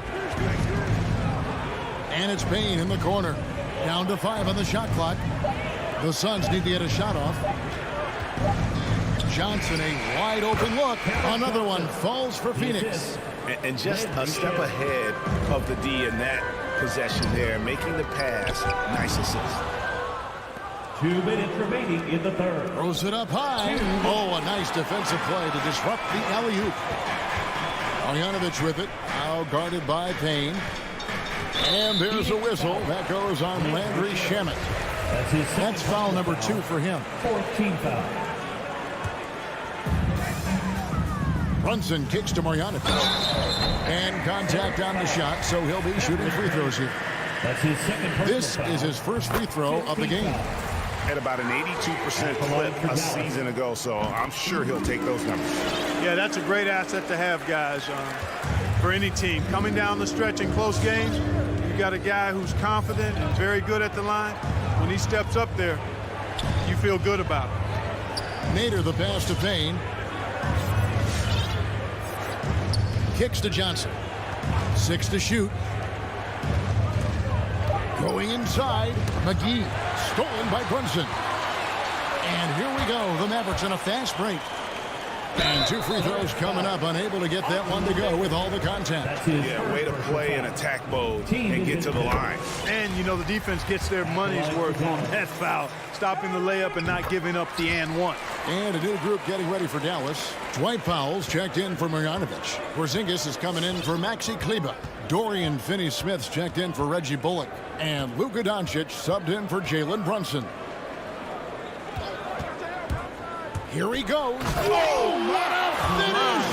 And it's Payne in the corner. Down to 5 on the shot clock. The Suns need to get a shot off. Johnson, a wide open look. Another one falls for Phoenix. And just a step ahead of the D in that possession there, making the pass. Nice assist. 2 minutes remaining in the third. Throws it up high. Oh, a nice defensive play to disrupt the alley-oop. Marjanovic with it. Now guarded by Payne. And there's a whistle. That goes on Landry Shamet. That's foul number 2 for him. 4th team foul. Brunson kicks to Marjanovic. And contact on the shot, so he'll be shooting free throws here. That's his second personal This foul. is his first free throw of the game. At about an 82% clip a season ago, so I'm sure he'll take those numbers. Yeah, that's a great asset to have, guys, for any team. Coming down the stretch in close games, you got a guy who's confident and very good at the line. When he steps up there, you feel good about it. Nader the pass to Payne. Kicks to Johnson. 6 to shoot. Going inside, McGee. Stolen by Brunson. And here we go. The Mavericks on a fast break. And 2 free throws coming up. Unable to get that one to go with all the contact. Yeah, way to play in attack mode and get to the line. And, you know, the defense gets their money's worth on that foul. Stopping the layup and not giving up the and one. And a new group getting ready for Dallas. Dwight Powell's checked in for Marjanovic. Porzingis is coming in for Maxi Kleber. Dorian Finney-Smith's checked in for Reggie Bullock. And Luka Doncic subbed in for Jalen Brunson. Here he goes. Oh, what a finish!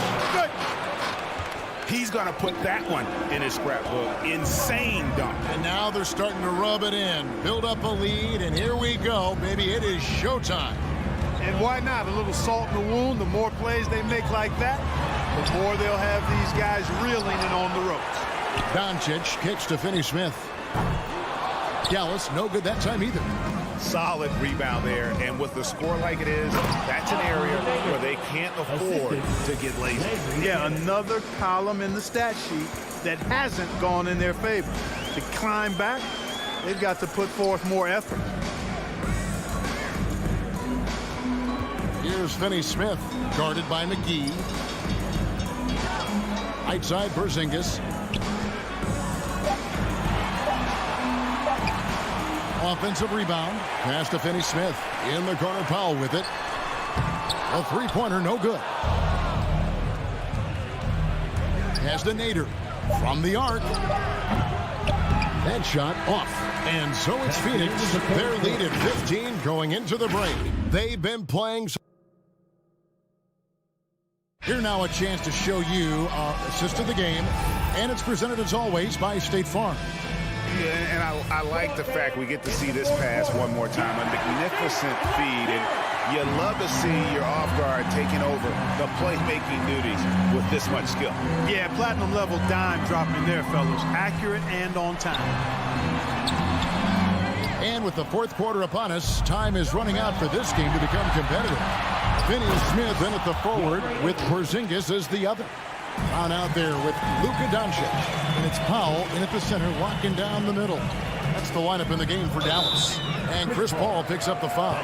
He's going to put that one in his scrapbook. Insane dunk. And now they're starting to rub it in. Build up a lead, and here we go. Maybe it is showtime. And why not? A little salt in the wound. The more plays they make like that, the more they'll have these guys reeling and on the ropes. Doncic kicks to Finney-Smith. Dallas, no good that time either. Solid rebound there, and with the score like it is, that's an area where they can't afford to get lazy. Yeah, another column in the stat sheet that hasn't gone in their favor. To climb back, they've got to put forth more effort. Here's Finney-Smith, guarded by McGee. Right side, Porzingis. Offensive rebound. Pass to Finney-Smith. In the corner, Powell with it. A three-pointer, no good. Pass to Nader. From the arc. That shot off. And so it's Phoenix. Their lead at 15 going into the break. They've been playing. Here now a chance to show you assist of the game. And it's presented as always by State Farm. Yeah, and I like the fact we get to see this pass one more time. A magnificent feed, and you love to see your off guard taking over the playmaking duties with this much skill. Yeah, platinum level dime dropping there, fellas. Accurate and on time. And with the fourth quarter upon us, time is running out for this game to become competitive. Finney-Smith in at the forward with Porzingis as the other. On out there with Luka Doncic. And it's Powell in at the center, locking down the middle. That's the lineup in the game for Dallas. And Chris Paul picks up the foul.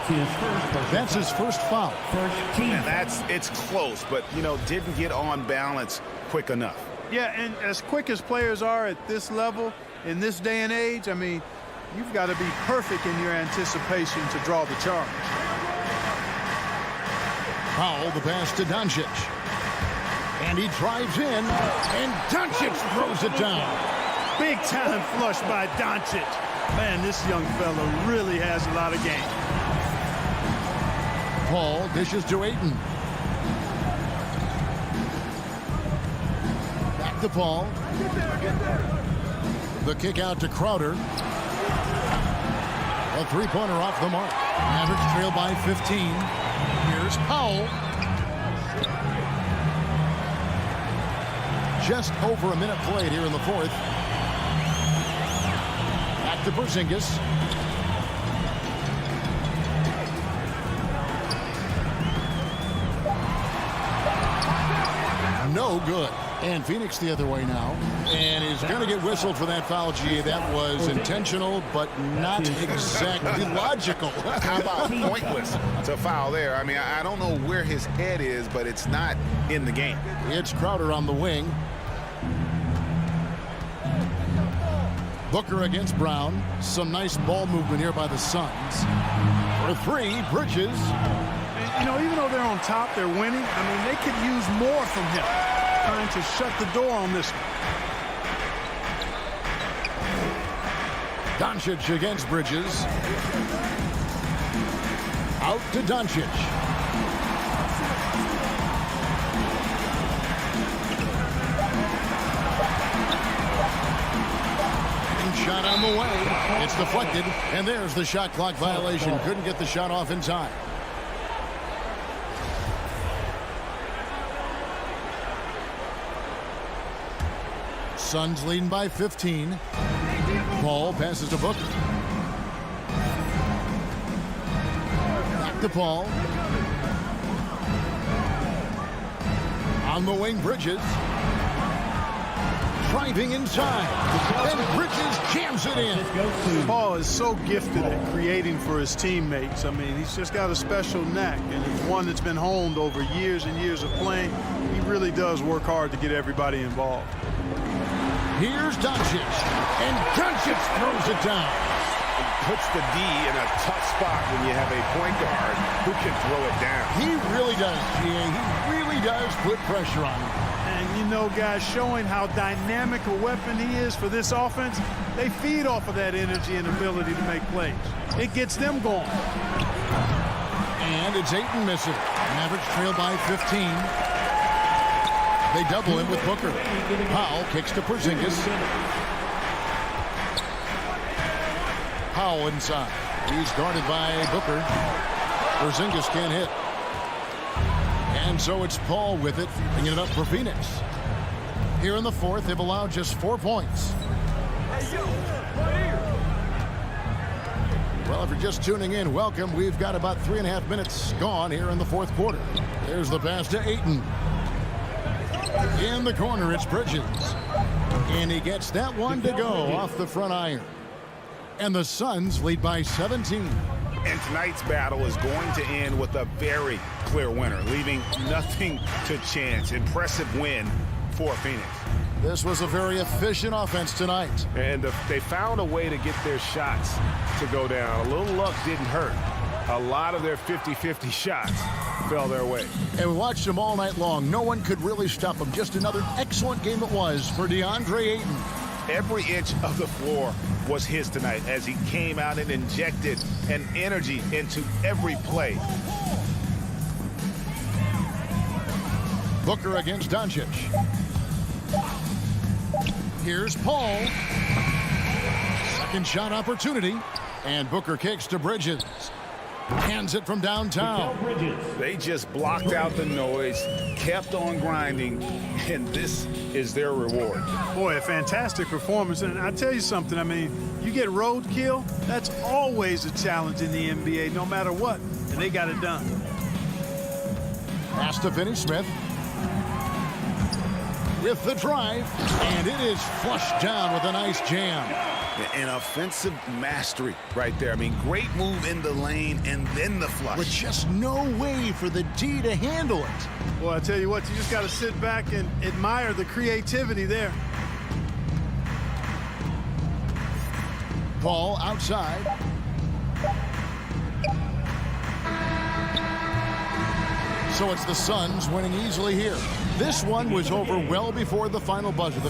That's his first foul. And it's close, but, didn't get on balance quick enough. Yeah, and as quick as players are at this level, in this day and age, I mean, you've got to be perfect in your anticipation to draw the charge. Powell, the pass to Doncic. And he drives in, and Doncic throws it down. Big time flush by Doncic. Man, this young fella really has a lot of game. Paul dishes to Ayton. Back to Paul. The kick out to Crowder. A three-pointer off the mark. Mavericks trail by 15. Here's Powell. Just over a minute played here in the fourth. Back to Porzingis. No good. And Phoenix the other way now. And is going to get whistled for that foul, G. That was intentional, but not exactly logical. How about pointless to foul there? I mean, I don't know where his head is, but it's not in the game. It's Crowder on the wing. Booker against Brown. Some nice ball movement here by the Suns. For three, Bridges. And, even though they're on top, they're winning. I mean, they could use more from him. Trying to shut the door on this one. Doncic against Bridges. Out to Doncic. Shot on the way. It's deflected, and there's the shot clock violation. Couldn't get the shot off in time. Suns leading by 15. Paul passes to Booker. Back to Paul. On the wing, Bridges. Driving inside. And Bridges jams it in. Paul is so gifted at creating for his teammates. I mean, he's just got a special knack, and it's one that's been honed over years and years of playing. He really does work hard to get everybody involved. Here's Doncic, and Doncic throws it down. Puts the D in a tough spot when you have a point guard who can throw it down. He really does, G.A. He really does put pressure on him. And, guys, showing how dynamic a weapon he is for this offense, they feed off of that energy and ability to make plays. It gets them going. And it's Ayton missing. Mavericks trail by 15. They double him with Booker. Powell kicks to Porzingis. Powell inside. He's guarded by Booker. Porzingis can't hit. And so it's Paul with it, bringing it up for Phoenix. Here in the fourth, they've allowed just 4 points. Well, if you're just tuning in, welcome. We've got about 3.5 minutes gone here in the fourth quarter. There's the pass to Ayton. In the corner, it's Bridges. And he gets that one to go off the front iron. And the Suns lead by 17. And tonight's battle is going to end with a very clear winner, leaving nothing to chance. Impressive win for Phoenix. This was a very efficient offense tonight. And they found a way to get their shots to go down. A little luck didn't hurt. A lot of their 50-50 shots fell their way. And we watched them all night long. No one could really stop them. Just another excellent game it was for DeAndre Ayton. Every inch of the floor was his tonight as he came out and injected an energy into every play. Booker against Doncic. Here's Paul. Second shot opportunity. And Booker kicks to Bridges. Hands it from downtown. They just blocked out the noise, kept on grinding, and this is their reward. Boy, a fantastic performance. And I tell you something, I mean, you get roadkill, that's always a challenge in the NBA, no matter what. And they got it done. Pass to Finney Smith. With the drive, and it is flushed down with a nice jam. An offensive mastery right there. I mean, great move in the lane and then the flush. With just no way for the D to handle it. Well, I tell you what, you just got to sit back and admire the creativity there. Ball outside. So it's the Suns winning easily here. This one was over well before the final buzzer.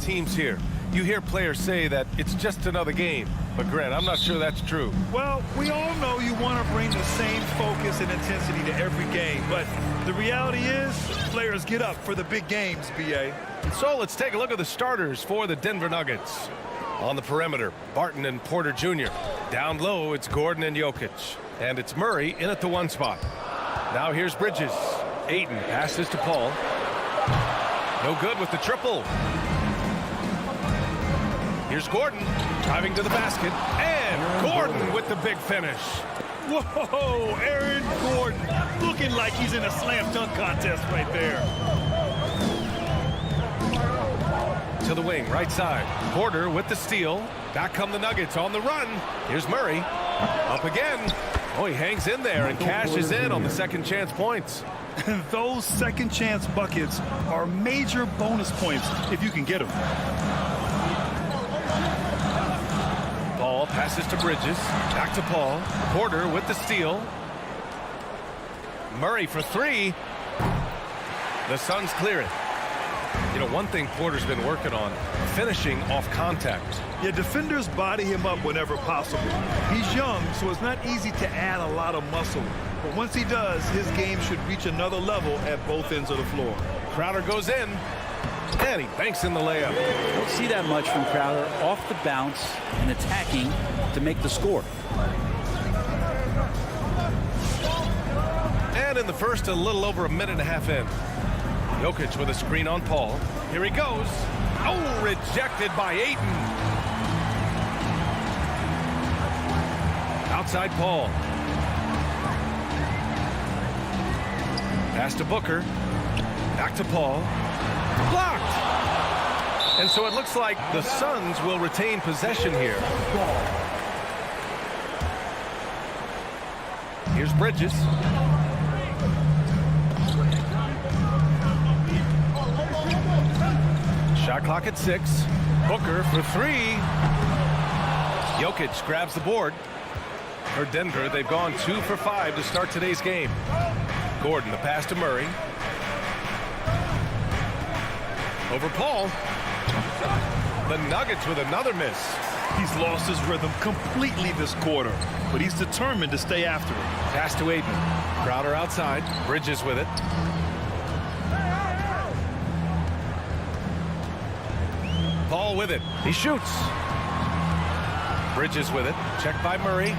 teams here. You hear players say that it's just another game. But, Grant, I'm not sure that's true. Well, we all know you want to bring the same focus and intensity to every game. But the reality is, players get up for the big games, B.A. So let's take a look at the starters for the Denver Nuggets. On the perimeter, Barton and Porter Jr. Down low, it's Gordon and Jokic. And it's Murray in at the 1 spot. Now here's Bridges. Ayton passes to Paul. No good with the triple. Here's Gordon driving to the basket. And Gordon with the big finish. Whoa, Aaron Gordon looking like he's in a slam dunk contest right there. To the wing, right side. Porter with the steal. Back come the Nuggets on the run. Here's Murray. Up again. Oh, he hangs in there and cashes in on the second chance points. Those second chance buckets are major bonus points if you can get them. Paul passes to Bridges. Back to Paul. Porter with the steal. Murray for 3. The Suns clear it. You know, one thing Porter's been working on, finishing off contact. Yeah, defenders body him up whenever possible. He's young, so it's not easy to add a lot of muscle. But once he does, his game should reach another level at both ends of the floor. Crowder goes in, and he banks in the layup. Don't see that much from Crowder off the bounce and attacking to make the score. And in the first, a little over a minute and a half in. Jokic with a screen on Paul. Here he goes. Oh, rejected by Ayton. Outside Paul. Pass to Booker. Back to Paul. Blocked. And so it looks like the Suns will retain possession here. Here's Bridges. Shot clock at 6. Booker for 3. Jokic grabs the board. For Denver, they've gone 2 for 5 to start today's game. Gordon, the pass to Murray. Over Paul. The Nuggets with another miss. He's lost his rhythm completely this quarter, but he's determined to stay after it. Pass to Ayton. Crowder outside. Bridges with it. Paul with it. He shoots. Bridges with it. Checked by Murray.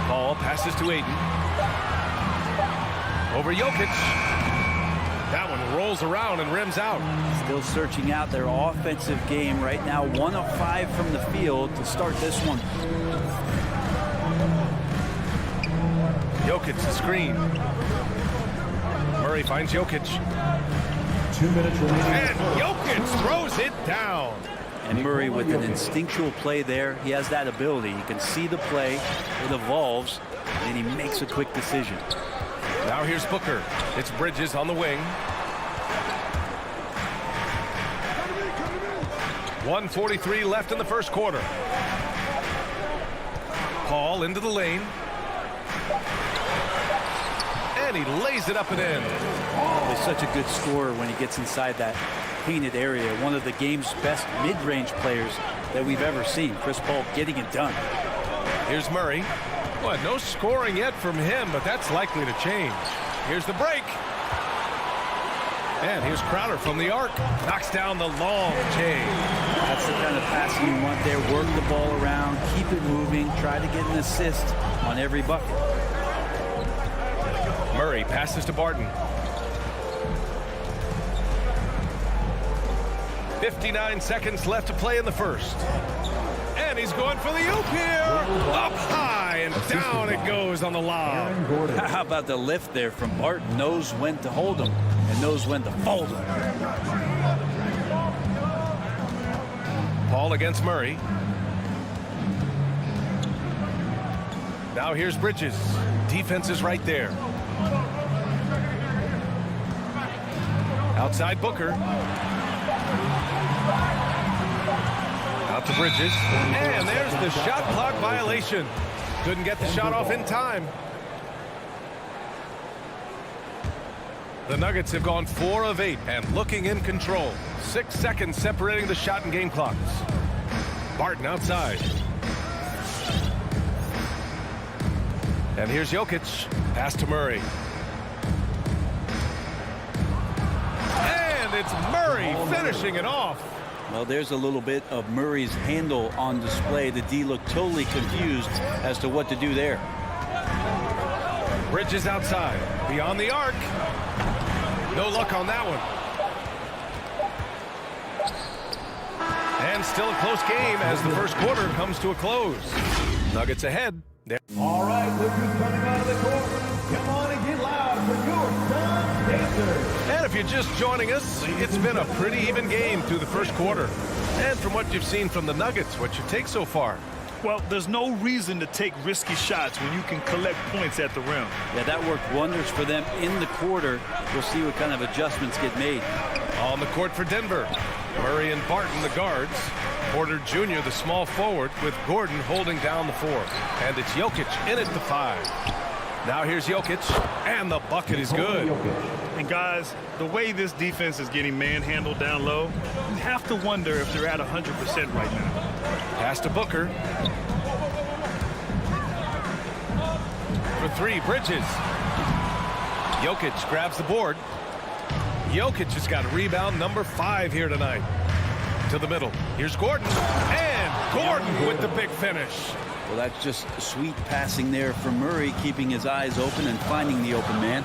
Paul passes to Ayton. Over Jokic. That one rolls around and rims out. Still searching out their offensive game right now. 1 of 5 from the field to start this one. Jokic the screen. Murray finds Jokic. 2 minutes remaining. And Jokic throws it down. And Murray with an instinctual play there. He has that ability. You can see the play. It evolves. And he makes a quick decision. Now here's Booker. It's Bridges on the wing. 1:43 left in the first quarter. Paul into the lane. And he lays it up and in. He's such a good scorer when he gets inside that painted area. One of the game's best mid-range players that we've ever seen. Chris Paul getting it done. Here's Murray. Well, no scoring yet from him, but that's likely to change. Here's the break. And here's Crowder from the arc. Knocks down the long chain. That's the kind of passing you want there. Work the ball around, keep it moving, try to get an assist on every bucket. Murray passes to Barton. 59 seconds left to play in the first. And he's going for the oop here. Up high and down it goes on the lob. How about the lift there from Barton? Knows when to hold him and knows when to fold him. Paul against Murray. Now here's Bridges. Defense is right there. Outside Booker. Out to Bridges. And there's the shot clock violation. Couldn't get the shot off in time. The Nuggets have gone 4 of 8 and looking in control. 6 seconds separating the shot and game clocks. Barton outside. And here's Jokic. Pass to Murray. And it's Murray finishing it off. Well, there's a little bit of Murray's handle on display. The D looked totally confused as to what to do there. Bridges outside. Beyond the arc. No luck on that one. And still a close game as the first quarter comes to a close. Nuggets ahead. All right, look who's coming out of the court. Come on and get loud for your Suns Pacers. And if you're just joining us, it's been a pretty even game through the first quarter. And from what you've seen from the Nuggets, what's your take so far? Well, there's no reason to take risky shots when you can collect points at the rim. Yeah, that worked wonders for them in the quarter. We'll see what kind of adjustments get made. On the court for Denver, Murray and Barton, the guards. Porter Jr., the small forward, with Gordon holding down the 4. And it's Jokic in at the 5. Now here's Jokic, and the bucket is good. And guys, the way this defense is getting manhandled down low, you have to wonder if they're at 100% right now. Pass to Booker. For 3, Bridges. Jokic grabs the board. Jokic has got rebound number 5 here tonight. To the middle. Here's Gordon. And Gordon with the big finish. Well, that's just sweet passing there from Murray, keeping his eyes open and finding the open man.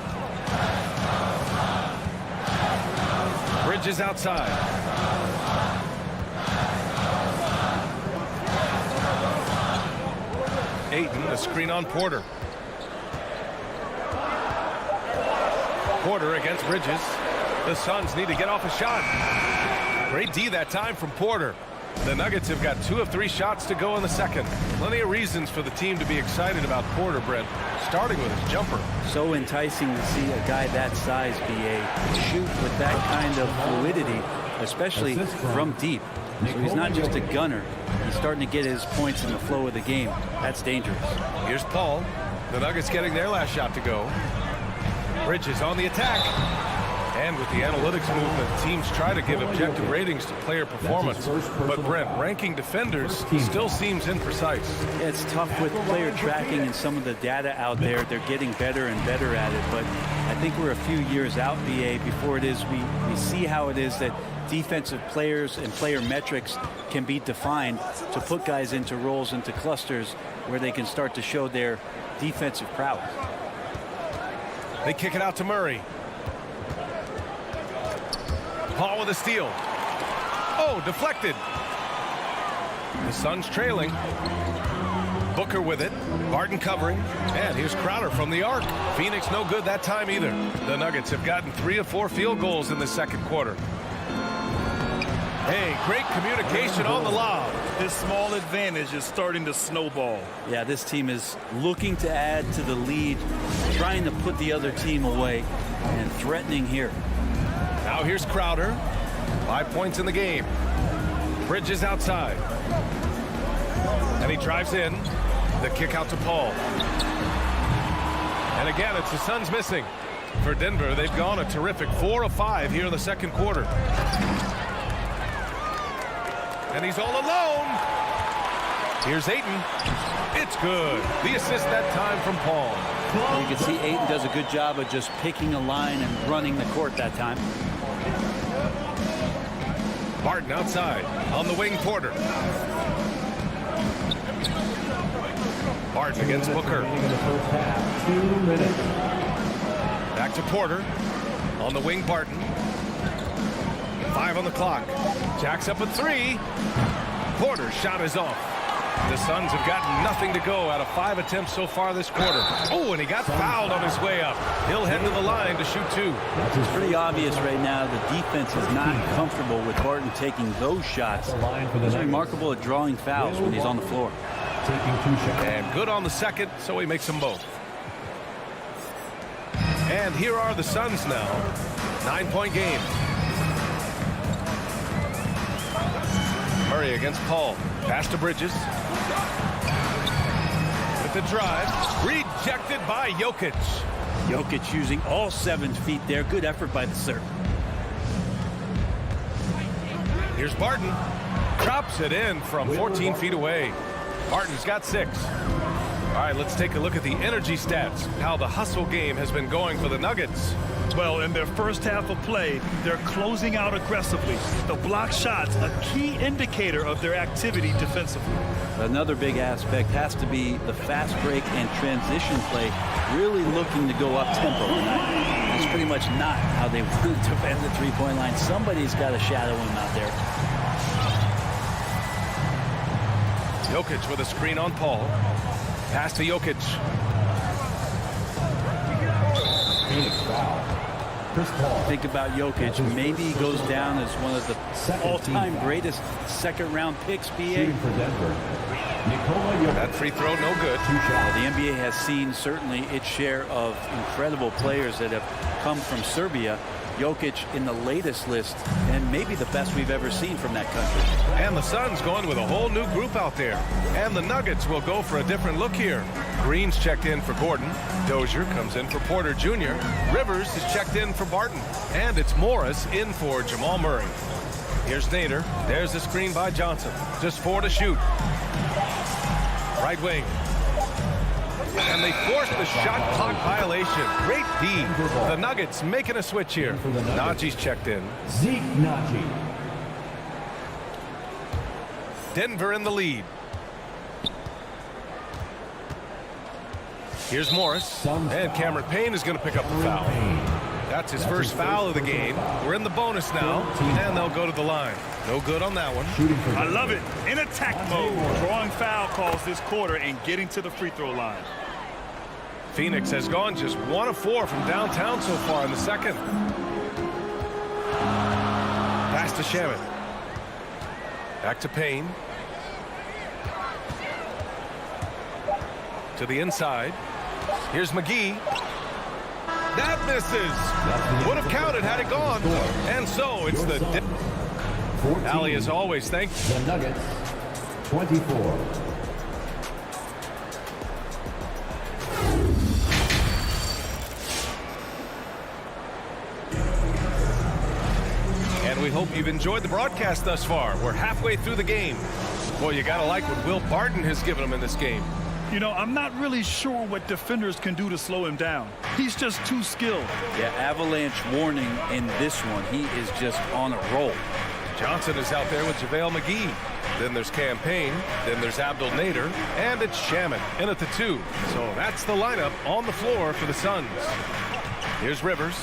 Bridges outside. Ayton, the screen on Porter. Porter against Bridges. The Suns need to get off a shot. Great D that time from Porter. The Nuggets have got 2 of 3 shots to go in the second. Plenty of reasons for the team to be excited about Porter, Brent, starting with his jumper. So enticing to see a guy that size, BA, shoot with that kind of fluidity, especially from deep. So he's not just a gunner. He's starting to get his points in the flow of the game. That's dangerous. Here's Paul. The Nuggets getting their last shot to go. Bridges on the attack. And with the analytics movement, teams try to give objective ratings to player performance. But Brent, ranking defenders still seems imprecise. Yeah, it's tough with player tracking and some of the data out there. They're getting better and better at it. But I think we're a few years out, BA, before it is we see how it is that defensive players and player metrics can be defined to put guys into roles, into clusters where they can start to show their defensive prowess. They kick it out to Murray. Paul with a steal. Oh, deflected. The Suns trailing. Booker with it. Barton covering. And here's Crowder from the arc. Phoenix no good that time either. The Nuggets have gotten 3 of 4 field goals in the second quarter. Hey, great communication on the lob. This small advantage is starting to snowball. Yeah, this team is looking to add to the lead, trying to put the other team away, and threatening here. Now here's Crowder. 5 points in the game. Bridges outside. And he drives in. The kick out to Paul. And again, it's the Suns missing. For Denver, they've gone a terrific 4 of 5 here in the second quarter. And he's all alone. Here's Ayton. It's good. The assist that time from Paul. You can see Ayton does a good job of just picking a line and running the court that time. Barton outside. On the wing, Porter. Barton against Booker. 2 minutes. Back to Porter. On the wing, Barton. 5 on the clock. Jacks up a 3. Porter's shot is off. The Suns have gotten nothing to go out of 5 attempts so far this quarter. Oh, and he got fouled on his way up. He'll head to the line to shoot 2. It's pretty obvious right now the defense is not comfortable with Barton taking those shots. He's remarkable at drawing fouls when he's on the floor. Taking 2 shots. And good on the second, so he makes them both. And here are the Suns now. 9-point game. Murray against Paul. Pass to Bridges. With the drive. Rejected by Jokic. Jokic using all 7 feet there. Good effort by the Serb. Here's Barton. Drops it in from 14 feet away. Barton's got 6. All right, let's take a look at the energy stats. How the hustle game has been going for the Nuggets. Well, in their first half of play, they're closing out aggressively. The block shots, a key indicator of their activity defensively. Another big aspect has to be the fast break and transition play, really looking to go up tempo tonight. That's pretty much not how they want to defend the three-point line. Somebody's got to shadow him out there. Jokic with a screen on Paul. Pass to Jokic. Phoenix foul. Chris Paul. Think about Jokic. Maybe he goes down as one of the all-time greatest second-round picks, BA. Shooting for Denver. Nikola Jokic. That free throw, no good. The NBA has seen certainly its share of incredible players that have come from Serbia. Jokic in the latest list, and maybe the best we've ever seen from that country. And the Suns going with a whole new group out there. And the Nuggets will go for a different look here. Green's checked in for Gordon. Dozier comes in for Porter Jr. Rivers is checked in for Barton. And it's Morris in for Jamal Murray. Here's Nader. There's the screen by Johnson. Just 4 to shoot. Right wing. And they forced the shot clock violation. Great D. The Nuggets making a switch here. Najee's checked in. Zeke Naji. Denver in the lead. Here's Morris. And Cameron Payne is going to pick up the foul. That's his first foul of the game. We're in the bonus now. And they'll go to the line. No good on that one. I love it. In attack mode. Drawing foul calls this quarter and getting to the free throw line. Phoenix has gone just 1 of 4 from downtown so far in the second. Pass to Shamet. Back to Payne. To the inside. Here's McGee. That misses. Would have counted had it gone. And so it's the... Allie, as always, thank you. The Nuggets, 24. And we hope you've enjoyed the broadcast thus far. We're halfway through the game. Boy, you gotta like what Will Barton has given him in this game. You know, I'm not really sure what defenders can do to slow him down. He's just too skilled. Yeah, avalanche warning in this one. He is just on a roll. Johnson is out there with JaVale McGee. Then there's Cam Payne. Then there's Abdel Nader. And it's Shamet in at the 2. So that's the lineup on the floor for the Suns. Here's Rivers.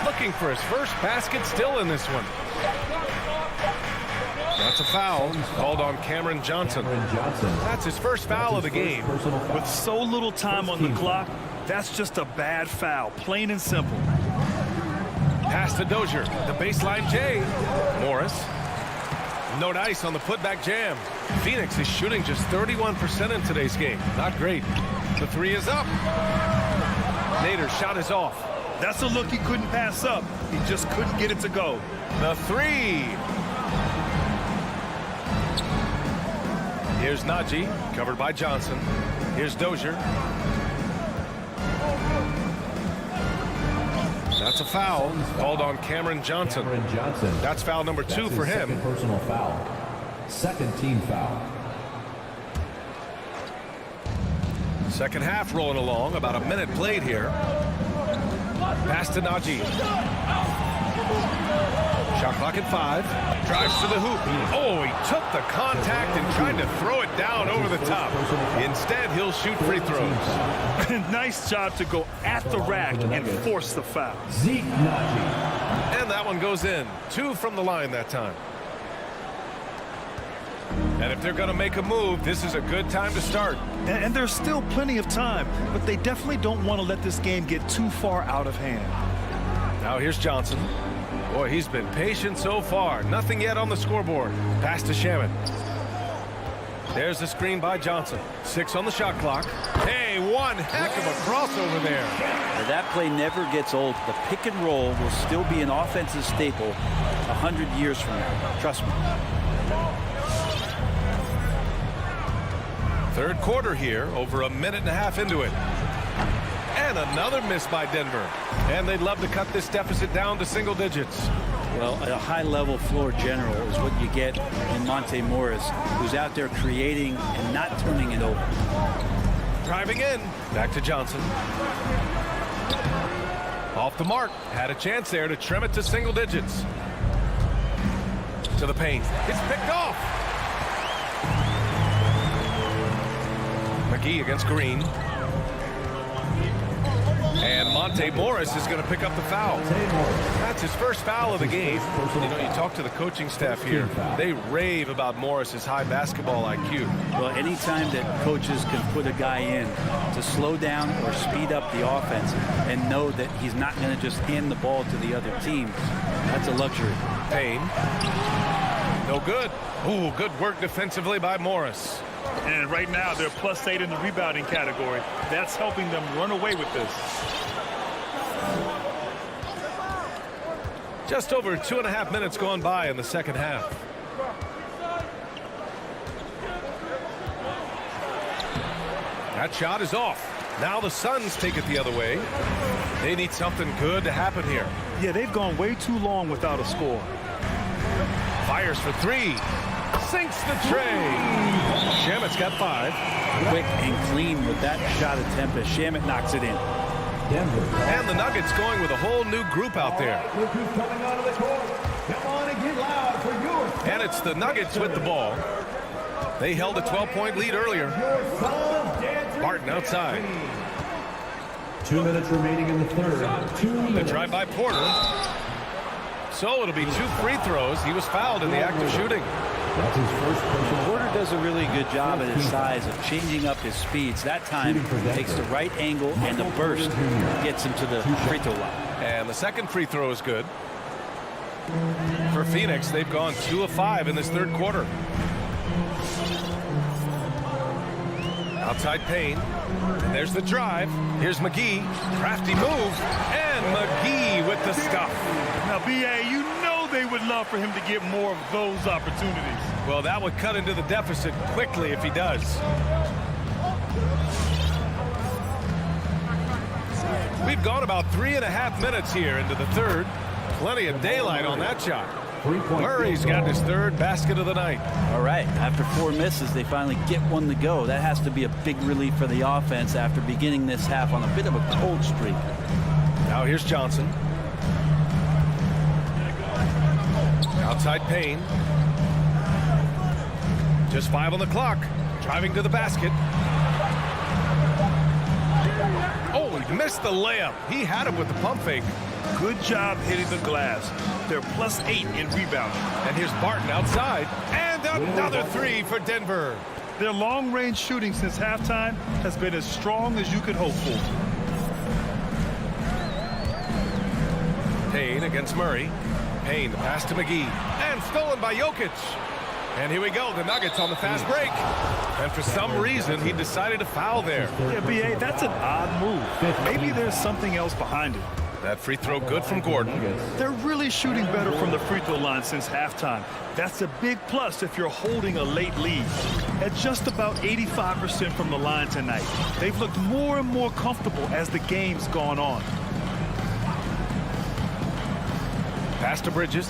Looking for his first basket still in this one. That's a foul called on Cameron Johnson. That's his first foul of the game. With so little time on the clock, that's just a bad foul, plain and simple. Pass to Dozier. The baseline J. Morris. No dice on the putback jam. Phoenix is shooting just 31% in today's game. Not great. The 3 is up. Nader's shot is off. That's a look he couldn't pass up. He just couldn't get it to go. The 3. Here's Najee, covered by Johnson. Here's Dozier. That's a foul called on Cameron Johnson. That's foul number 2 for him. Second personal foul. Second team foul. Second half rolling along. About a minute played here. Pass to Najee. Shot clock at 5. Drives to the hoop. Oh, he took the contact and tried to throw it down over the top. Instead, he'll shoot free throws. Nice job to go at the rack and force the foul. Zeke Naji. And that one goes in. 2 from the line that time. And if they're going to make a move, this is a good time to start. And there's still plenty of time, but they definitely don't want to let this game get too far out of hand. Now here's Johnson. Boy, he's been patient so far. Nothing yet on the scoreboard. Pass to Shamet. There's the screen by Johnson. 6 on the shot clock. Hey, one heck of a crossover there. Now, that play never gets old. The pick and roll will still be an offensive staple 100 years from now. Trust me. Third quarter here, over a minute and a half into it. And another miss by Denver. And they'd love to cut this deficit down to single digits. Well, a high-level floor general is what you get in Monte Morris, who's out there creating and not turning it over. Driving in. Back to Johnson. Off the mark. Had a chance there to trim it to single digits. To the paint. It's picked off. McGee against Green. And Monte Morris is going to pick up the foul. That's his first foul of the game. You know, you talk to the coaching staff here. They rave about Morris's high basketball IQ. Well, anytime that coaches can put a guy in to slow down or speed up the offense and know that he's not going to just hand the ball to the other team, that's a luxury. Payne. No good. Ooh, good work defensively by Morris. And right now, they're +8 in the rebounding category. That's helping them run away with this. Just over 2.5 minutes gone by in the second half. That shot is off. Now the Suns take it the other way. They need something good to happen here. Yeah, they've gone way too long without a score. Fires for three. Sinks the tray. Shamet's got 5. Quick and clean with that shot attempt as Shamet knocks it in. Denver. And the Nuggets going with a whole new group out there. Look who's coming onto the court. Come on and get loud for yours. And it's the Nuggets with the ball. They held a 12-point lead earlier. Barton outside. 2 minutes remaining in the third. The drive by Porter. So it'll be 2 free throws. He was fouled in the act of shooting. That's his first personal. Porter does a really good job at his size of changing up his speeds. That time takes the right angle and the burst gets him to the free throw line. And the second free throw is good. For Phoenix, they've gone 2 of 5 in this third quarter. Outside Payne. And there's the drive. Here's McGee. Crafty move. And McGee with the stuff. Now, B.A., you know they would love for him to get more of those opportunities. Well, that would cut into the deficit quickly if he does. We've gone about 3.5 minutes here into the third. Plenty of daylight on that shot. Murray's got his third basket of the night. All right, after 4 misses, they finally get one to go. That has to be a big relief for the offense after beginning this half on a bit of a cold streak. Now here's Johnson. Outside Payne. Just 5 on the clock. Driving to the basket. Oh, he missed the layup. He had him with the pump fake. Good job hitting the glass. They're +8 in rebounding. And here's Barton outside. And another 3 for Denver. Their long-range shooting since halftime has been as strong as you could hope for. Payne against Murray. Payne, the pass to McGee. And stolen by Jokic. And here we go, the Nuggets on the fast break. And for some reason, he decided to foul there. Yeah, B.A., that's an odd move. Maybe there's something else behind it. That free throw good from Gordon. They're really shooting better from the free throw line since halftime. That's a big plus if you're holding a late lead. At just about 85% from the line tonight, they've looked more and more comfortable as the game's gone on. Pass to Bridges.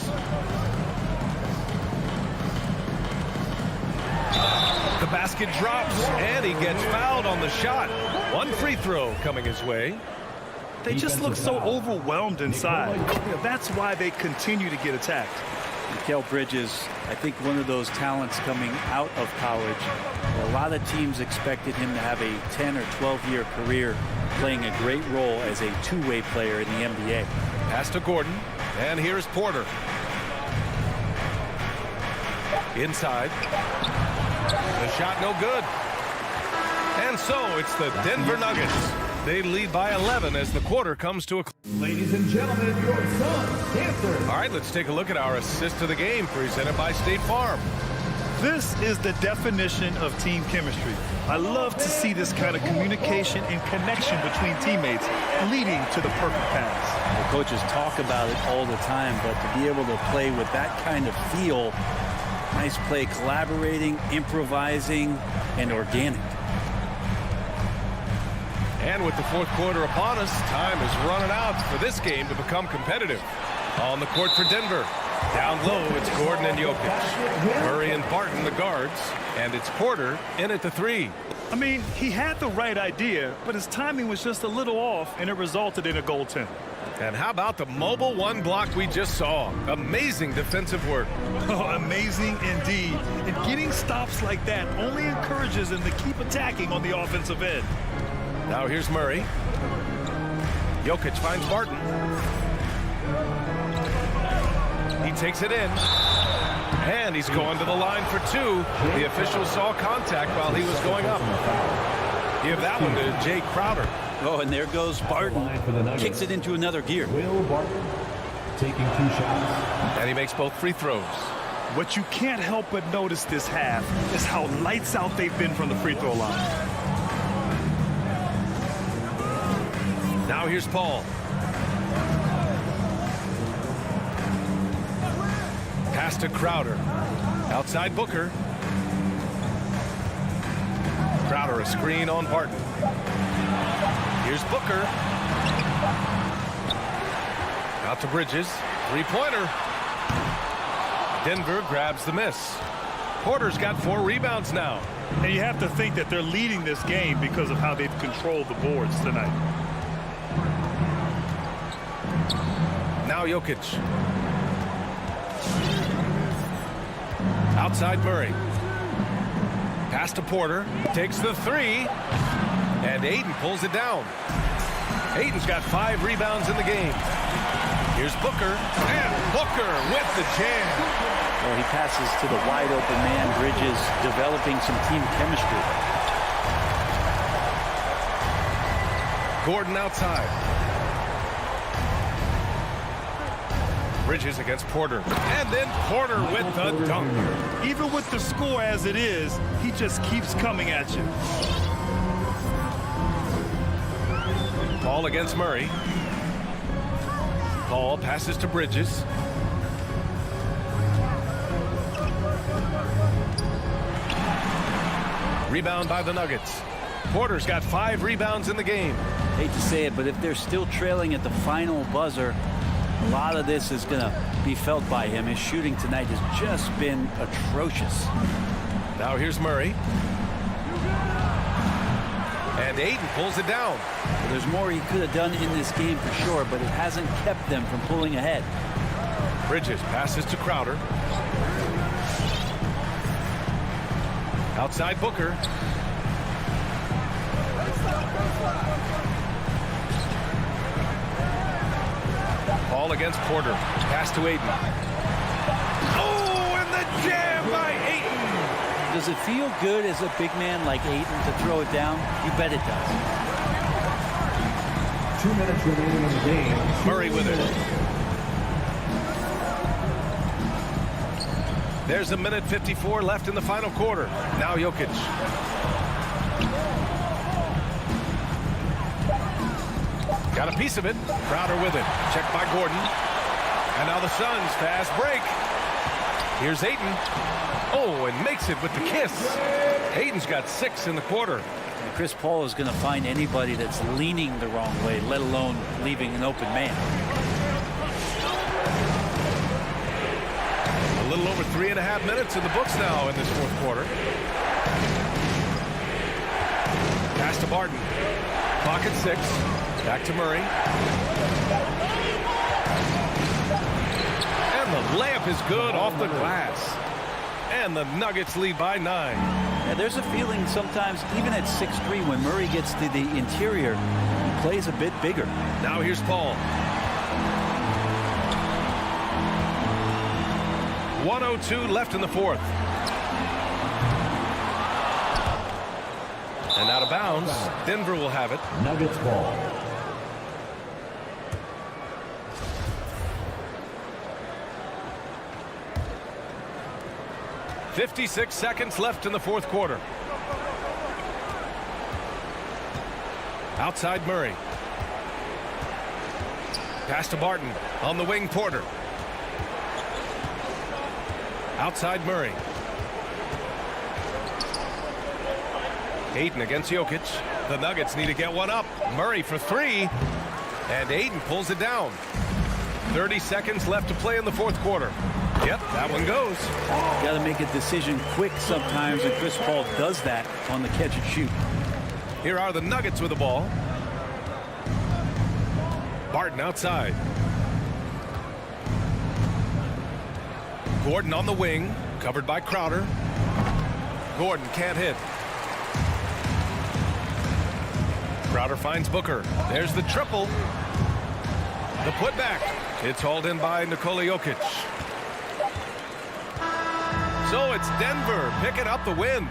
The basket drops, and he gets fouled on the shot. One free throw coming his way. They just look so overwhelmed inside. That's why they continue to get attacked. Mikal Bridges, I think one of those talents coming out of college. A lot of teams expected him to have a 10 or 12-year career playing a great role as a two-way player in the NBA. Pass to Gordon, and here's Porter. Inside. The shot no good. And so it's the Denver Nuggets. They lead by 11 as the quarter comes to a close. Ladies and gentlemen, your Suns Panther. All right, let's take a look at our assist to the game presented by State Farm. This is the definition of team chemistry. I love to see this kind of communication and connection between teammates leading to the perfect pass. The coaches talk about it all the time, but to be able to play with that kind of feel, nice play, collaborating, improvising, and organic. And with the fourth quarter upon us, time is running out for this game to become competitive. On the court for Denver. Down low, it's Gordon and Jokic. Murray and Barton, the guards. And it's Porter in at the 3. I mean, he had the right idea, but his timing was just a little off, and it resulted in a goaltender. And how about the mobile one block we just saw? Amazing defensive work. Oh, amazing indeed. And getting stops like that only encourages him to keep attacking on the offensive end. Now here's Murray. Jokic finds Barton. He takes it in. And he's going to the line for 2. The official saw contact while he was going up. Give that one to Jay Crowder. Oh, and there goes Barton. Kicks it into another gear. Will Barton taking 2 shots. And he makes both free throws. What you can't help but notice this half is how lights out they've been from the free throw line. Now here's Paul. Pass to Crowder. Outside Booker. Crowder a screen on Barton. Here's Booker. Out to Bridges. 3-pointer. Denver grabs the miss. Porter's got 4 rebounds now. And you have to think that they're leading this game because of how they've controlled the boards tonight. Now Jokic. Outside Murray. Pass to Porter. Takes the 3. And Ayton pulls it down. Ayton's got 5 rebounds in the game. Here's Booker. And Booker with the jam. Well, he passes to the wide open man. Bridges developing some team chemistry. Gordon outside. Bridges against Porter. And then Porter with the dunk. Even with the score as it is, he just keeps coming at you. Paul against Murray. Paul passes to Bridges. Rebound by the Nuggets. Porter's got 5 rebounds in the game. Hate to say it, but if they're still trailing at the final buzzer, a lot of this is going to be felt by him. His shooting tonight has just been atrocious. Now here's Murray. And Ayton pulls it down. Well, there's more he could have done in this game for sure, but it hasn't kept them from pulling ahead. Bridges passes to Crowder. Outside Booker. Paul against Porter. Pass to Ayton. Oh, and the jam by Ayton. Does it feel good as a big man like Ayton to throw it down? You bet it does. 2 minutes remaining in the game. Murray with it. There's 1:54 left in the final quarter. Now Jokic. Got a piece of it. Crowder with it. Checked by Gordon. And now the Suns fast break. Here's Ayton. Oh, and makes it with the kiss. Ayton's got 6 in the quarter. And Chris Paul is going to find anybody that's leaning the wrong way, let alone leaving an open man. A little over 3.5 minutes in the books now in this fourth quarter. Pass to Barton. Clock at 6. Back to Murray. And the layup is good off the glass. And the Nuggets lead by 9. Yeah, there's a feeling sometimes, even at 6'3", when Murray gets to the interior, he plays a bit bigger. Now here's Paul. 1:02 left in the fourth. And out of bounds. Denver will have it. Nuggets ball. .56 seconds left in the fourth quarter. Outside Murray. Pass to Barton. On the wing, Porter. Outside Murray. Ayton against Jokic. The Nuggets need to get one up. Murray for three. And Ayton pulls it down. 30 seconds left to play in the fourth quarter. Yep, that one goes. Got to make a decision quick sometimes, and Chris Paul does that on the catch and shoot. Here are the Nuggets with the ball. Barton outside. Gordon on the wing, covered by Crowder. Gordon can't hit. Crowder finds Booker. There's the triple. The putback. It's hauled in by Nikola Jokic. So it's Denver picking up the win.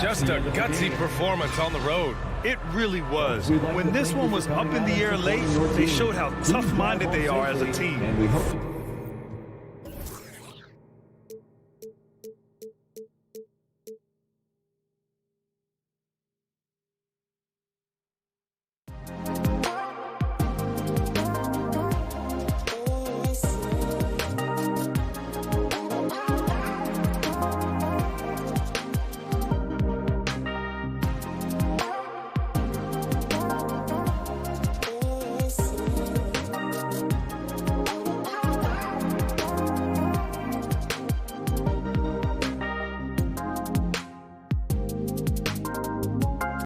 Just a gutsy performance on the road. It really was. When this one was up in the air late, they showed how tough-minded they are as a team. And we hope